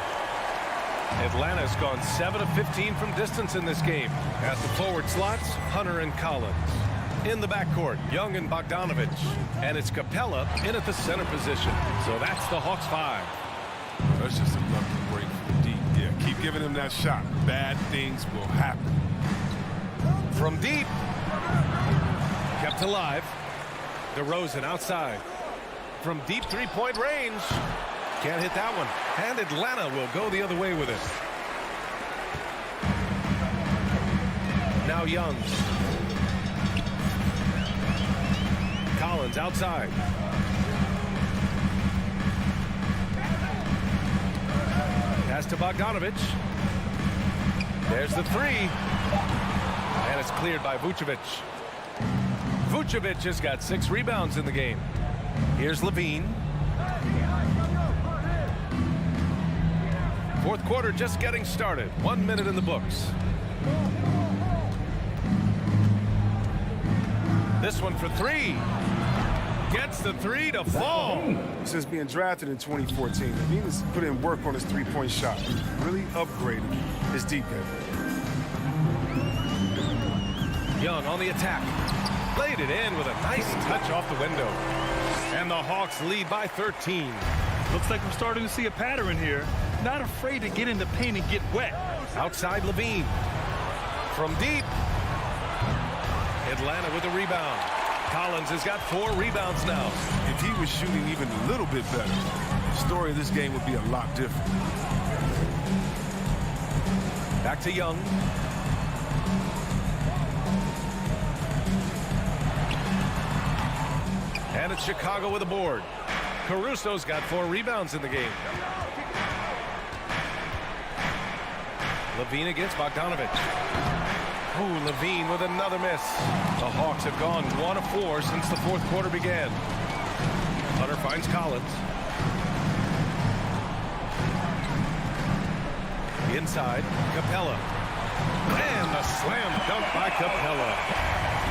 Atlanta's gone 7 of 15 from distance in this game. At the forward slots, Hunter and Collins. In the backcourt, Young and Bogdanovich. And it's Capella in at the center position. So that's the Hawks 5. That's just a lucky break for the deep. Yeah, keep giving him that shot. Bad things will happen. From deep. Kept alive. DeRozan outside. From deep 3-point range. Can't hit that one. And Atlanta will go the other way with it. Now Young. Collins outside. Pass to Bogdanovich. There's the 3. And it's cleared by Vucevic. Vucevic has got 6 rebounds in the game. Here's Levine. Fourth quarter just getting started. 1 minute in the books. This one for 3. Gets the 3 to fall. Since being drafted in 2014, Levine has put in work on his 3-point shot. Really upgraded his deep game. Young on the attack. Laid it in with a nice touch off the window. And the Hawks lead by 13. Looks like we're starting to see a pattern here. Not afraid to get in the paint and get wet. Outside Levine. From deep. Atlanta with a rebound. Collins has got 4 rebounds now. If he was shooting even a little bit better, the story of this game would be a lot different. Back to Young. And it's Chicago with a board. Caruso's got 4 rebounds in the game. Levine against Bogdanovich. Ooh, Levine with another miss. The Hawks have gone 1 of 4 since the 4th quarter began. Hunter finds Collins. Inside, Capella. And a slam dunk by Capella.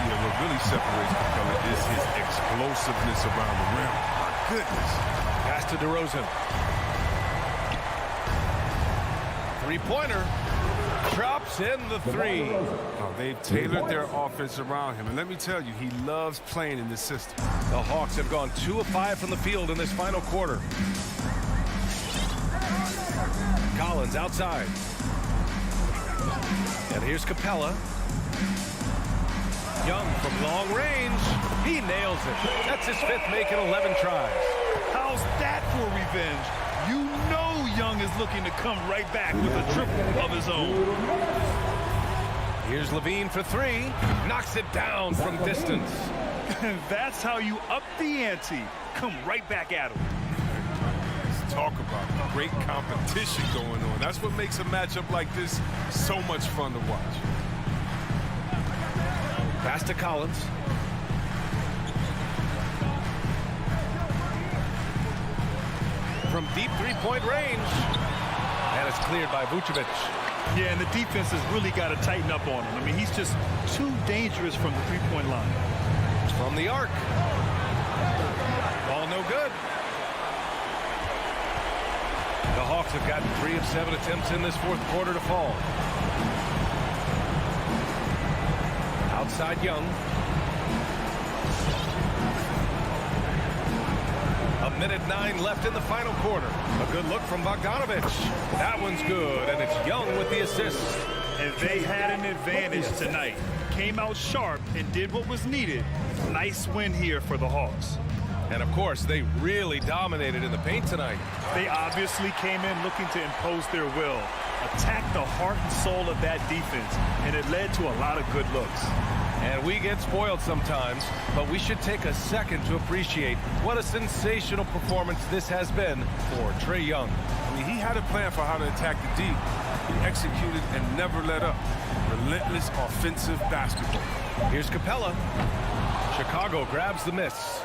Yeah, what really separates Capella is his explosiveness around the rim. My goodness. Pass to DeRozan. 3-pointer. Drops in the 3. Oh, they've tailored their offense around him. And let me tell you, he loves playing in this system. The Hawks have gone 2 of 5 from the field in this final quarter. Collins outside. And here's Capella. Young from long range. He nails it. That's his 5th make in 11 tries. How's that for revenge? You know Young is looking to come right back with a triple of his own. Here's Levine for 3. Knocks it down from distance. That's how you up the ante. Come right back at him. Let's talk about great competition going on. That's what makes a matchup like this so much fun to watch. Pass to Collins. From deep 3-point range. And it's cleared by Vucevic. Yeah, and the defense has really got to tighten up on him. I mean, he's just too dangerous from the 3-point line. From the arc. Ball no good. The Hawks have gotten 3 of 7 attempts in this 4th quarter to fall. Outside Young. A minute 9 left in the final quarter. A good look from Bogdanovich. That one's good, and it's Young with the assist. And they had an advantage tonight. Came out sharp and did what was needed. Nice win here for the Hawks. And of course, they really dominated in the paint tonight. They obviously came in looking to impose their will, attack the heart and soul of that defense, and it led to a lot of good looks. And we get spoiled sometimes, but we should take a second to appreciate what a sensational performance this has been for Trae Young. I mean, he had a plan for how to attack the D. He executed and never let up. Relentless offensive basketball. Here's Capella. Chicago grabs the miss.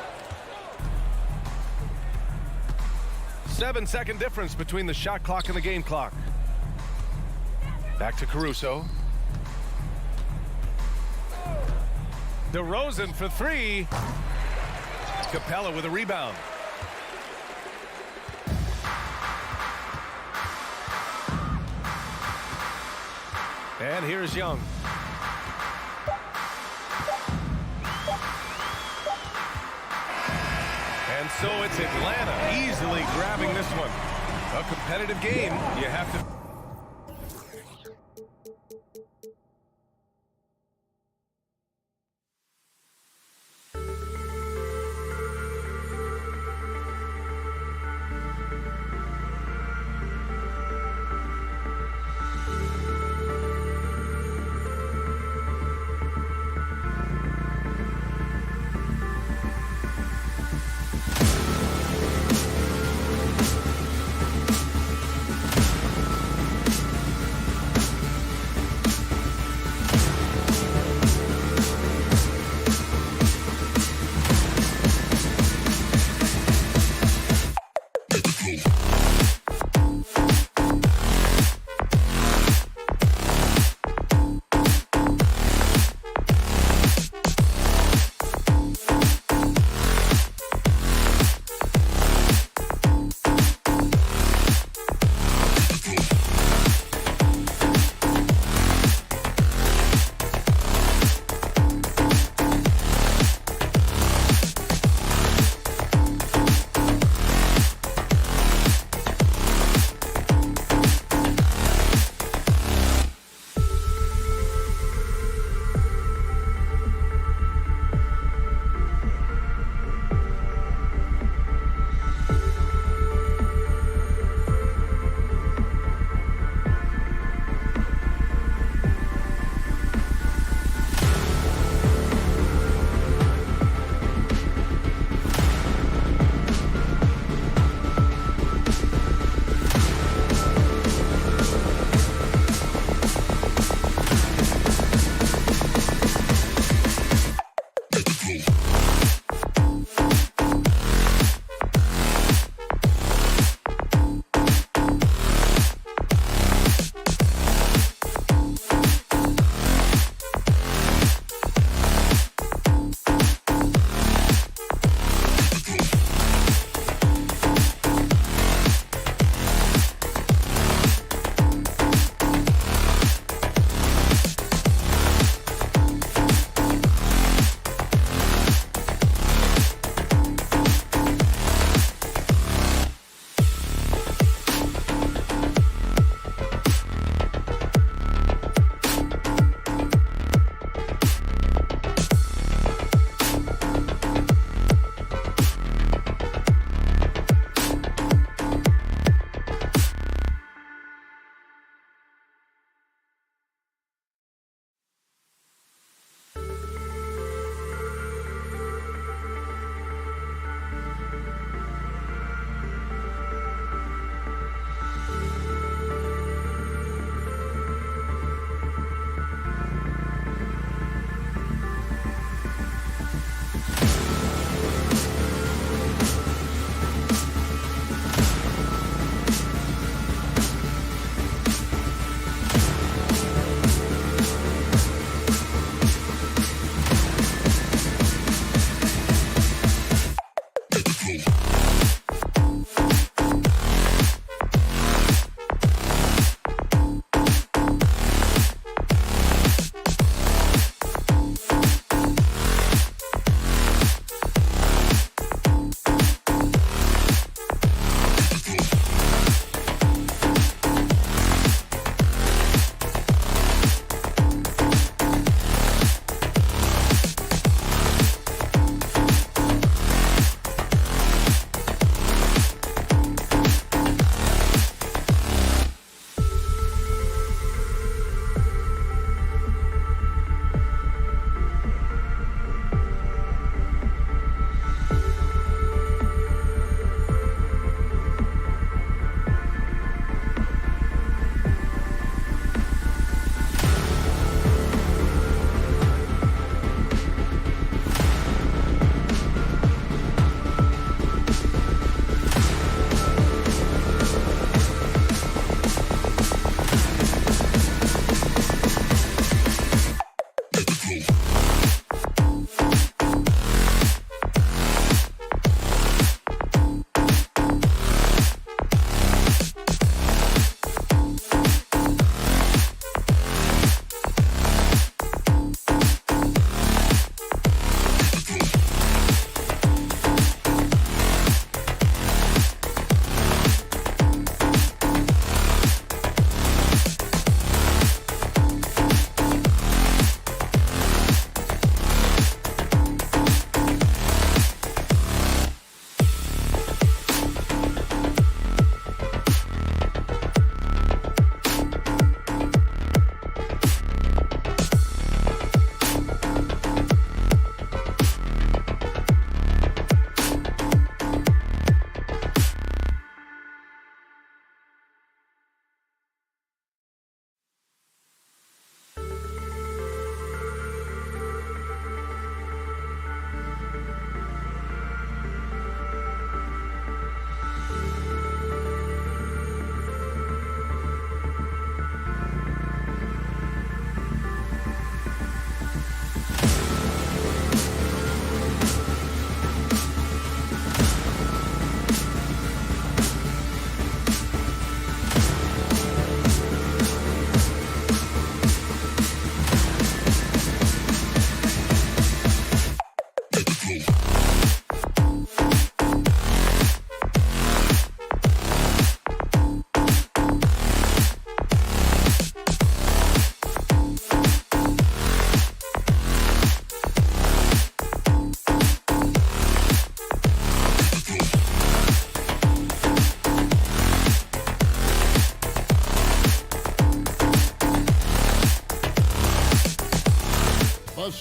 7-second difference between the shot clock and the game clock. Back to Caruso. DeRozan for 3. Capella with a rebound. And here's Young. And so it's Atlanta easily grabbing this one. A competitive game. You have to...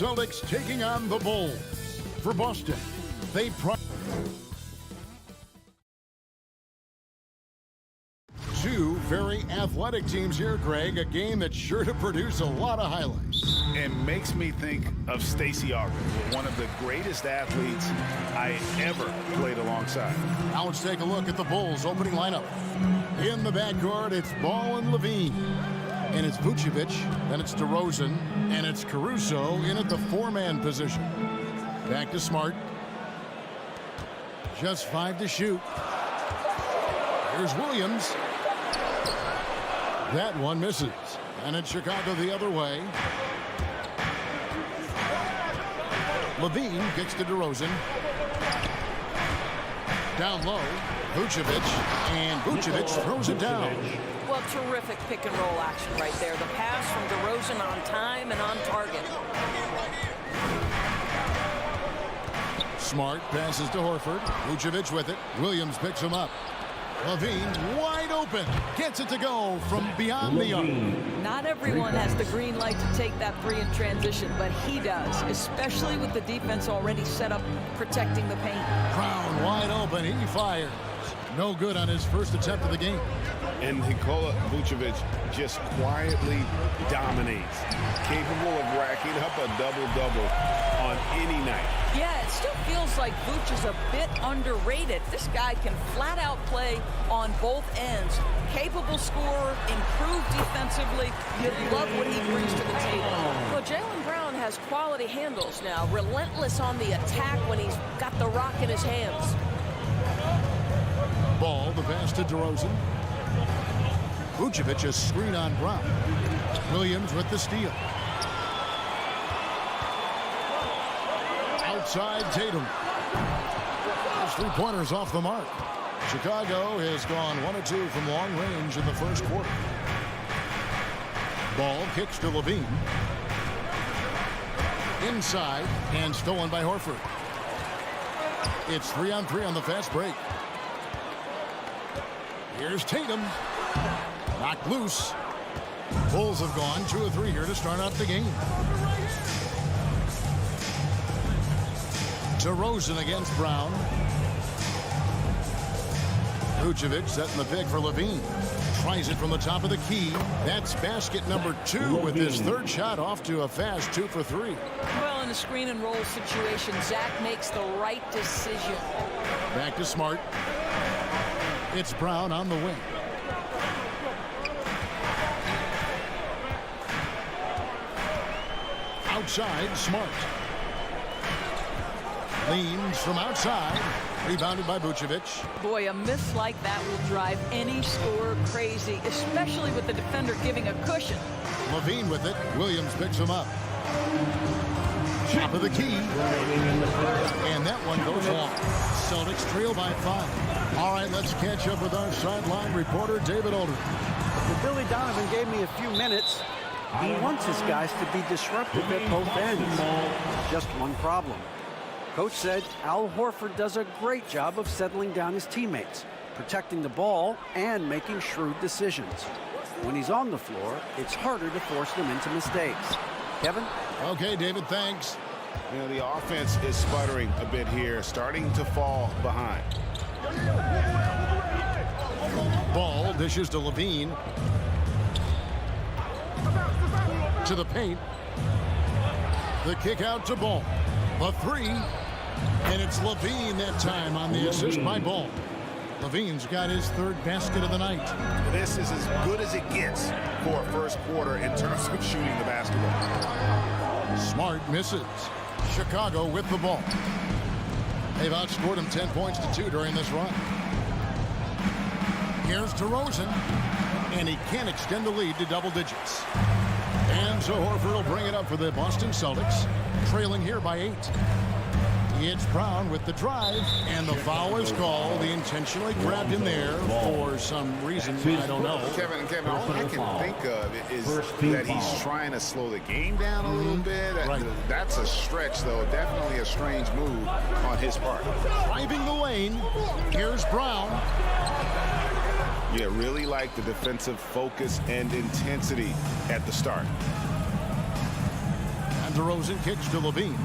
Celtics taking on the Bulls. For Boston, they two very athletic teams here, Greg. A game that's sure to produce a lot of highlights. And makes me think of Stacey Augmon, one of the greatest athletes I ever played alongside. Now let's take a look at the Bulls' opening lineup. In the backcourt, it's Ball and Levine. And it's Vucevic, then it's DeRozan, and it's Caruso in at the four-man position. Back to Smart. Just 5 to shoot. Here's Williams. That one misses. And it's Chicago the other way. Levine kicks to DeRozan. Down low, Vucevic, and Vucevic throws it down. Well, terrific pick and roll action right there. The pass from DeRozan on time and on target. Smart passes to Horford. Vucevic with it. Williams picks him up. Levine wide open. Gets it to go from beyond the arc. Not everyone has the green light to take that three in transition, but he does, especially with the defense already set up protecting the paint. Brown wide open. He fires. No good on his first attempt of the game. And Nikola Vucevic just quietly dominates, capable of racking up a double-double on any night. Yeah, it still feels like Vooch is a bit underrated. This guy can flat out play on both ends. Capable scorer, improved defensively. You love what he brings to the table. Well, Jaylen Brown has quality handles now. Relentless on the attack when he's got the rock in his hands. Ball, the pass to DeRozan. Vucevic a screen on Brown. Williams with the steal. Outside Tatum. His three-pointers off the mark. Chicago has gone 1 of 2 from long range in the first quarter. Ball kicks to Levine. Inside and stolen by Horford. It's 3-on-3 on the fast break. Here's Tatum. Knocked loose. Bulls have gone 2 of 3 here to start out the game. DeRozan against Brown. Vucevic setting the pick for Levine. Tries it from the top of the key. That's basket number 2 with his third shot off to a fast 2 for 3. Well, in a screen and roll situation, Zach makes the right decision. Back to Smart. It's Brown on the wing. Outside, Smart. Leans from outside. Rebounded by Vucevic. Boy, a miss like that will drive any scorer crazy, especially with the defender giving a cushion. Levine with it. Williams picks him up. Top of the key. And that one goes long. Celtics trail by 5. All right, let's catch up with our sideline reporter, David Aldridge. Well, Billy Donovan gave me a few minutes. He wants his guys to be disruptive at both ends. Just one problem. Coach said Al Horford does a great job of settling down his teammates, protecting the ball, and making shrewd decisions. When he's on the floor, it's harder to force them into mistakes. Kevin? Okay, David, thanks. You know, the offense is sputtering a bit here, starting to fall behind. Ball dishes to Levine. To the paint. The kick out to Ball. The 3. And it's Levine that time on the assist by Ball. Levine's got his third basket of the night. This is as good as it gets for a first quarter in terms of shooting the basketball. Smart misses. Chicago with the ball. They've outscored him 10 points to 2 during this run. Here's DeRozan. And he can't extend the lead to double digits. And so Horford will bring it up for the Boston Celtics, trailing here by 8. It's Brown with the drive, and the foul is called. He intentionally grabbed him there for some reason, I don't know. Kevin, all I can think of is that he's trying to slow the game down a little bit. Right. That's a stretch, though. Definitely a strange move on his part. Driving the lane, here's Brown. Yeah, really like the defensive focus and intensity at the start. And DeRozan kicks to Levine.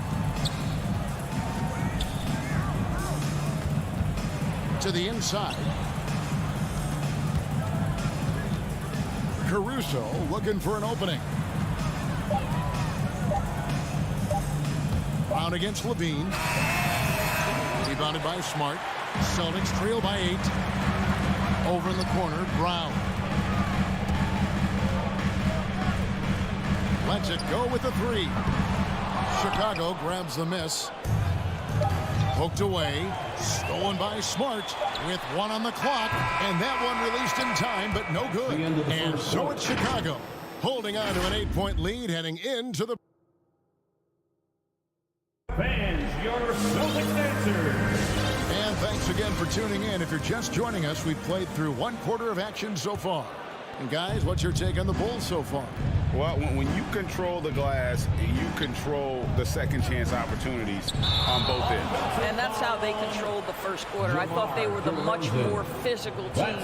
To the inside. Caruso looking for an opening. Brown against Levine. Rebounded by Smart. Celtics trail by 8. Over in the corner, Brown. Lets it go with the 3. Chicago grabs the miss. Poked away. Stolen by Smart with 1 on the clock. And that one released in time, but no good. And so it's Chicago holding on to an 8-point lead heading into the... Fans, your Celtics answer. And thanks again for tuning in. If you're just joining us, we've played through 1 quarter of action so far. And guys, what's your take on the Bulls so far? Well, when you control the glass, you control the second chance opportunities on both ends. And that's how they controlled the first quarter. I thought they were the much more physical team.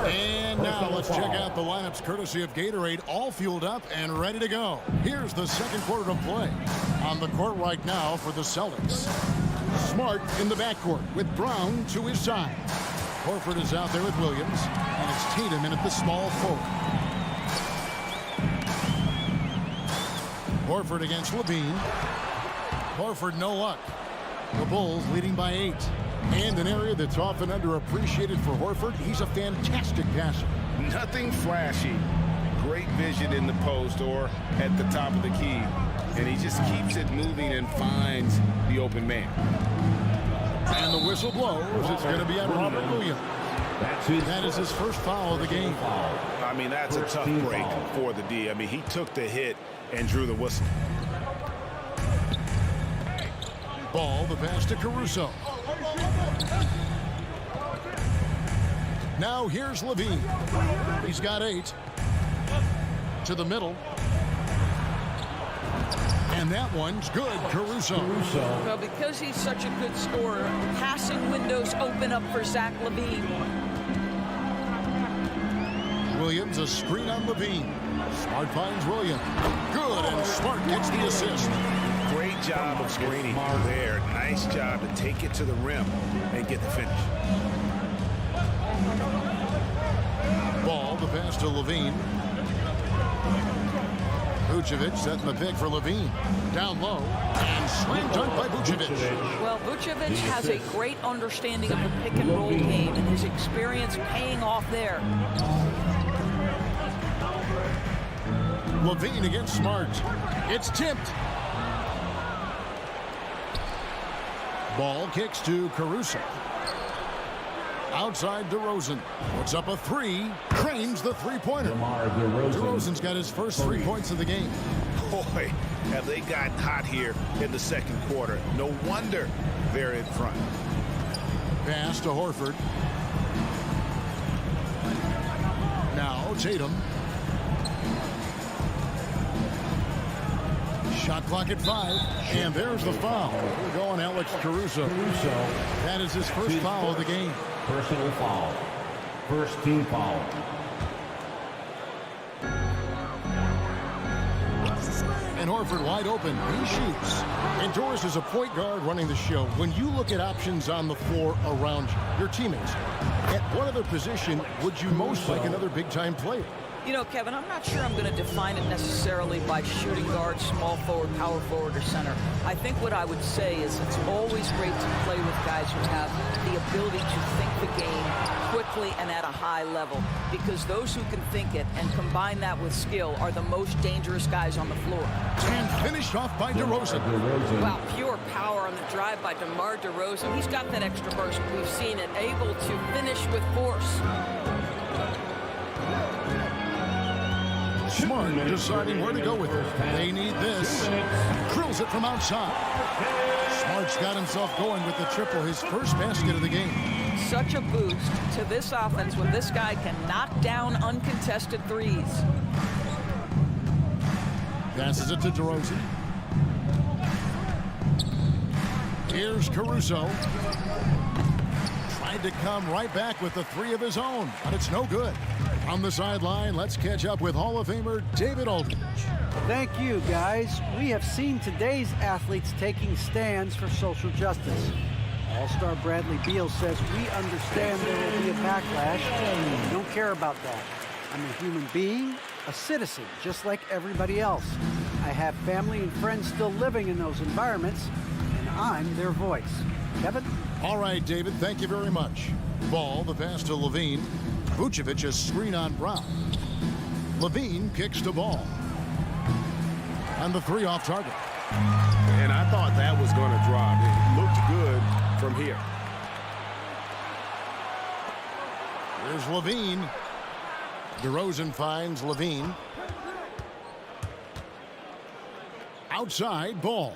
And now let's check out the lineups courtesy of Gatorade, all fueled up and ready to go. Here's the second quarter of play. On the court right now for the Celtics. Smart in the backcourt with Brown to his side. Horford is out there with Williams, and it's Tatum in at the small forward. Horford against Levine. Horford no luck. The Bulls leading by 8. And an area that's often underappreciated for Horford, he's a fantastic passer. Nothing flashy. Great vision in the post or at the top of the key. And he just keeps it moving and finds the open man. And the whistle blows. It's going to be on Robert Williams. That is his first foul of the game. I mean, that's a tough break for the D. I mean, he took the hit and drew the whistle. Ball, the pass to Caruso. Now here's Levine. He's got 8. To the middle. And that one's good, Caruso. Well, because he's such a good scorer, passing windows open up for Zach LaVine. Williams, a screen on Levine. Smart finds Williams. Good, and Smart gets the assist. Great job of screening there. Nice job to take it to the rim and get the finish. Ball, the pass to Levine. Vucevic setting the pick for Levine. Down low, and slam dunk by Vucevic. Well, Vucevic has a great understanding of the pick and roll game, and his experience paying off there. Levine against Smart. It's tipped. Ball kicks to Caruso. Outside DeRozan. Puts up a 3. Cranes the 3-pointer. DeRozan's got his first 3 points of the game. Boy, have they gotten hot here in the second quarter. No wonder they're in front. Pass to Horford. Now Tatum. Shot clock at 5. And there's the foul. We're going Alex Caruso. That is his first foul of the game. Personal foul. First team foul. And Horford wide open. He shoots. And Doris is a point guard running the show. When you look at options on the floor around you, your teammates, at what other position would you most like another big-time player? You know, Kevin, I'm not sure I'm going to define it necessarily by shooting guard, small forward, power forward, or center. I think what I would say is it's always great to play with guys who have the ability to think the game quickly and at a high level, because those who can think it and combine that with skill are the most dangerous guys on the floor. And finished off by DeRozan. Wow, pure power on the drive by DeMar DeRozan. He's got that extra burst. We've seen it, able to finish with force. Smart deciding where to go with it. They need this. Drills it from outside. Smart's got himself going with the triple, his first basket of the game. Such a boost to this offense when this guy can knock down uncontested threes. Passes it to DeRozan. Here's Caruso. tried to come right back with the 3 of his own, but it's no good. On the sideline, let's catch up with Hall of Famer David Aldridge. Thank you, guys. We have seen today's athletes taking stands for social justice. All-Star Bradley Beal says, we understand there will be a backlash. We don't care about that. I'm a human being, a citizen, just like everybody else. I have family and friends still living in those environments, and I'm their voice. Kevin? All right, David, thank you very much. Ball, the pass to Levine. Vucevic, a screen on Brown. Levine kicks to Ball. And the 3 off target. And I thought that was going to drop. It looked good from here. Here's Levine. DeRozan finds Levine. Outside, Ball.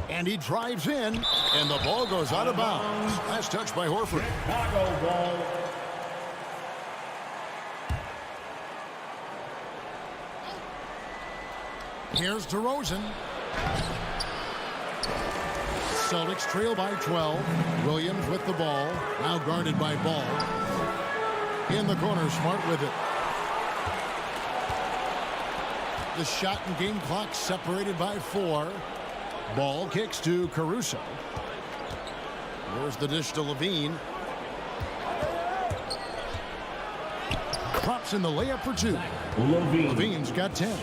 And he drives in, and the ball goes out of bounds. Last touch by Horford. Chicago ball. Here's DeRozan. Celtics trail by 12. Williams with the ball. Now guarded by Ball. In the corner, Smart with it. The shot and game clock separated by 4. Ball kicks to Caruso. There's the dish to Levine. Drops in the layup for 2. Levine's got 10.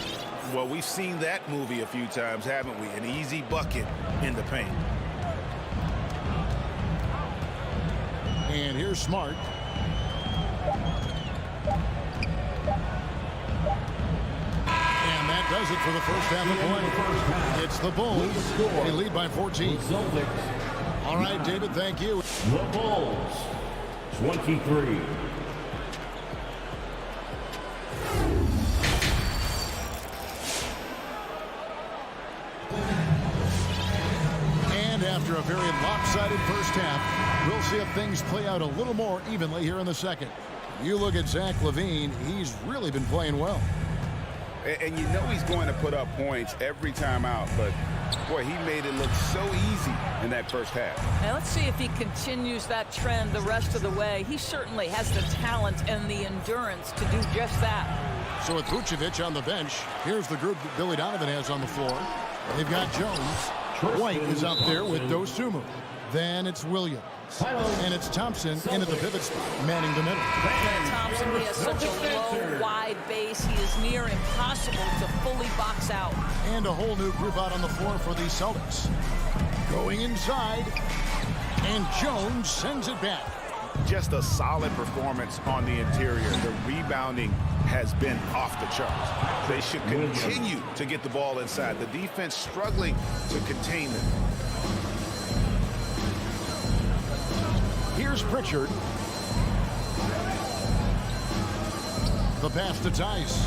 Well, we've seen that movie a few times, haven't we? An easy bucket in the paint. And here's Smart. And that does it for the first half of play. It's the Bulls. They lead by 14. All right, David, thank you. The Bulls, 23. And after a very lopsided first half, we'll see if things play out a little more evenly here in the second. You look at Zach LaVine, he's really been playing well. And you know he's going to put up points every time out, but boy, he made it look so easy in that first half. Now let's see if he continues that trend the rest of the way. He certainly has the talent and the endurance to do just that. So with Vucevic on the bench, here's the group that Billy Donovan has on the floor. They've got Jones. White is up there with Dosunmu. Then it's Williams. And it's Thompson in at the pivot spot, manning the middle. Thompson, he has such a low, wide base. He is near impossible to fully box out. And a whole new group out on the floor for the Celtics. Going inside, and Jones sends it back. Just a solid performance on the interior. The rebounding has been off the charts. They should continue to get the ball inside. The defense struggling to contain them. Here's Pritchard. The pass to Tice.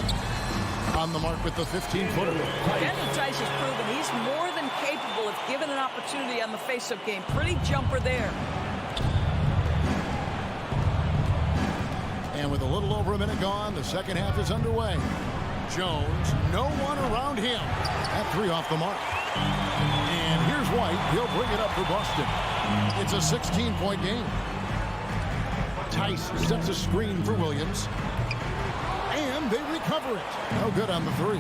On the mark with the 15-footer. Daniel Tice has proven he's more than capable if given an opportunity on the face-up game. Pretty jumper there. And with a little over a minute gone, the second half is underway. Jones, no one around him. That 3 off the mark. And here's White. He'll bring it up for Boston. It's a 16-point game. Tice sets a screen for Williams. And they recover it. No good on the 3.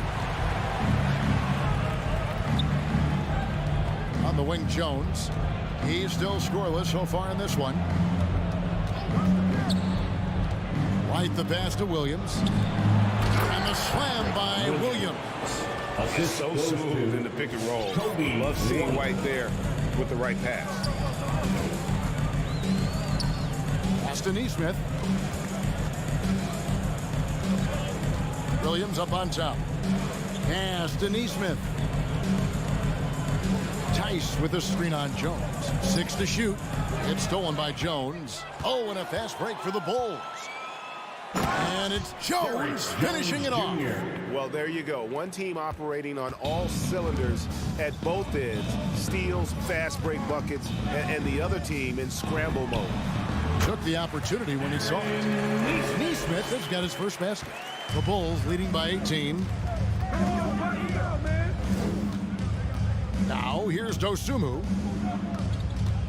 On the wing, Jones. He's still scoreless so far in this one. White the pass to Williams. And the slam by Williams. It's so smooth in the pick and roll. Love seeing White there with the right pass. To Neesmith. Williams up on top. Pass to Neesmith. Tice with a screen on Jones. 6 to shoot. It's stolen by Jones. Oh, and a fast break for the Bulls. And it's Jones finishing it off. Well, there you go. One team operating on all cylinders at both ends. Steals, fast break buckets, and the other team in scramble mode. Took the opportunity when he saw it. Neesmith has got his first basket. The Bulls leading by 18. Now here's Dosunmu.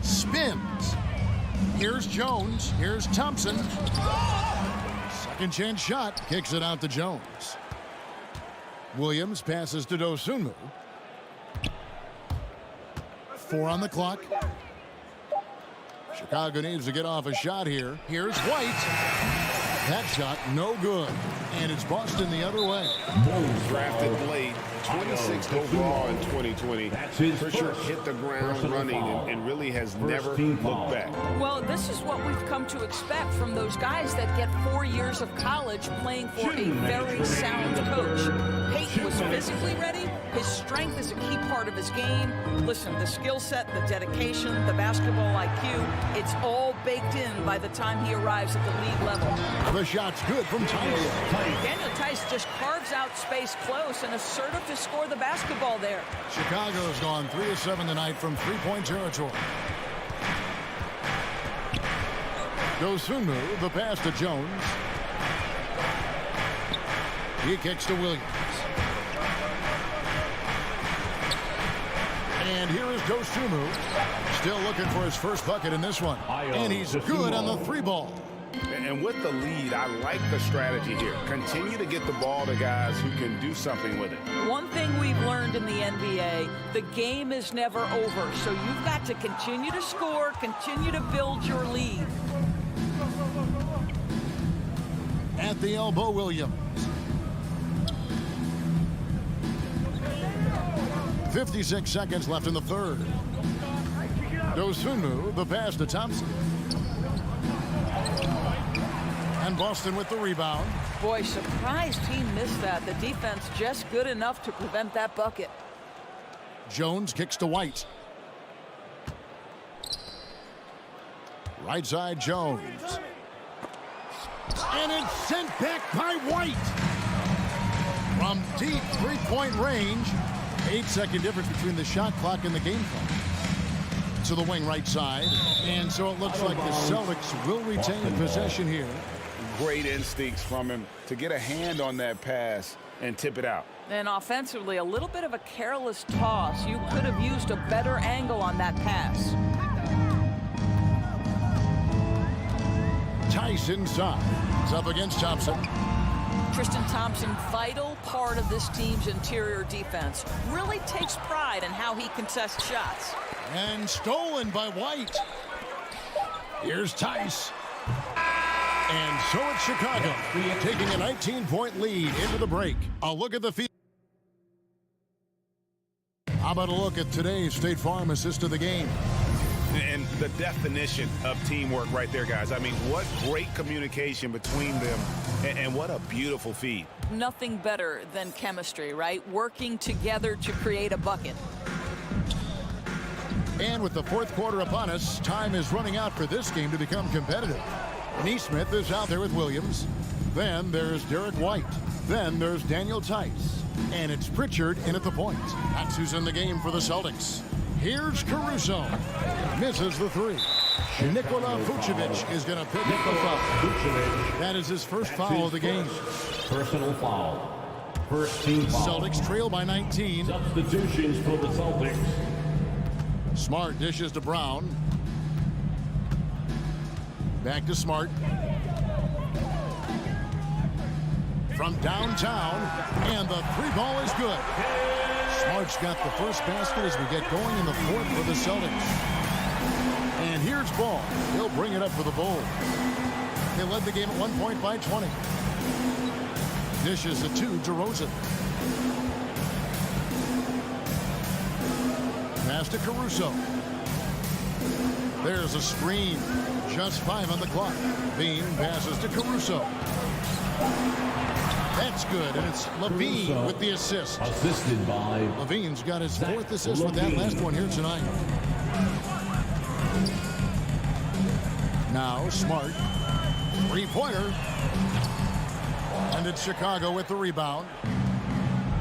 Spins. Here's Jones. Here's Thompson. Second chance shot. Kicks it out to Jones. Williams passes to Dosunmu. 4 on the clock. Chicago needs to get off a shot here. Here's White. That shot no good. And it's Boston the other way. Drafted late, 26th overall in 2020. Pritchard hit the ground running and really has never looked back. Well, this is what we've come to expect from those guys that get 4 years of college playing for a very sound coach. Peyton was physically ready. His strength is a key part of his game. Listen, the skill set, the dedication, the basketball IQ, it's all baked in by the time he arrives at the league level. The shot's good from Tice. Daniel Tice just carves out space close and assertive to score the basketball there. Chicago's gone 3 of 7 tonight from three-point territory. Dosunmu, the pass to Jones. He kicks to Williams. And here is Dosunmu, still looking for his first bucket in this one. And he's good on the 3-ball. And with the lead, I like the strategy here. Continue to get the ball to guys who can do something with it. One thing we've learned in the NBA, the game is never over. So you've got to continue to score, continue to build your lead. At the elbow, Williams. 56 seconds left in the third. Dosunmu, the pass to Thompson. And Boston with the rebound. Boy, surprised he missed that. The defense just good enough to prevent that bucket. Jones kicks to White. Right side, Jones. And it's sent back by White. From deep three-point range. 8-second difference between the shot clock and the game clock. To the wing right side. And so it looks like the Celtics will retain possession here. Great instincts from him to get a hand on that pass and tip it out. And offensively, a little bit of a careless toss. You could have used a better angle on that pass. Tice inside. It's up against Thompson. Tristan Thompson, vital part of this team's interior defense. Really takes pride in how he contests shots. And stolen by White. Here's Tice. And so it's Chicago taking a 19-point lead into the break. A look at the field. How about a look at today's State Farm assist of the game? And the definition of teamwork right there, guys. I mean, what great communication between them, and what a beautiful feed. Nothing better than chemistry, right? Working together to create a bucket. And with the fourth quarter upon us, time is running out for this game to become competitive. Neesmith is out there with Williams. Then there's Derek White. Then there's Daniel Tice. And it's Pritchard in at the point. That's who's in the game for the Celtics. Here's Caruso. Misses the three. Nikola Vucevic is going to pick up the foul. That is his first foul of the game. Personal foul. First team foul. Celtics trail by 19. Substitutions for the Celtics. Smart dishes to Brown. Back to Smart. From downtown, and the 3-ball is good. Smart's got the first basket as we get going in the fourth for the Celtics. And here's Ball. He'll bring it up for the Bulls. They led the game at 1 point by 20. Dishes it to DeRozan. Pass to Caruso. There's a screen. Just 5 on the clock. Bean passes to Caruso. That's good, and it's Levine with the assist. Assisted by Levine's got his fourth assist with that last one here tonight. Now Smart. Three-pointer. And it's Chicago with the rebound.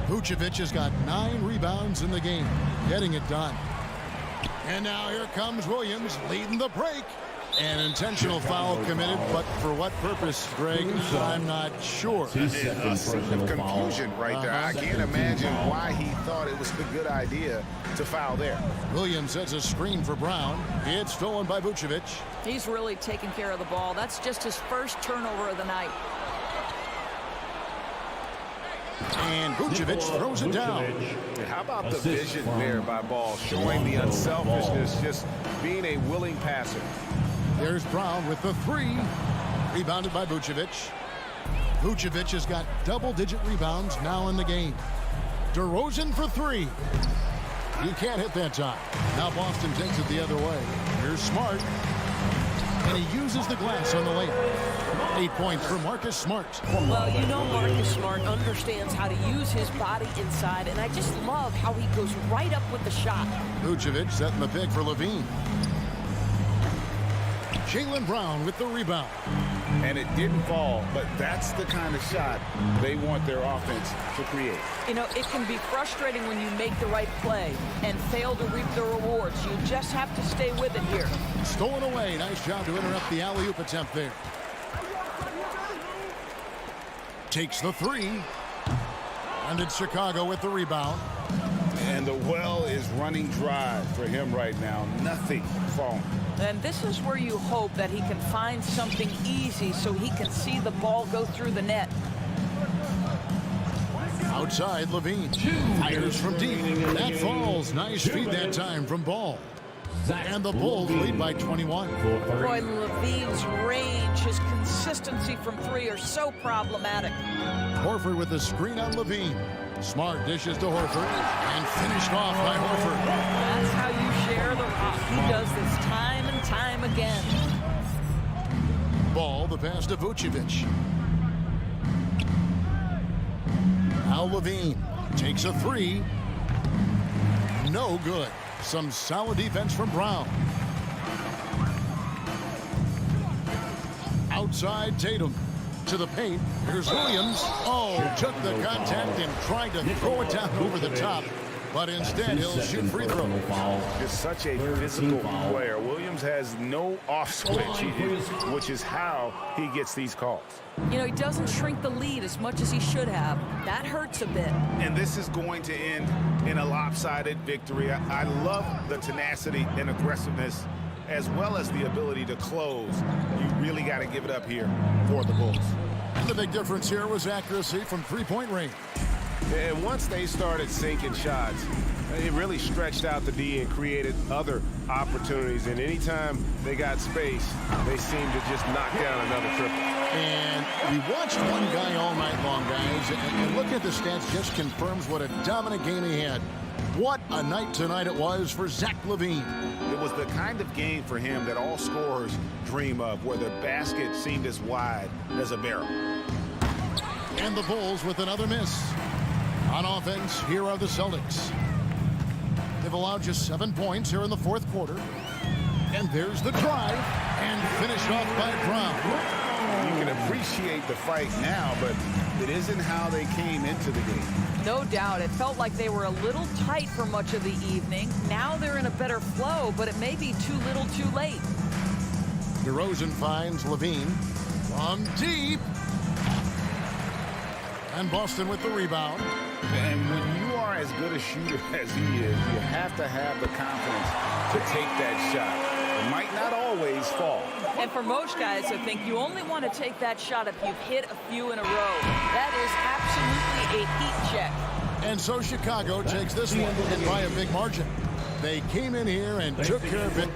Vucevic has got 9 rebounds in the game. Getting it done. And now here comes Williams leading the break. An intentional foul committed, but for what purpose, Greg? I'm not sure. A scene of confusion right there. I can't imagine why he thought it was a good idea to foul there. Williams sets a screen for Brown. It's stolen by Vucevic. He's really taking care of the ball. That's just his first turnover of the night. And Vucevic throws it down. How about the vision there by Ball, showing the unselfishness, just being a willing passer. There's Brown with the three. Rebounded by Vucevic. Vucevic has got double-digit rebounds now in the game. DeRozan for three. He can't hit that time. Now Boston takes it the other way. Here's Smart. And he uses the glass on the layup. 8 points for Marcus Smart. Well, you know Marcus Smart understands how to use his body inside, and I just love how he goes right up with the shot. Vucevic setting the pick for Levine. Jaylen Brown with the rebound. And it didn't fall, but that's the kind of shot they want their offense to create. You know, it can be frustrating when you make the right play and fail to reap the rewards. You just have to stay with it here. Stolen away. Nice job to interrupt the alley-oop attempt there. Takes the three. And it's Chicago with the rebound. And the well is running dry for him right now. Nothing falling. And this is where you hope that he can find something easy so he can see the ball go through the net. Outside, Levine. Fires from deep. That falls. Nice feed that time from Ball. And the Bulls lead by 21. Boy, Levine's range, his consistency from three are so problematic. Horford with the screen on Levine. Smart dishes to Horford and finished off by Horford. That's how you share the rock. He does this time and time again. Ball, the pass to Vucevic. Now Levine takes a three. No good. Some solid defense from Brown. Outside Tatum. To the paint. Here's Williams. Oh, took the contact and tried to throw it down over the top. But instead, he'll shoot free throw. Just such a physical player. Williams has no off switch, which is how he gets these calls. You know, he doesn't shrink the lead as much as he should have. That hurts a bit. And this is going to end in a lopsided victory. I love the tenacity and aggressiveness, as well as the ability to close. You really got to give it up here for the Bulls. And the big difference here was accuracy from three-point range. And once they started sinking shots, it really stretched out the D and created other opportunities. And anytime they got space, they seemed to just knock down another triple. And we watched one guy all night long, guys. And looking at the stats just confirms what a dominant game he had. What a night tonight it was for Zach LaVine. It was the kind of game for him that all scorers dream of, where the basket seemed as wide as a barrel. And the Bulls with another miss. On offense, here are the Celtics. They've allowed just 7 points here in the fourth quarter. And there's the drive, and finished off by Brown. You can appreciate the fight now, but it isn't how they came into the game. No doubt. It felt like they were a little tight for much of the evening. Now they're in a better flow, but it may be too little too late. DeRozan finds Levine from deep. And Boston with the rebound. And when you are as good a shooter as he is, you have to have the confidence to take that shot. It might not always fall. And for most guys, I think you only want to take that shot if you've hit a few in a row. That is absolutely a heat check. And so Chicago takes this one and by a big margin. They came in here and took care of it